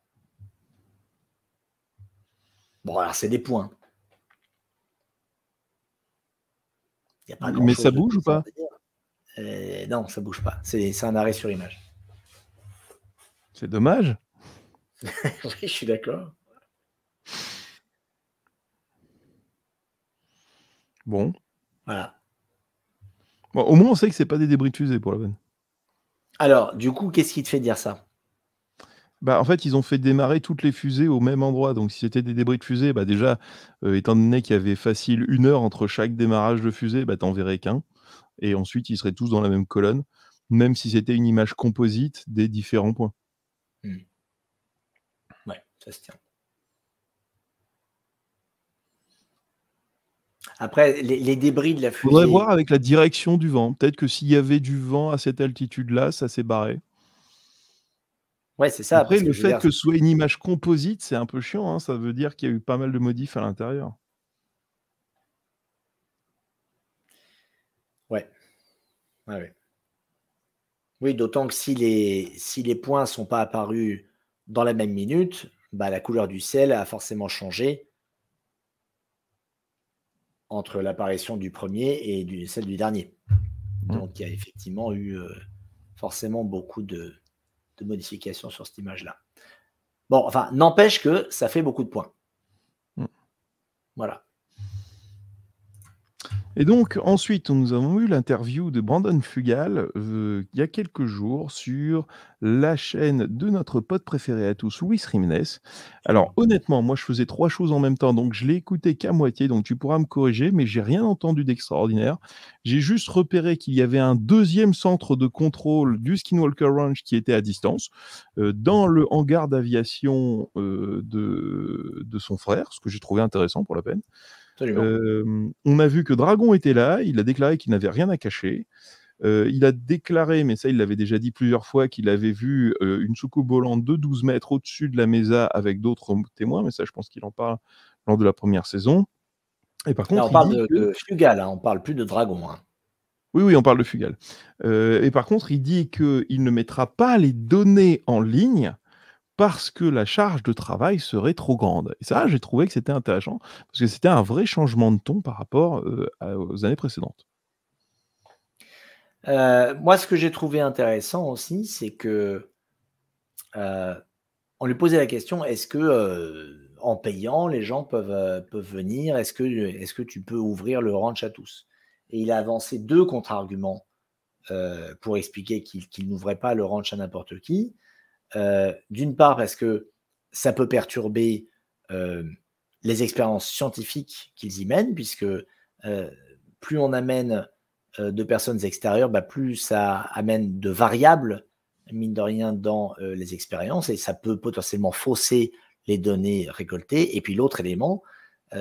Bon, alors, c'est des points. Y a pas Mais ça grand-chose bouge ou pas? Non, ça bouge pas. C'est un arrêt sur image. C'est dommage. Oui, je suis d'accord. Bon. Voilà. Bon, au moins, on sait que c'est pas des débris de fusée pour la peine. Alors, du coup, qu'est-ce qui te fait dire ça? Bah, en fait, ils ont fait démarrer toutes les fusées au même endroit. Donc, si c'était des débris de fusée, bah déjà, étant donné qu'il y avait facile 1 heure entre chaque démarrage de fusée, bah, t'en verrais qu'un. Et ensuite, ils seraient tous dans la même colonne, même si c'était une image composite des différents points. Ouais, ça se tient. Après, les débris de la fusée. Faudrait voir avec la direction du vent. Peut-être que s'il y avait du vent à cette altitude-là, ça s'est barré. Ouais, c'est ça. Après, parce le je veux fait dire, que ce soit une image composite, c'est un peu chiant, hein. Ça veut dire qu'il y a eu pas mal de modifs à l'intérieur. Ouais. Oui, d'autant que si les points ne sont pas apparus dans la même minute, bah, la couleur du ciel a forcément changé entre l'apparition du premier et celle du dernier. Donc, il y a effectivement eu forcément beaucoup de modifications sur cette image-là. Bon, enfin, n'empêche que ça fait beaucoup de points. Voilà. Et donc, ensuite, nous avons eu l'interview de Brandon Fugal il y a quelques jours sur la chaîne de notre pote préféré à tous, Louis Rimnes. Alors, honnêtement, moi, je faisais 3 choses en même temps, donc je l'ai écouté qu'à moitié, donc tu pourras me corriger, mais j'ai rien entendu d'extraordinaire. J'ai juste repéré qu'il y avait un 2e centre de contrôle du Skinwalker Ranch qui était à distance, dans le hangar d'aviation de son frère, ce que j'ai trouvé intéressant pour la peine. On a vu que Dragon était là, il a déclaré qu'il n'avait rien à cacher. Il a déclaré, mais ça il l'avait déjà dit plusieurs fois, qu'il avait vu une soucoupe volante de 12 mètres au-dessus de la mesa avec d'autres témoins, mais ça je pense qu'il en parle lors de la première saison. Et par Là, contre, on parle de Fugal, hein, on parle plus de Dragon. Hein. Oui, on parle de Fugal. Et par contre, il dit qu'il ne mettra pas les données en ligne parce que la charge de travail serait trop grande. Et ça, j'ai trouvé que c'était intéressant, parce que c'était un vrai changement de ton par rapport aux années précédentes. Moi, ce que j'ai trouvé intéressant aussi, c'est que on lui posait la question, est-ce que en payant, les gens peuvent venir? Est-ce que tu peux ouvrir le ranch à tous? Et il a avancé 2 contre-arguments pour expliquer qu'il n'ouvrait pas le ranch à n'importe qui. D'une part, parce que ça peut perturber les expériences scientifiques qu'ils y mènent, puisque plus on amène de personnes extérieures, bah, plus ça amène de variables, mine de rien, dans les expériences, et ça peut potentiellement fausser les données récoltées. Et puis l'autre élément,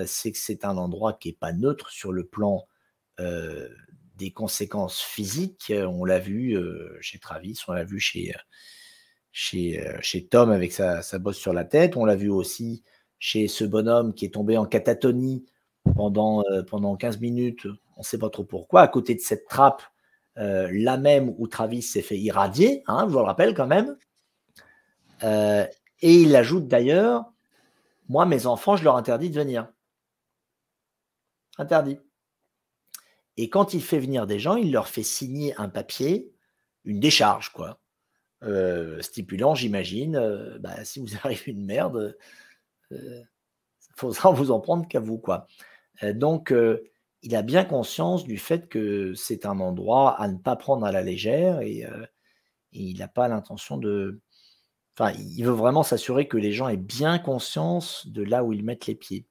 c'est que c'est un endroit qui n'est pas neutre sur le plan des conséquences physiques. On l'a vu chez Travis, on l'a vu chez chez Tom avec sa bosse sur la tête. On l'a vu aussi chez ce bonhomme qui est tombé en catatonie pendant 15 minutes. On ne sait pas trop pourquoi. À côté de cette trappe, là même où Travis s'est fait irradier, hein, je vous le rappelle quand même. Et il ajoute d'ailleurs, moi, mes enfants, je leur interdis de venir. Interdit. Et quand il fait venir des gens, il leur fait signer un papier, une décharge, quoi, stipulant, j'imagine, si vous arrive une merde, il faudra vous en prendre qu'à vous, quoi. Donc, il a bien conscience du fait que c'est un endroit à ne pas prendre à la légère et il n'a pas l'intention de. Enfin, il veut vraiment s'assurer que les gens aient bien conscience de là où ils mettent les pieds.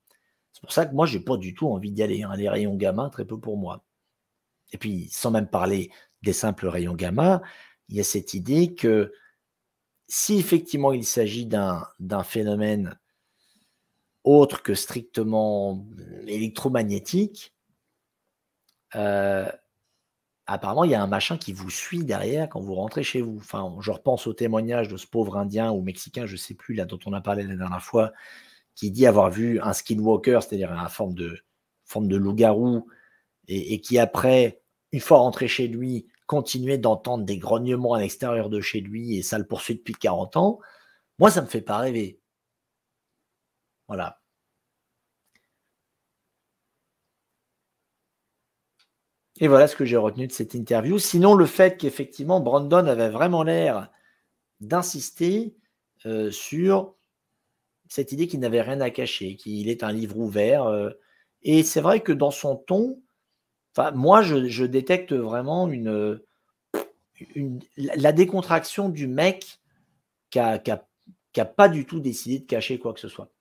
C'est pour ça que moi, je n'ai pas du tout envie d'y aller, hein. Les rayons gamma, très peu pour moi. Et puis, sans même parler des simples rayons gamma, il y a cette idée que si effectivement il s'agit d'un phénomène autre que strictement électromagnétique, apparemment, il y a un machin qui vous suit derrière quand vous rentrez chez vous. Enfin, je repense au témoignage de ce pauvre Indien ou Mexicain, je ne sais plus, là, dont on a parlé la dernière fois, qui dit avoir vu un skinwalker, c'est-à-dire une forme de loup-garou, et qui après, une fois rentré chez lui, continuait d'entendre des grognements à l'extérieur de chez lui, et ça le poursuit depuis 40 ans. Moi, ça ne me fait pas rêver. Voilà. Et voilà ce que j'ai retenu de cette interview. Sinon, le fait qu'effectivement, Brandon avait vraiment l'air d'insister sur cette idée qu'il n'avait rien à cacher, qu'il est un livre ouvert. Et c'est vrai que dans son ton, moi, je détecte vraiment la décontraction du mec qui n'a pas du tout décidé de cacher quoi que ce soit.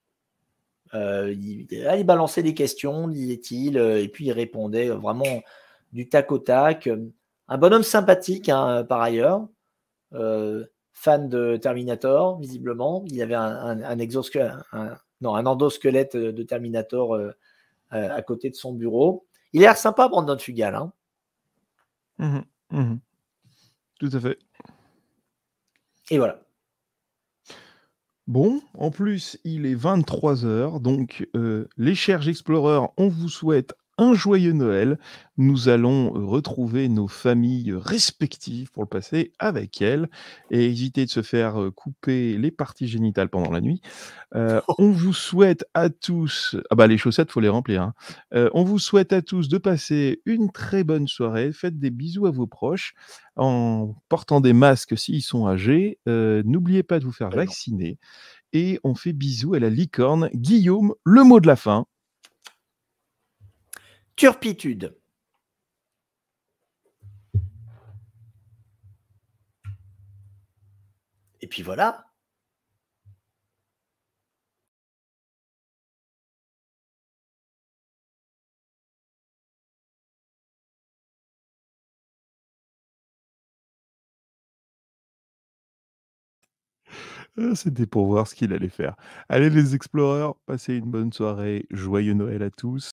Il balançait des questions, disait-il, et puis il répondait vraiment du tac au tac. Un bonhomme sympathique, hein, par ailleurs, fan de Terminator, visiblement. Il avait un exosquelette, un endosquelette de Terminator à côté de son bureau. Il a l'air sympa, Brandon Fugal. Hein. Mmh mh. Tout à fait. Et voilà. Bon, en plus, il est 23 h, donc les chers explorers, on vous souhaite un joyeux Noël. Nous allons retrouver nos familles respectives pour le passer avec elles et éviter de se faire, couper les parties génitales pendant la nuit. On vous souhaite à tous ah bah, les chaussettes, faut les remplir, hein. On vous souhaite à tous de passer une très bonne soirée. Faites des bisous à vos proches en portant des masques s'ils sont âgés. N'oubliez pas de vous faire Absolument. vacciner et on fait bisous à la licorne. Guillaume, le mot de la fin. Turpitude. Et puis voilà. C'était pour voir ce qu'il allait faire. Allez les explorers, passez une bonne soirée. Joyeux Noël à tous.